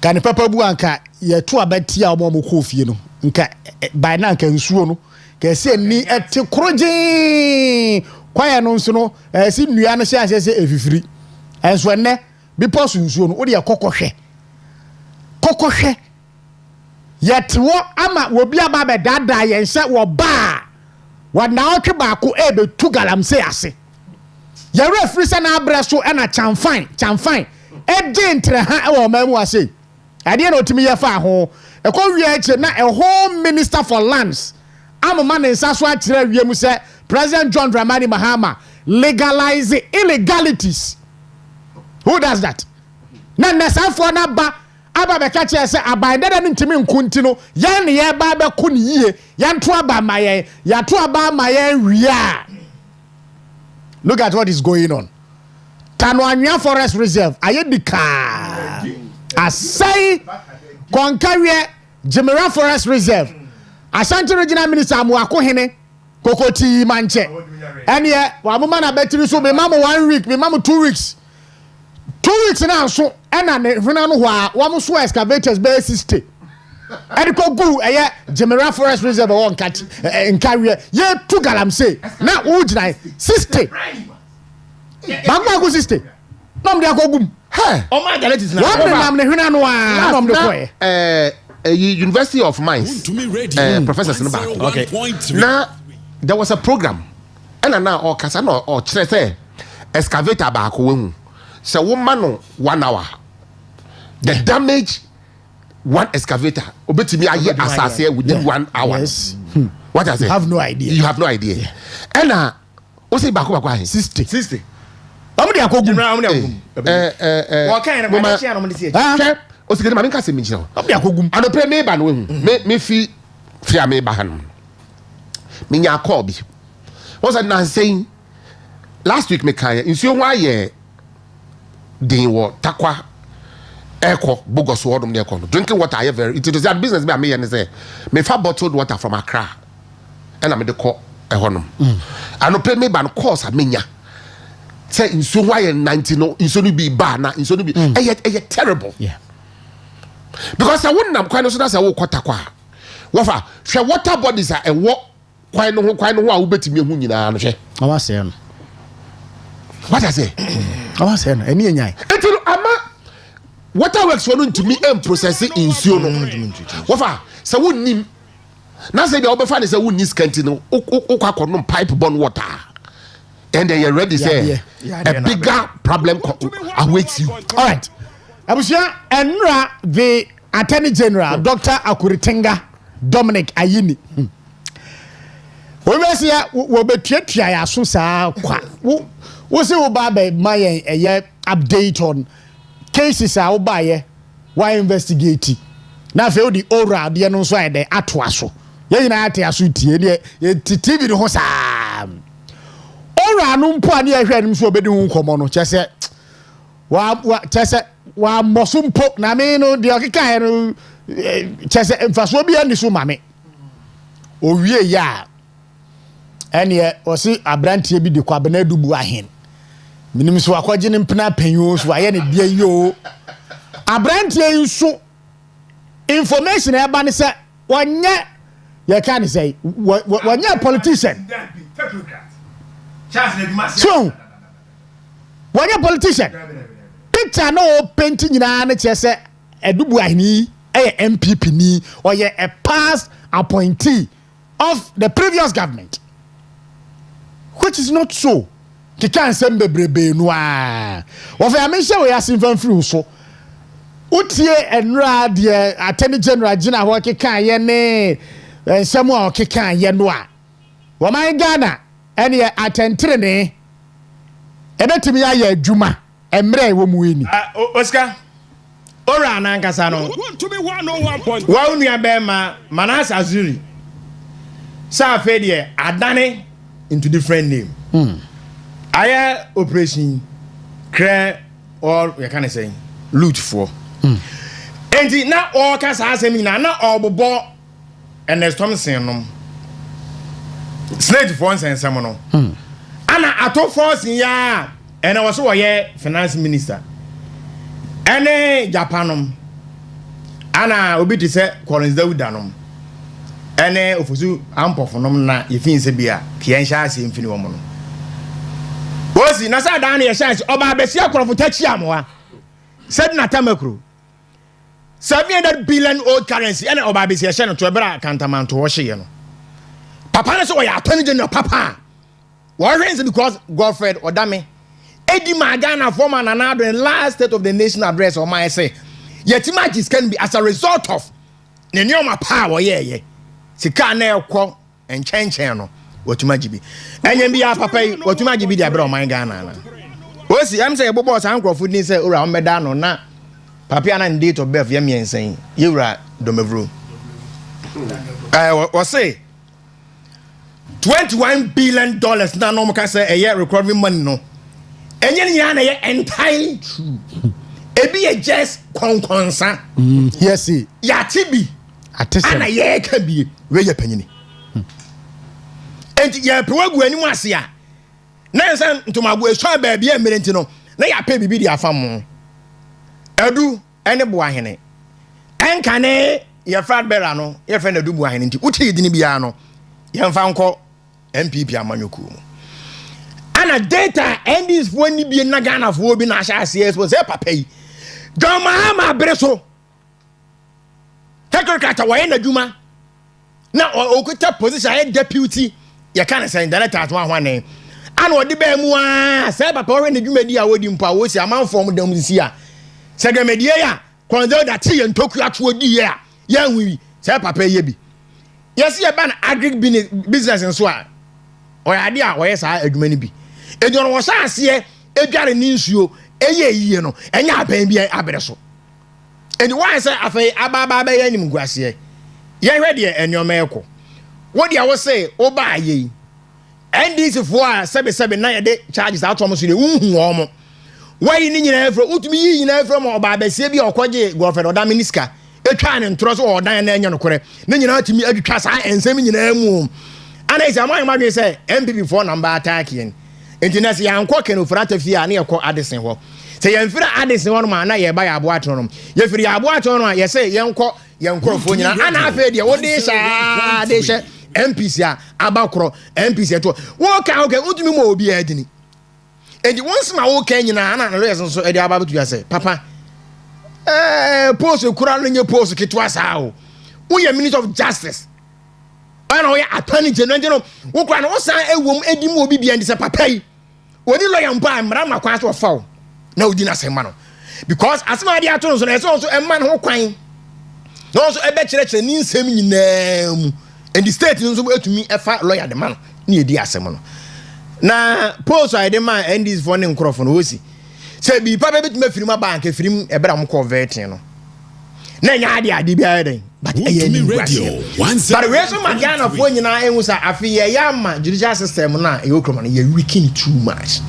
ka ne papa bu anka yɛto abati a ɔmo kɔ fie no nka by na nka nsuo no ka sɛ ni ɛte kroje kwaya no nso no si nnua no hyɛ ahyɛ sɛ efifiri ɛnso ɛnɛ bepɔ so nsuo no wo de kokɔhwɛ yɛte wɔ ama obi aba bɛdada yɛn hyɛ wɔ baa wɔnaawɔtwe baako ɛbɛtu galamsey ase yɛwerɛ firi sɛ na abrɛ so ɛna chamfan ɛgye ntere ha ɛwɔ ɔman mu ase adeɛ na otumi yɛ fa ho ɛkɔ wie akyi na ɛho minister for lands amoma ne nsa so akyerɛ wie mu sɛ President John Dramani Mahama legalize illegalities. Who does that? Na nesanfo na ba aba bɛka kyerɛ sɛ aban dada no ntimi nkunti no yɛn ne yɛ ba bɛko ne yie yɛnto aba ma yɛn yɛato aba ma yɛn wia. Look at what is going on. Tanwanwa Forest Reserve ayedika asai konkawie Jemera Forest Reserve Ashanti Regional Minister Amuako Hene Kokoti Manche ene wa mama na betiri so be mama 1 week be mama 2 weeks 2 weeks na so ena ne hwena no ho a wa mo so excavators be 60 ene ko gu eye Jemera Forest Reserve won kat nkawie ye tu galamsey na wo gina 60 bagba go 60 nom dia ko gum hey o ma galatis na wa nam ne hwena no a nom de koye University of Mines professors in the back. Okay. Now there was a program and now all kasa no or say excavator baako wehu sɛ woman no 1 hour the damage one excavator obetimi aye asase within 1 hour. Yes. What I say? Have no idea. You have no idea. And o say baako ahe 60. Amudi akogu. What kind of machine am dey say? Osikani ma nka se mi jira. Amudi akogu. Anope me ba no wehu. Me fi me ba hanum. Me nya call bi. What's that now saying? Last week me kan nsuo ho aye din wo takwa eko bogos wodum ne eko drinking water aye very it is that business me am here say me fa bottled water from Accra and am dey call ehonum anope me ban course amenya say nsuo ho aye 90 no nsuo no bi ba na nsuo no bi eye terrible. Yeah. Because I wouldn't am kwan so that say wo kwatakwa wofa hwe water bodies a ewo kwan no ho a wobetimi hu nyina no hwe Awase no. What I say? Awase no eni enyai. Until ama water works for no to me processing nsuo no. Wofa say wonnim na say be obefa ne say wonni scanty no ukwa pipe borne water. And then you're ready say a bigger problem awaits you. All right. Abusia Enra the Attorney General Dr. Akuritenga Dominic Ayini. We say we be treatia ya so saa kwa. Wo say wo ba be my update on cases a wo ba ye why investigate. Na fe wo di ora de no so ay de ato aso. Ye nyina ate aso tie de TV no ho saa. Ora no mpo ani ehwe nim so obedi hu komo no chese wa mosumpo na me no de okeka no chese mfaso bi ani so mame owie ya ene osi abrantie bi de kwabena dubu ahen minim so akwaje ne mpena panyo so aye ne de yo abrantie nso information e ba ne se wonye ye kan say wonye politician so wonye politician picture no painting nyina na chese edubu ahini MPP ni or a past appointee of the previous government, which is not so. Ki kan sem bebrebe no a of I mention we asin fan free so utie enra de Attorney General gina ho ki kan ye ne ensem a ki kan ye no a wo man Ghana ene atentre ne ebetimi ya adwuma emre wo mu eni Oscar ora na nkasa no wa unua be ma Manasa Azuri sa fe de adane into different name aya operation cre or you can say loot for enti na all kasa asemi na obobo Ernest Thompson no slate for nsensem no ana ato force ya ene wo so wo ye finance minister ene Japanom ana obi te se Collins Dawudanom ene ofusu ampofonom na yefin se bia kiensha ase mfini wo mo no ozi na sa dan ye chance oba besi akorofo tachi amwa said na tamakro 700 billion old currency ene oba besi ye no to ebra kantamanto wo hye no papa na so wo ya Attorney General papa wo hwense because Godfred Odame Edi Magana former Nanado in last state of the nation address or my say yetimagis can be as a result of the nyoma power ye sika na ekwo enchenchen no watumaji bi enye bi ya papa watumaji bi dia bra o man Ghana na osi am say bobo san crofo ni say ora ombeda no na papa na date of birth ye miensen ye ura domevro we say $21 billion na no mka say a year recovery money no enye ni na ye entirely true ebi ye just konkonsa yes ya tibi ana ye ka bi we ye panyini enti ye pewagu ani mu ase a na nsan ntomago eswa ba bia mere enti no na ya pe bibi di afam edu ene bo ahene enka ne ye frad bera no ye fe na du bo ahene enti uti yidini bia no ye mfa nko MPP amanyoku mu ana data and this one ni bi na Ghana fo bi na sha ase so say papa yi Joma ma breso Tekrikata wa na dwuma na okuta position as deputy ye kan say director at one ana odi ba mu a say papa we ne dwumadi a wodi mpa wo si amanfo mu dam si a say dwumadi ya konzo da ti ye ntoku ato odi ye a ya nwi say papa ye bi yes ye ban agri business nso a oyade a oyɛ saa adwuma ni bi edoro wo sa ase edware ni nsuo eye yiye no enya aban bi abere so eni wan say afei ababa ba ye nim guase ye hwe de enioma ekɔ wo dia wo say wo ba ye NDC for sebe na ye de charges out almost de unhu omo why ni nyina efro utumi yi nyina efro mo ba ba sie bi okoje girlfriend oda miniska etwa ne ntro so odan na enye no kore ne nyina atumi adwitwa saa ensem nyina mu ana isi amanye madwe say MPP for number attack yen entinasi yankɔ kenu frata fie ana yɛkɔ adesen hɔ sɛ yɛmfira adesen hɔ no ma na yɛba yɛ aboato no yɛfiri yɛ aboato no a yɛsɛ yɛnkɔrɔfo nyina ana afei deɛ wode saa de hyɛ MPC a abakoro MPC to wo ka okay utumi mo obi adini enti once ma wo ka nyina ana na yes so e de aba betu ya say papa post kura no nye post ketwa saa o wo ye minister of justice ana wo ye attorney general wo kura no wo san ewom edi mo obi bia ndi say papa yi oni lawyer mpa mra ma kwa so fa o na odi na say ma no because asema de ato no so na so emma no ho kwan no so ebe kire ni nsem nyina mu and the state nso etumi efa lawyer de man na edi asem no na post I de man and this for ne nkrofo no wosi say bi papa betumi afirima bank afirim ebra mo converting no na nya ade bi ayeden but ayeni radio but we so magana fo nyina enwu sa afi ye yama judicial system na e okromo no ye weaken too much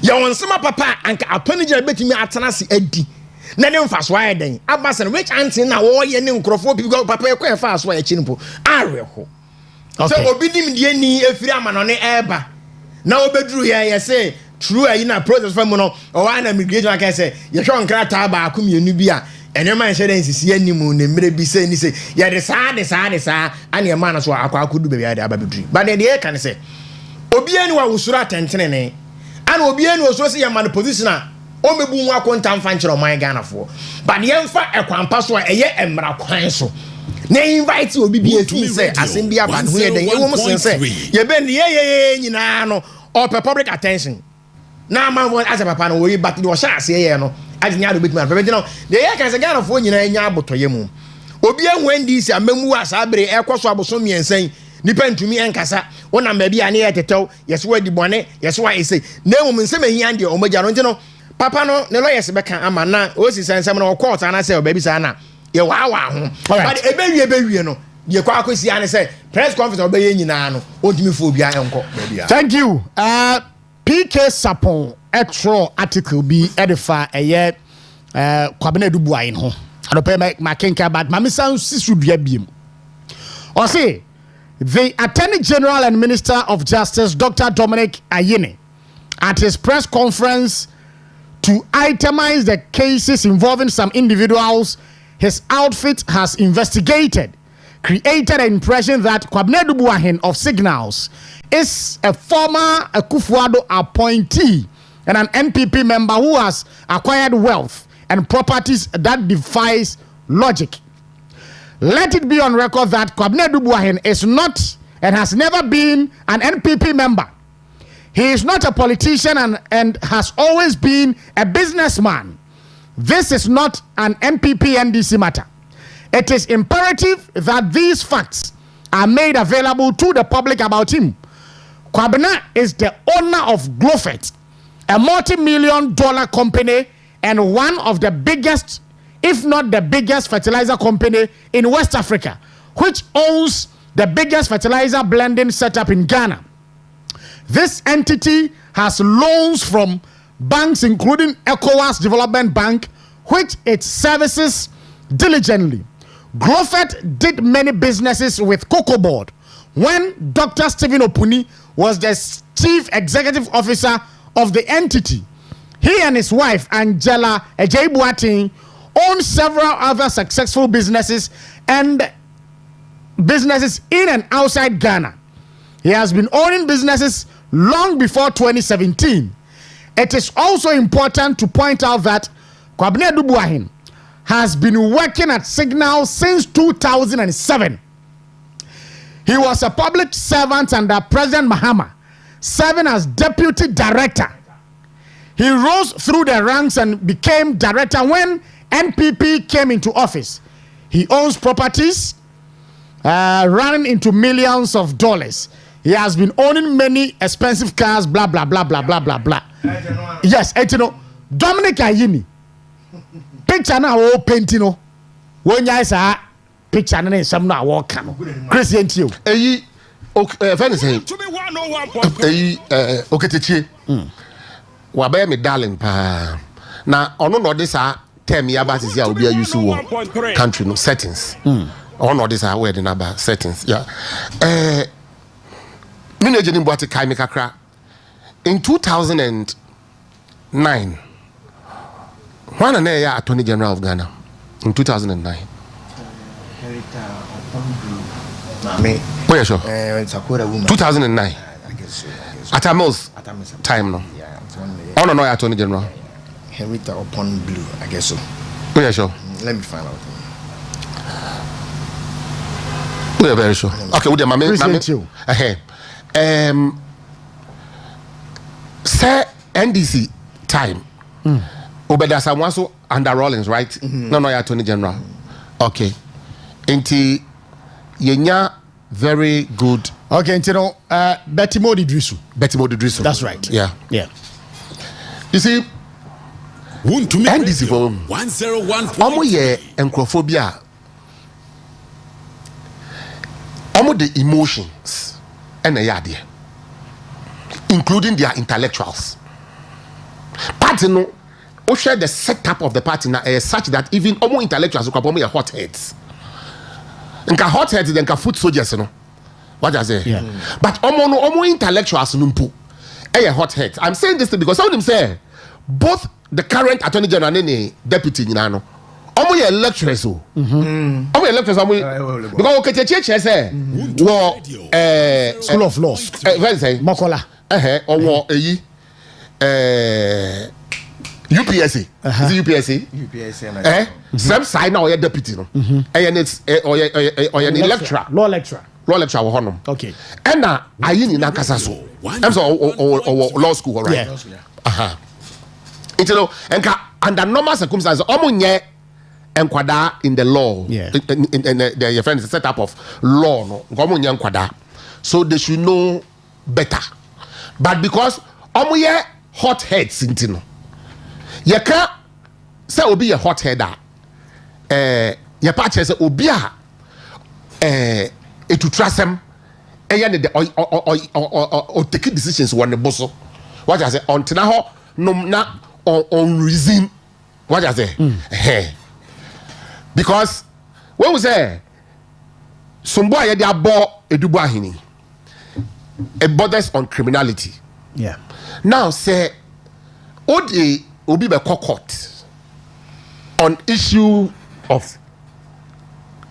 ya wonsema papa anka atoni jira betumi atena se adi na ne mfaso ayeden abasen which antin na wo ye ne nkrofo bi papa e kwa fa so ya chinpo areho so obidim die ni afiri amano ne eba na obeduru ye say true ayi na process fa mu no o wa na immigration aka say ye hwe nkrata ba akomienu bi a ene man hye den sisi animu ne mre bi say ni say ye de saa ane man na so akwakodu be ya de ababeduru but de ye kan say obi ani wa wusuru atentene ne ana obi ani wo so say ye man position a o mebu nwa konta mfa nkyere oman Ghana fo but ye mfa ekwampa so a eye emra kwan so na invite obi bi efi say asem bi aba ho ye den ye wo mo say ye be ne ye nyina no or public attention na man won as a papa no we but the sha ase ye no ajinya do betman papa no de ye kan say Ghana fo nyina nya abotoye mu obi enwe ndisi amamu asa bere ekoso aboso miensan nipa ntumi enkasa wona ma bia ne ye tetew yeso wadi bone yeso wa ese na emu nsem ahia de omagya no ntino papa no ne lawyers beka ama na o si sensem no court ana say obabi sa na ye wa ho but ebewie no ye kwa akosi ane say press conference obaye nyina no ontimi fo bia enko bia. Thank you. PK Sapon etro article bi edifa eye kwabena dubu ayin ho adope ma kenka bad ma misan sisu dua biem o say the Attorney General and Minister of Justice Dr. Dominic Ayine at his press conference to itemize the cases involving some individuals his outfit has investigated created an impression that Kwabena Dubuahin of Signals is a former Akufo-Addo appointee and an NPP member who has acquired wealth and properties that defies logic. Let it be on record that Kwabena Dubuahin is not and has never been an NPP member. He is not a politician and has always been a businessman. This is not an MPP NDC matter. It is imperative that these facts are made available to the public about him. Kwabena is the owner of Glofet, a multi-million-dollar company and one of the biggest, if not the biggest, fertilizer company in West Africa, which owns the biggest fertilizer blending setup in Ghana. This entity has loans from banks including ECOWAS Development Bank, which it services diligently. Glofet did many businesses with Cocoa Board when Dr. Stephen Opuni was the chief executive officer of the entity. He and his wife, Angela Ejaibuatin, own several other successful businesses and businesses in and outside Ghana. He has been owning businesses long before 2017. It is also important to point out that Kwabena Dubuahin has been working at Signal since 2007. He was a public servant under President Mahama. serving as deputy director. He rose through the ranks and became director when NPP came into office. He owns properties running into millions of dollars. He has been owning many expensive cars, blah, blah, blah, blah, blah, blah, blah. Yes, and you know, Dominic Ayini. Picture now, oh, painting, when you say picture and some now walk. Christian, you. Okay, Techi. Wabe me darling pa. Na ono no this term ya ba sisi a obi use wo country no settings. Ono this word in about settings. Yeah. Me no jeni boate kai me kakra. In 2009, one na ya Attorney General of Ghana in 2009. Me. Where sure? 2009. At a most time no. Oh no, Attorney General. Henrietta upon blue, I guess so. Where sure? Let me find out. We are very sure. Okay, with the mame. Say NDC time. Obeda someone so under Rawlings, right? No, Attorney General. Okay. Inti yenya very good. Okay, you know, Betty Modi Drisu. That's right. Yeah. You see, NDC for 101. Omo ye encrophobia. Omo the emotions and the idea, including their intellectuals. Party no, we share the setup of the party now such that even omo intellectuals who come hot heads. Nka hot heads then ka foot soldiers no. What I say? Yeah. But omo intellectuals numpu. Hot heads. I'm saying this because some of them say both the current Attorney General and the deputy no. Omo ye lecturers o. Omo ye lecturers because o kecheche say wo School of Law. What say? Mokola. Owo eyi UPSC. Is it UPSC? UPSC. Some side now, deputy. No? And it's or lecturer. Law lecturer. Law lecturer. Honum. Okay. And now, I in Nakasaso. I'm so law school, right? Yeah. You know, and under normal circumstances, omunye enkwada in the law. Yeah. In the friends setup of law, no. Omunye enkwada. So they should know better. But because omunye hot heads, you know. You can't say obi a hot header. Your patch say obi a to trust them. Or take decisions one the boss. What I say until now no na on reason. What I say? Because when we say some boy they are bought edubuahini, it borders on criminality. Yeah. Now say Odi Obi be court on issue of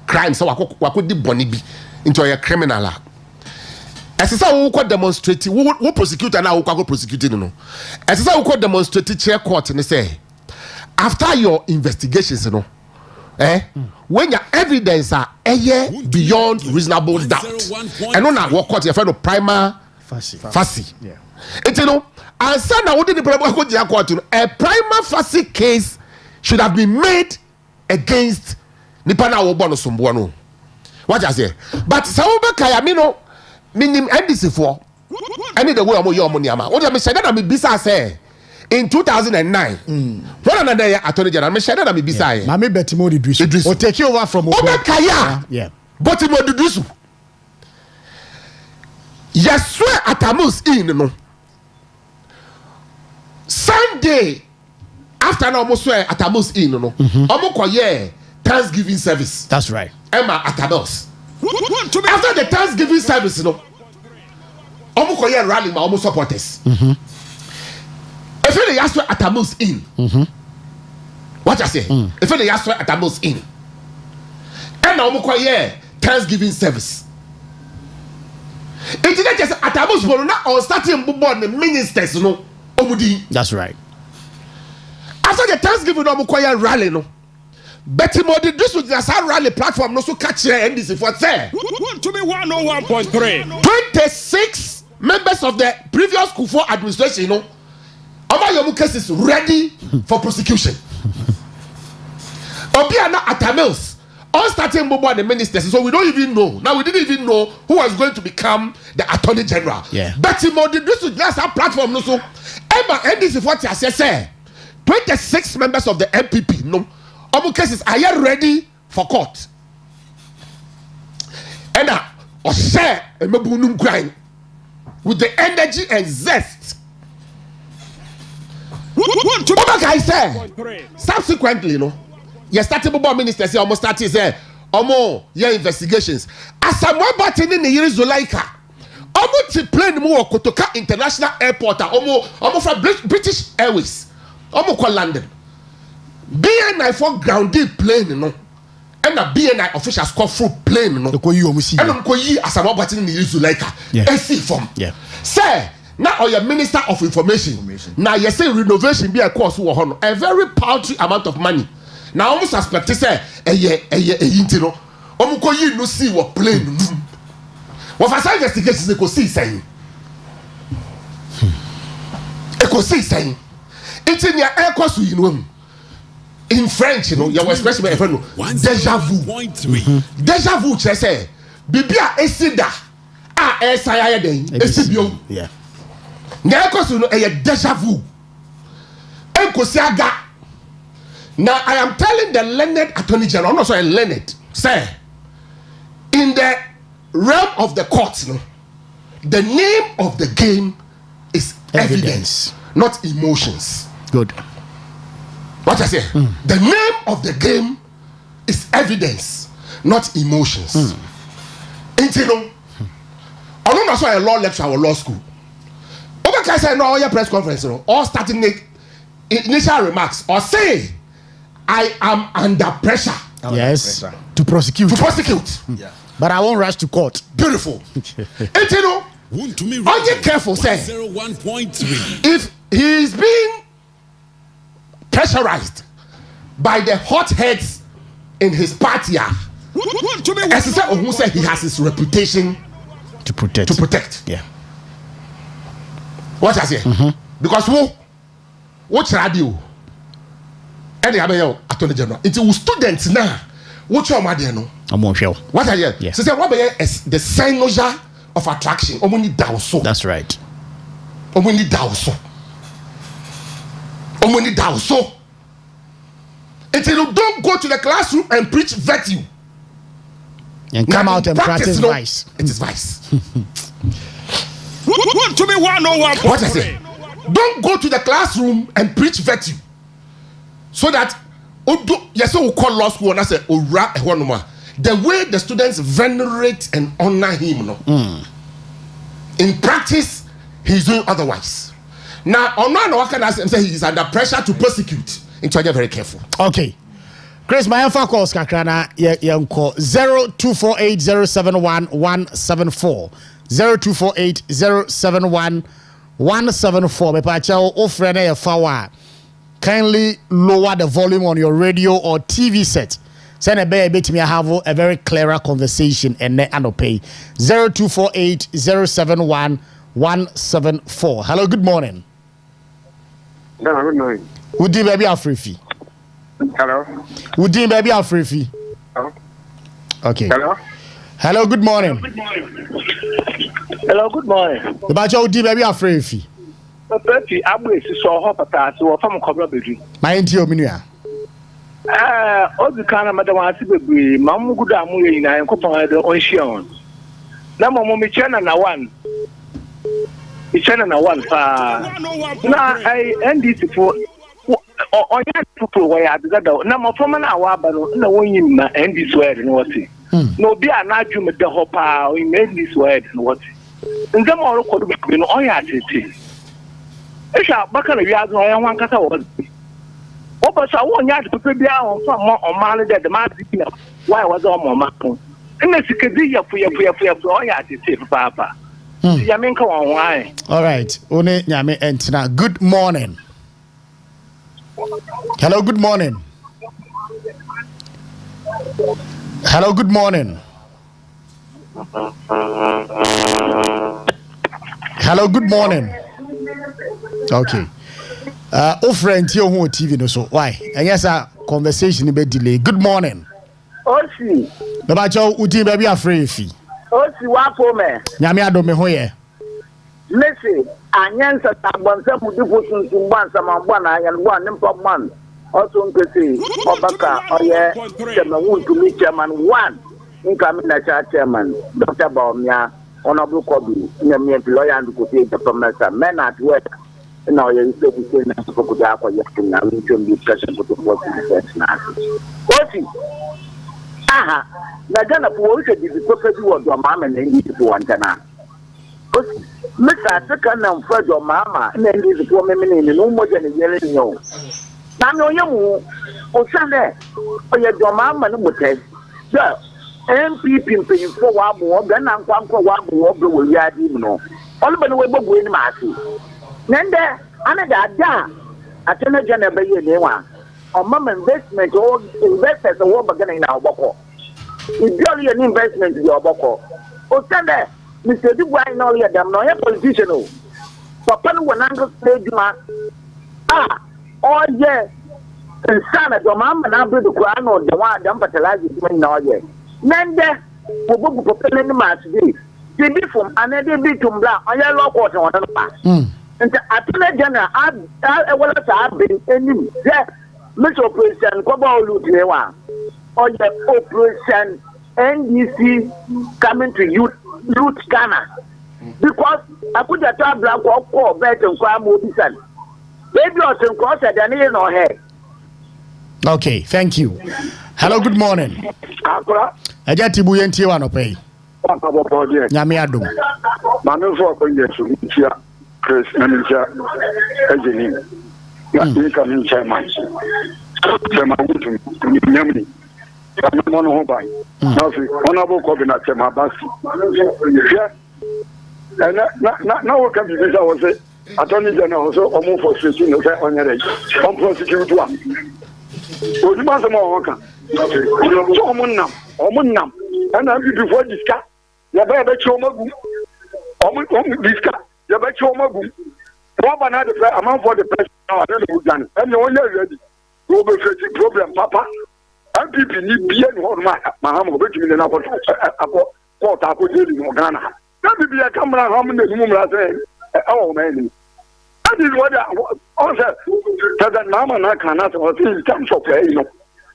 crime. So wako di boni bi into a criminal. As I say, we could demonstrate. We prosecute and now we go prosecute. No. As I say, we could demonstrate chair court and say after your investigations, you know, when your evidence are beyond reasonable doubt, and on our court, your friend of prima facie. Yeah. It's you know. And so now, what did the problem go to court? A prima facie case should have been made against Nipana Obono Sumbuano. What I say? But Sauba Kayamino, meaning NDC for any the way of your money. What I said that I bisa say in 2009. What another Attorney General? I said that I bisa. Mami Betimo Idris. Or take you over from Oba Kaya. Yeah. But Betimo Idris. Yes, swear Atamus in no. Sunday after now, almost swear Atamus in no. Almost Thanksgiving service. That's right. Emma Atamus. After the Thanksgiving service, you know, almost rally my almost supporters. If they ask for Atamus in, what I say? If they ask for Atamus in, and almost Thanksgiving service. It is just Atamus will not or starting born the ministers, you know. That's right. After the Thanksgiving, almost rally, no. Betty Modi, this was the rally platform, no so catch here NDC for say. To be 101.3. 26 members of the previous Kufuor administration, you know, Obayomu cases ready for prosecution. Obiana Atamils, all starting Bobo and the ministers, so we don't even know. Now we didn't even know who was going to become the Attorney General. Yeah. But this is just our platform, no so. Emma, and this is what I say. 26 members of the MPP, no, Obu cases are you ready for court? And or share a mebunum grind with the energy and zest. What I say? Subsequently, you know, you started Bobo minister say almost started say your investigations. As someone button in the years Zulaika, almost to plane more Kotoka International Airport, almost from British Airways, almost called London. BNI for grounded plane, you know. And the BNI officials call full plane, you know. And as someone button in the years Zulaika, AC form. Yeah. Say. Now your minister of information. Now you say renovation be a cost a very paltry amount of money. Now almost suspect say no see what plane. What for investigations they could see saying. They could see saying. It's in your air course you know. In French, you know, your expression deja vu. Deja vu say bibia esida esaya den esibio. Yeah. Now deja vu. Now I am telling the learned Attorney General, not so a learned, say, in the realm of the courts, no, the name of the game is evidence, not emotions. Good. What I say? The name of the game is evidence, not emotions. Intino, I don't know so a law lecture or law school. Can I say no your press conference or starting initial remarks or say I am under pressure. Yes. Pressure. To prosecute. Yeah. But I won't rush to court. Beautiful. And you know, are you careful, say if he is being pressurized by the hotheads in his party, as he said, who said he has his reputation to protect. Yeah. What I say? Because what radio and the other Attorney General, it's students now. What your mother no? What I hear? So say what is the cynosure of attraction? Omuni dawso. That's right. Omuni dawso. Omuni dawso. Until you don't go to the classroom and preach virtue and come out and practice vice. It is vice. What I say? Don't go to the classroom and preach virtue. So that yes, we call law school and I say the way the students venerate and honor him, no. In practice, he's doing otherwise. Now, on what can I say? He is under pressure to prosecute. And so you're very careful. Okay. Chris, my info calls Kakrana, call 0248071174. 0248071174. Mepacha ofrene ya fawa. Kindly lower the volume on your radio or TV set. Send a bit me have a very clearer conversation and pay 0248071174. Hello, good morning. Hello, good morning. Would you baby Afrifi? Hello. Would you baby Afrifi? Hello. Okay. Hello. Hello, good morning. Hello, good morning. About your dear baby Afrifi. Pepe, I'm going to show up at that. So I'm coming up with you. My intio minia. Osikani madam asibebre mamu guda amu ye na enkopan de onhia na mamu me chena na one pa na ai NDC for onya people we adada na mafoma na awaba no na wonyin na NDC word no wati no bi anadwu me de ho pa o NDC word no wati nzama oro kodu be no onya tete esha bakana wi azu onya hwan kasa wo but I want you to be on some man that the man why was on my map? And it's a cadia for your papa. Yaminka on why? All right, One Yami Entina. Good morning. Hello, good morning. Hello, good morning. Hello, good morning. Okay. Friend here on TV no so why? And yes, conversation be delay. Good morning. Osi. Baba cho uti baby afraid fi. Osi wa po me. Nyame adome ho ye. Messi, anyansa tabonsa mudipo sunsun bansa mambwa na yanwa nimpa man. Also mpesi obaka oye chairman to chairman 1 incoming national chairman Dr. Baumia honorable Kobi nyame lawyer and ko say the professor men at work now you say we say na ko kuda ko yekin na we can discussion with the board na Osi aha na gana po we should be perfect word o mama na ndi po wantana Osi mesa saka na mfred o mama na ndi po memene ni no mo jane yele nyo na me onyamu o sande o ye do mama no motel yeah MPP mpanyinfo wa abo ga na nkwankwa wa abo be wo yadi mu no oluba no we bobu ni maasi nende ana da atene jana be ye ne wa o mama investment o investors wo ba gana na oboko ibioli ye investment bi oboko o sande Mr. Dubois no ye dam no ye politician o papa no wona ngo stadium oh yes insana do mama na be do kwa no de wa dam fertilizer mi na oye nende obogu popele ni match dey be from another bit to bla oye law court won no pa nta atene general e wala ta be enim yeah Mr. Operation ko ba olu de wa oye operation NDC coming to youth Ghana because akuja to bla ko bet nko amobisan baby osin ko said any no head. Okay, thank you. Hello, good morning. Accra. Ajati bu yenti wa no pay. Papa bobo de. Nyame adom. Manu so ko yesu ntia Chris Naninja Ejeni. Ya ni ka ni chairman. Chairman wutu nyamni. Ya mono ho bai. Na fi honorable ko na chairman basi. Ya. Na wo ka bi bisa wo say Attorney General so omo for security no say onyere. On prosecute wa. Ojuma se mo won so omunam and before discuss ya ba chi omagu omu discuss ya ba chi omagu wa na the amount for the person now and the Uganda and you only ready go be face problem papa MPP ni bia ni ho ma ha mo betumi na ko court akodi ni Uganda na bibia camera ha mo na mu mra say e ma ni that is what also that mama na kana so in terms of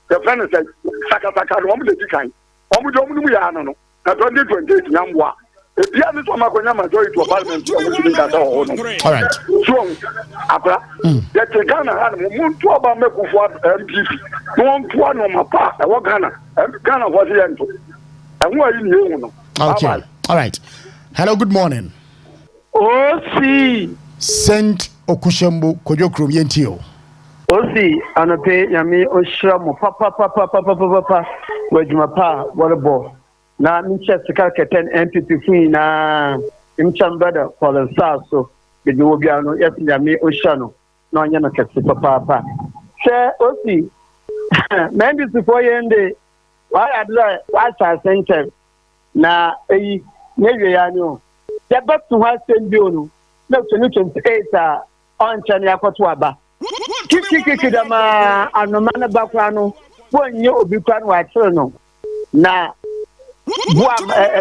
the friend said saka no mo de dikan omu ya no na 2028 nyamwa e bia ni so makonya majority to parliament o mo dinga ta ho no all right so Accra the Ghana had muntu aba mekufo MPP no ntu no mapa e wo Ghana was here nto e ho ayi ni ehu no okay all right hello good morning Osi Saint Okushembo Kojokrom yentio Osi anope yami oshira mo papa wajuma pa warbo na mincha sika keten MPP fun na imchambada for the so be wo bia no yes yami oshira no na onya no kese papa se Osi mendi sifo yende wa adla wa sa center na eyi nyewe ya ni o ya batu ha sendi onu na 2028 on chani akoto aba kiki dama anomana bakwa no wonye obi kwa no atire no na bua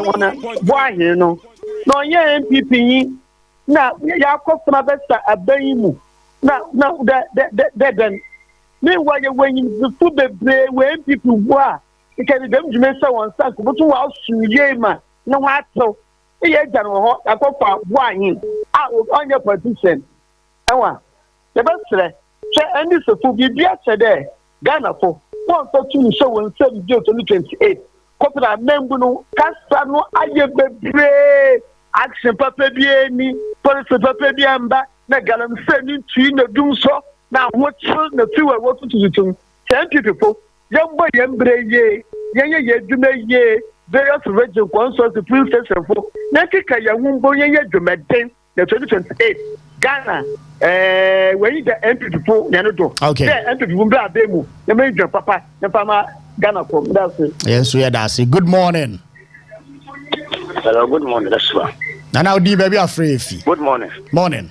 wona bua he no na onye MPP yi na ya akofuna besta aban mu na den me waye wanyi fu bebre we MPP bua ikani dem jume se won sank butu wa suye ma na wa ato iye jan ho akofa bua hin onye politician enwa yebesre che any so fu bibia che de Ghana for one to two show won 2028 kopra membu no kasa no aye bebre action papa bi eni policy papa bi amba na galam se ni tui na dum so na hochil na fiwa wo tututum 10 people yembo yembre ye ye dwuma ye various region consul the police station for na kika ya wumbo ye dwumeden na 2028 Ghana when you the MPP for nyanodo okay MPP wumbe abemu na me dwa papa na fama Ghana for that's it yes we are that's it good morning hello good morning that's why And now the baby afraid. Good morning. Morning.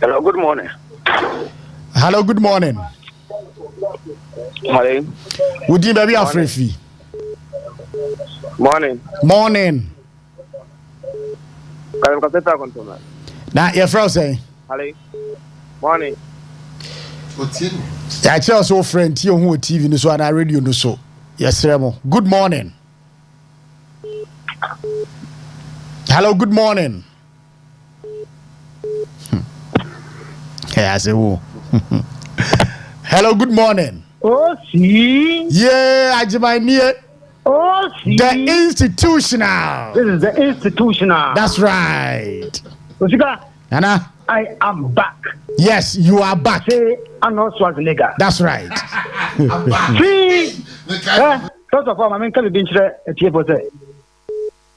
Hello, good morning. Hello, good morning. Morning. Would you baby afraid? Morning. Morning. Now your friend say. Hello. Morning. I tell so friend you who TV no so and radio no so. Yes, Remo. Good morning. Hello, good morning. Hey, I say who? Hello, good morning. Oh, see. Yeah, I just near. Oh, see. The institutional. This is the institutional. That's right. Osika. Nana. I am back. Yes, you are back. Say, I'm not Schwarzenegger. That's right. See. First of all, I mean, can you be interested at your boss?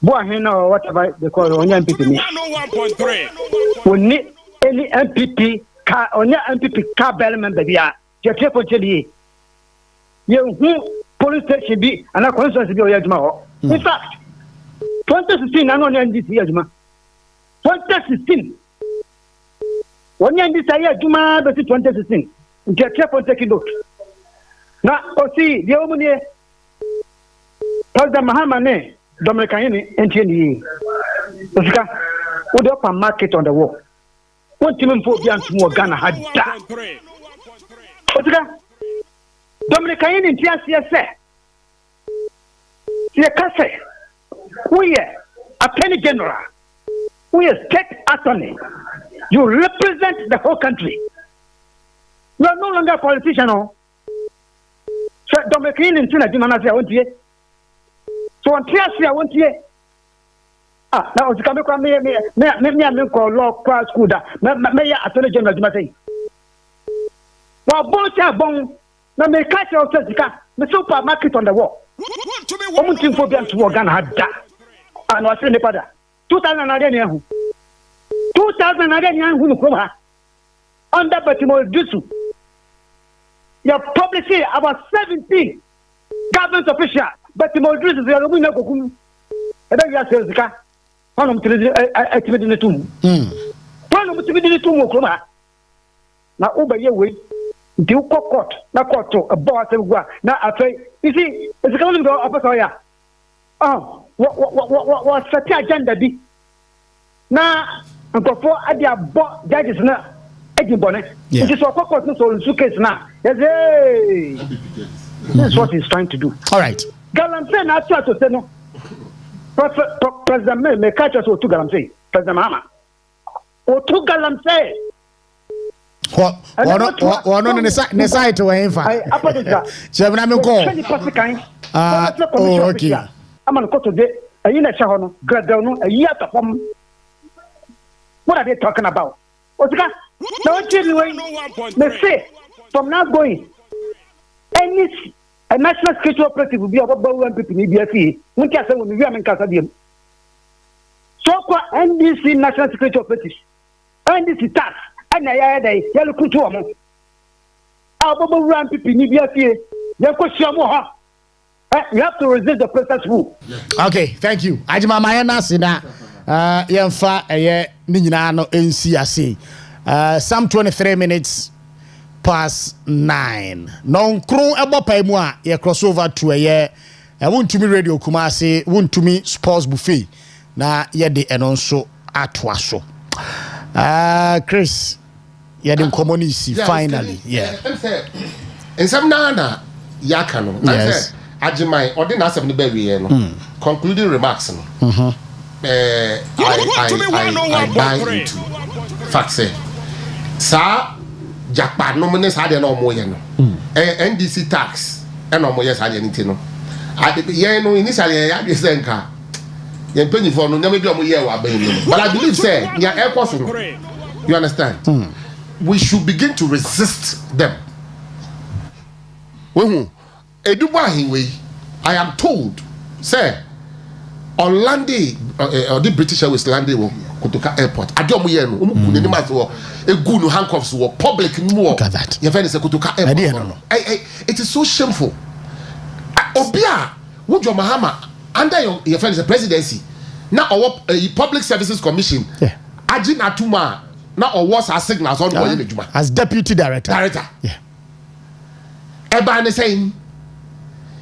Boy, I know whatever they call on your MPP. 101.3. We need any MPP car on your MPP car bellman, baby. You're careful, Jelly. You police station be and a constituency be your tomorrow. In fact, 2016, I'm on NDC, 2016. When you NDC, Juma, but 2016. You're careful taking note. Now, see, the woman President Mahamane, Dominican NTNE. Osika, what up a market on the wall? What team for the Ghana had that? Osika, Dominican NTNE, yes, we are Attorney General, we are State Attorney. You represent the whole country. You are no longer a politician, no? So Dominican NTNE, I want to. So on TSC, I want to. Now it's coming from me law class school. May Attorney General say. Well, bon, now may catch your the supermarket on the wall. I'm looking for them to work and had that. And I say the father 2009 who come under Baltimore Dusu. You're publishing about 17 government officials. But the more is the winner. I don't get the car. One of the tomb. One of the tomb. Now, over your way, do court, not court to a boss. Now, I say, you see, it's going to go up a ya. Oh, what's the agenda be? Now, before I have bought judges now, Eddie Bonnet. It is a court, no so suitcase now. Yes, that's what he's trying to do. All right. Galamsey na atu to say no. President me catch us to Galamsey. President Mahama. O to Galamsey. What no ne side to enfa. I apologize. Chebna me call. Oh, okay. I'm on court today. You na cha no. Gradel no a year to form. What are they talking about? Osika. Now they say from now going any a national security operative will be about people in BFE. We can't say when we are in Casadium. So for NDC national security operatives, NDC tax, and I had a yellow kutuamo. Our bubble run people in BFE. You have to resist the president's rule. Okay, thank you. Ajima Mayana Sina, Yamfa, Ninano, NCAC. Some 23 minutes. Past 9. Non kron ebo pa mu a ye crossover to a ye won to me radio Kumasi won to me sports buffet na ye de eno nso atwa so. Chris ye de community finally. Yeah. And some na yaka no. Yes. Ajimai odi na asem ne ba wiye no. Concluding remarks no. I buy into fact say sa Japan no money had no more no. NDC tax and no more yes had anything no. I no initially I just think you penny for no maybe omo year wa ben no. But I believe say ya air course no. You understand? We should begin to resist them. When I am told say on landing or the British Airways landing Kotoka Airport. Adomu ye no ni ma so egu no handcuffs wo public no. Look at that. You find say Kotoka Airport. It is so shameful. Obia Wojo Mahama under your friend the presidency Now our Public Services Commission. Yeah. Ajin Atuma. Now our was our signals on the as deputy director. Yeah. Everybody saying,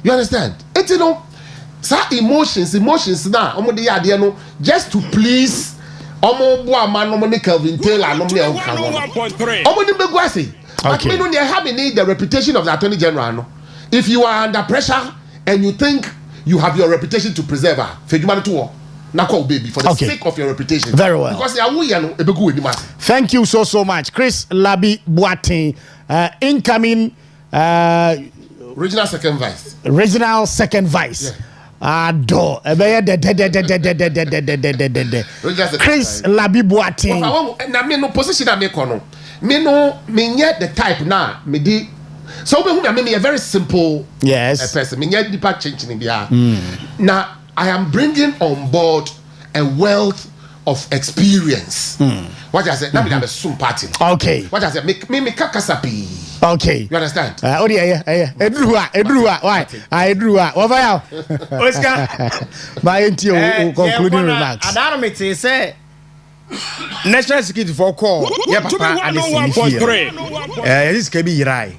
you understand? It's emotions now. Just to please. Kelvin Taylor. Okay. But you have the reputation of the Attorney General. If you are under pressure and you think you have your reputation to preserve, for the sake of your reputation. Very well. Because thank you so much, Chris Labi Boateng, incoming regional second vice. Yeah. Chris Labi Boateng. No position I make on. Me the type now. Me di. So me a very simple person. Me the part changing in the Now I am bringing on board a wealth of experience. What I said, now I'm a soon party. Okay. What I said, make me kakasapi. Okay. You understand? Edrua. Why? Edrua. Over now. Oscar. My concluding remarks. Adaromete say national security for call. Yeah, papa. This can be right.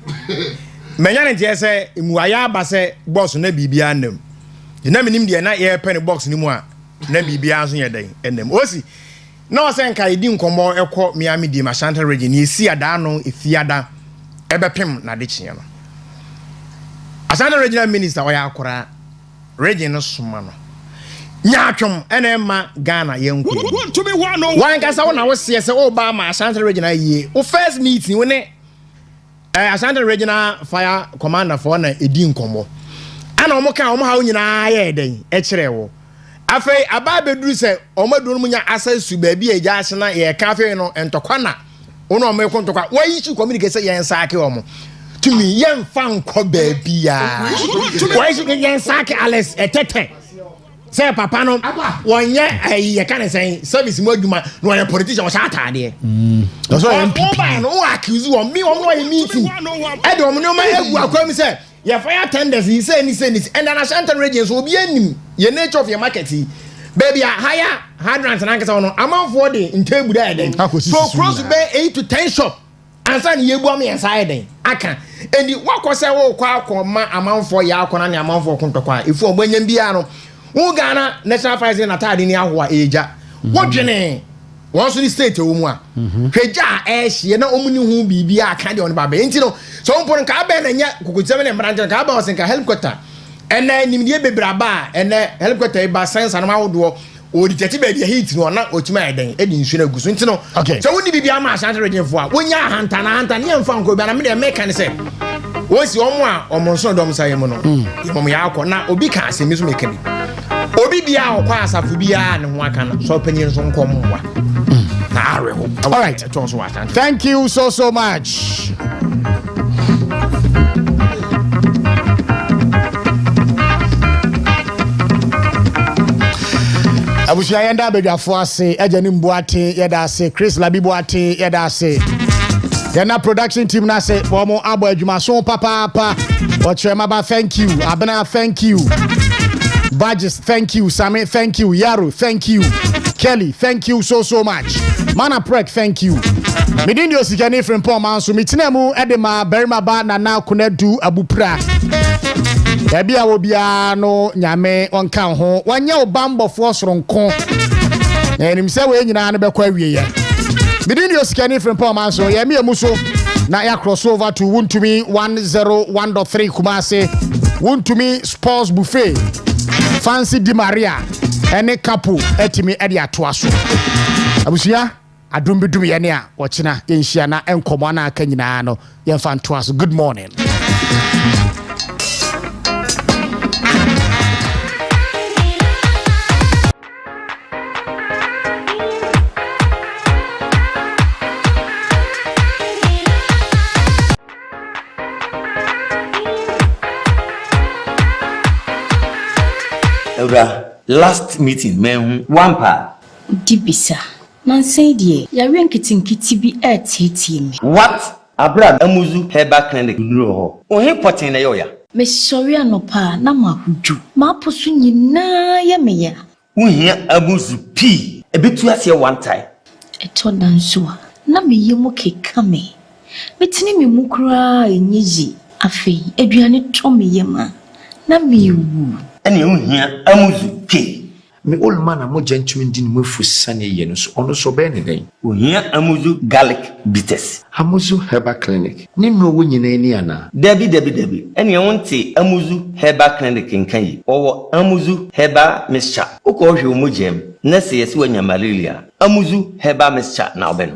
Manyane tie say muaya ba say boss na bibia nam. Na minim de na ye pen box ni mu a na bibia so ye den enem. Osi na o say nka edi nkomo ekọ Miami di Ashanti region esi ada no efiada ebepem na de chie no. Ashanti regional minister oya akora region no soma no. Nyatwom ene ma Ghana yenko. Wan ka sa wona wo se se o ba ma Ashanti regional ye. O first meeting we ne Ashanti regional fire commander for na edi nkomo. Ana omo ka omo ha nyina ye den e kire wo. Afei aba beduru se omo do no nya access ba bi eja ase na ye ka afei no entokwa na ono omo ekon tokwa wa yi communicate say yen saake omo tumi yen fan ko ba bia wa yi yen saake Alex etete say papa no wonye ye kan say service mo adwuma no ye politician wo sha atade that's why MPP no accuse wo me omo ye meeting e de omo no ma egu akwam say your fire tenders he say and an Ashanti regions will be any your nature of your market baby a higher hydrants and anchors on amount for the in table there then so close to be 8 to 10 shop and sign ye bo me inside then aka and the what was say wo kwa amount for ya akona na amount for kontokwa if ogbanya bia no wo Ghana national fire na atade ni ahoa eja wodwene once the state wo mu a hweja ehye na omuni hu bibia aka de on baba enti no so mpon ka ba na nya kokotame na mbranche ka ba osenka helicopter ena nimdie bebraba ena helicopter e ba sense na mawodo o di tete ba bia hit no na otima eden e di nsu na guso enti no so woni bibia ma Ashanti region fo a wonya hanta na ne mfa nko bia na me de make ne se wo si omo a omo so dom saye mu no imom ya akọ na obi ka asemi so meka bi obi bia okwa asafu bia ne ho aka na so panyin so nkom wa. All right. Thank you so much. Abushia yenda bedafo ase Ejani Boateng yeda ase Chris Labi Boateng yeda ase Yena production team na se bomo abo adwuma so papa Ochemaba thank you Abena thank you Badges thank you Sami thank you Yaro thank you Kelly thank you so much Mana Prek thank you Midin di Osikani Frimpong Manso mitinemu edema berima ba na na kunedu abupra Ebia obia no nyame onka ho wanye obambofo soronko na enim se we nyina no bekwa wie ye Midin di Osikani Frimpong Manso ye me muso na ya crossover to Wuntumi 101.3 Kumasi Wuntumi Sports Buffet Fancy Di Maria ene kapo etimi ede atoaso abusia adumbidum ye ne a wochina yenhia na enkomo na aka nyina no yemfa ntoaso. Good morning. Last meeting men one pa dibisa man say die ya renkitinkiti bi etiti me what abra amuzu herbal clinic nuro ho ohe potin na yoya me sorry anopa na makuju ma posu nyina ya meya Uhia amuzu P. Ebetu ase one time. Eto danso na me yemu kekame. Metini me mukura enyeji afei aduane to me yema na me wu. Ene uhia amuzu P. Me old man a mo gentleman din mo fusane ye no so ono so be ne den. Ohia amuzu garlic bitters. Amuzu herbal clinic. Ni no wo nyina ani ana. Debi. Ene wonte amuzu herbal clinic nkan yi. Owo amuzu herbal mixture. Uko hwe mo gem. Na se yesi wanya malaria. Amuzu herbal mixture na obeno.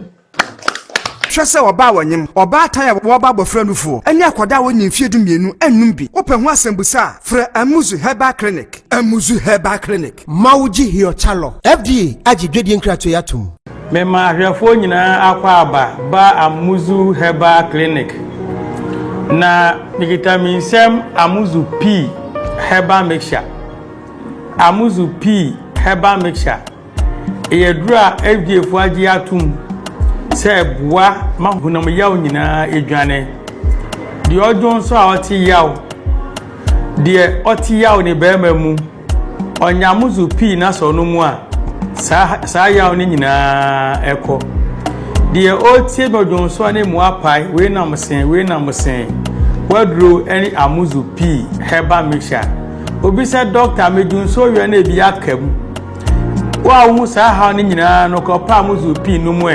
Hwese oba wanyem oba atan ya woba bofra nufu eni akoda woni mfie du mienu enum bi open ho asembusa fra amuzu herbal clinic mawuji hio chalo FDA agidwedie nkrato yatum mema ahwefo nyina akwa aba ba amuzu herbal clinic na vitamin sem amuzu P herbal mixture amuzu P herbal mixture eyedura FDA fo agi atum se bua mahunam yaw nyina edwane de odon so a oti yaw de oti yaw ne bema mu onyamuzu P na so no mu a sa yaw ne nyina eko de oti bodon so ne mu apai we na msen wadro any amuzu P herbal mixture obi se doctor medun so we na bi akam wa hu sa ha ne nyina no ko pa amuzu P no mu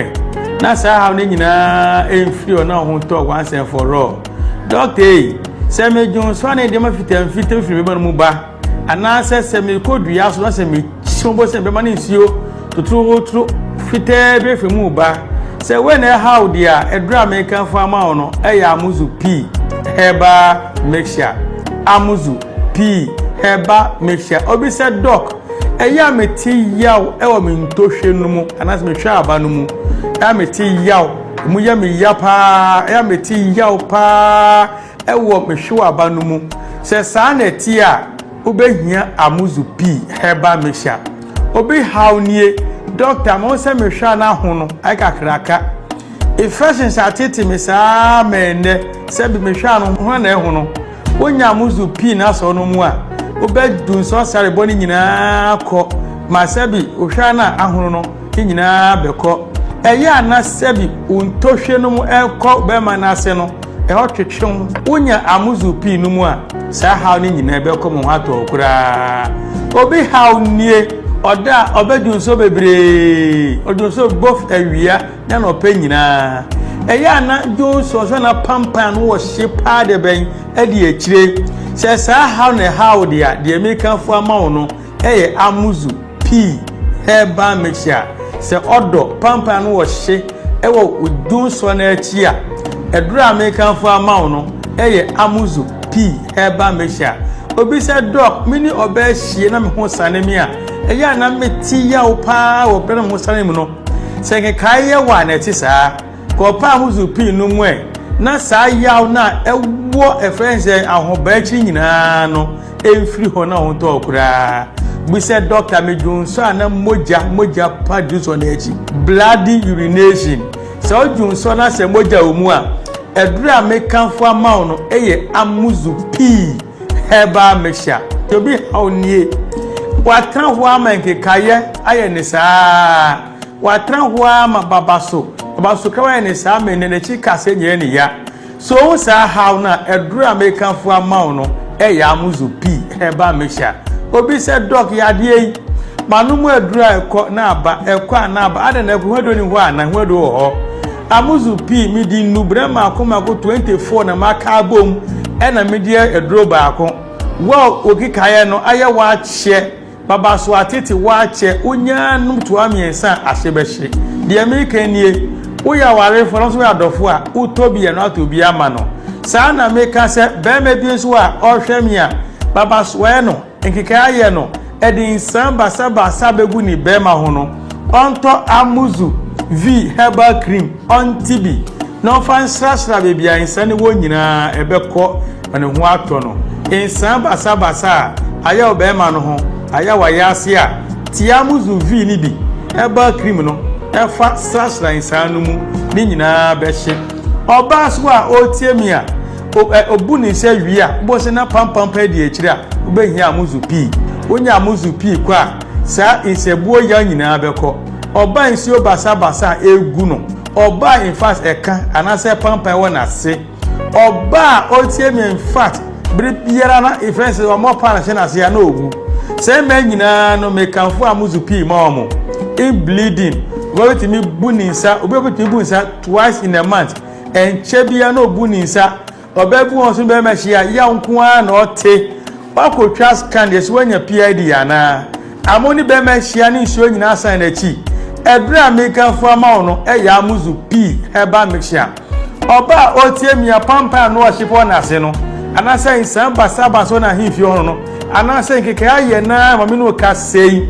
na sa ha ne nyina enfrio na ho to once and for all doctor se me jon so na de ma fitam firi me mu ba ana se me kodua so na se me chombo se be ma nsio tuturu fite be fi mu ba se we na how dia edra me kan fa ma ono eya amuzu P herbal mixture amuzu P herbal mixture obi se doc eya meti yaw ewo me ntohwe no mu ana se me twa aba no mu ya meti yaw mu ya me yapa ya meti yaw pa ewo me hwe aba no mu se sa na ti a obehia amuzu P herbal mixture obi hawnie doctor mo se me hwa na ho no aka kraka infection sa tete me sa menne se bi me hwa no ho na ho no wonya amuzu P na so no mu a obedun so sare boni nyina ko ma se bi ohwa na ahono no nyina beko eya na sebi untohwe no mu ekọ be ma na ase no e hotwetwem wonya amuzu P no mu a sa haw ni nyina be ko mo ato kura obi haw nie oda obedun so bebre odun so bof awia na no pe nyina eya na jo so na pampa no wo shepa de ben e de akire se sa haw na haw dia de American fo amawo no eye amuzu P herbal mixture se odo pampa no wo hye ewo udun so na achi a edura American fo amawo no eye amuzu P herbal mixture obi se doc mini oba hye na me ho sanemi a eya na meti ya opa wo bere mo sanemi no se ke kai ye wa na ti saa ko pa amuzu P no mu na saa yaw na ewo efense ahoba achi nyina no emfiri ho na ho to okura we said doctor medun so na moja produce on echi bloody urination so dun so na se moja omu a edura American fo amawo no eye amuzu P herbal mixture to be hawnie watran ho ama nkekaye aye ne saa watran ho ama babaso kawa ne saa menene chi kase nye ne ya so saa how na edura American fo amawo no eye amuzu P herbal mixture obi se doc ya die manumu edura ekọ na aba ekọ na aba ada na hwedo ni ho ana hwedo ho amuzu P mi di nubre ma akoma ko 24 na maka abom ena mi die eduro ba akọ wo okikaye no aye wa che baba so atete wa che onya num to amiensa ahyebehye de American nie wo ya ware fo no so ya dofo a utobi ye no atobi ama no sa na meka se be me bi so a ohwemi a baba so no nkikaye no edin samba sabegu ni bema ho no onto amuzu V herbal cream on TB no fansra bebia insane wo nyina ebekọ ane ho ato no insamba sabasa aya obema no ho aya wayase a ti amuzu V ni bi herbal cream no efa sra insane mu ni nyina behye oba so a otiemi a obu ni se wi a bo se na pampam pa di akira obehia amuzu P wonya amuzu P kwa sa insebuo ya nyina beko oba nsio basa egu no oba in fact eka anase pampa wo na se oba otie me in fact biara na ifense wa mo pa na se na se ya na ogu se me nyina no me kanfo amuzu pi ma omo in bleeding go to me buninsa obi to bunsa twice in a month en chebia no buninsa obebu won so be ma hia ya nko a na ote wakotwa scan de so wanya PID ana amoni be ma hia ni nsuo nyina san na chi ebra meka fama no eya amuzu p heba mixture oba otie mia pampa no ohifo na ase no anasa insan basaba so na himfi ho no anasa nkeke aye na mami no ka sei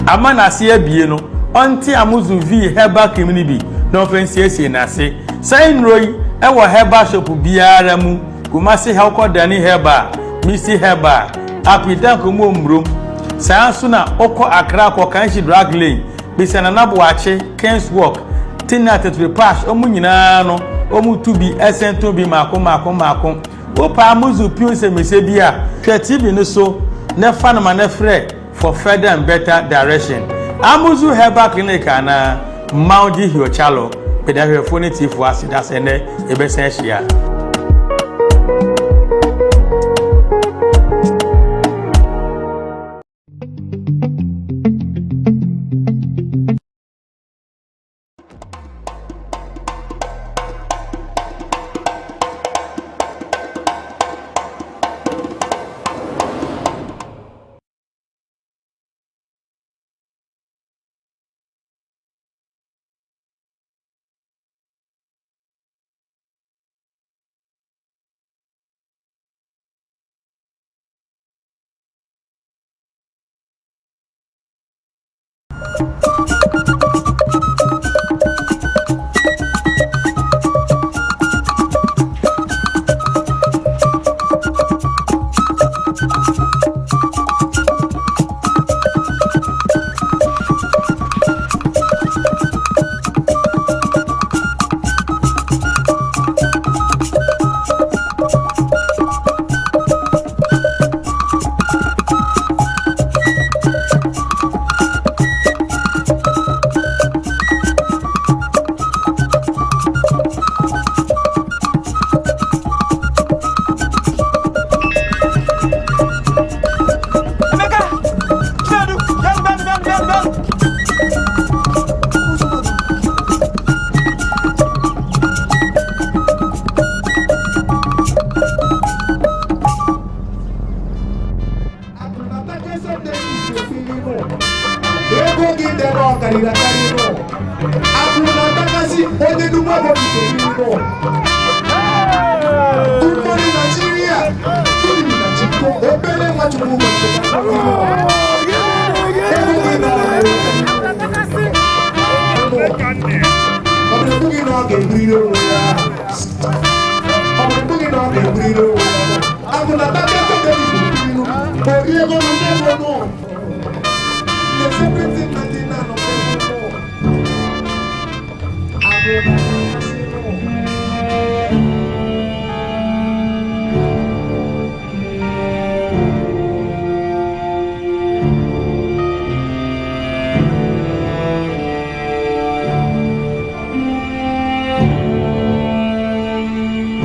ama na ase abie no onti amuzu v heba community no offense ese na ase sai nroi ewo heba shop biara mu Kumasi hauko dani heba misi heba apidan ko mo mrom sai so na oko Accra ko kanshi drag lane bisana na boache Kens walk tina tetre pass omu nyina no omu tubi esento bi mako opa amuzu piose mesebia hwe TV no so na fa na na frɛ for further and better direction amuzu herbal clinic ana Maudi Hiochalo pedahwe phone tifu asida sene ebesen hia Everything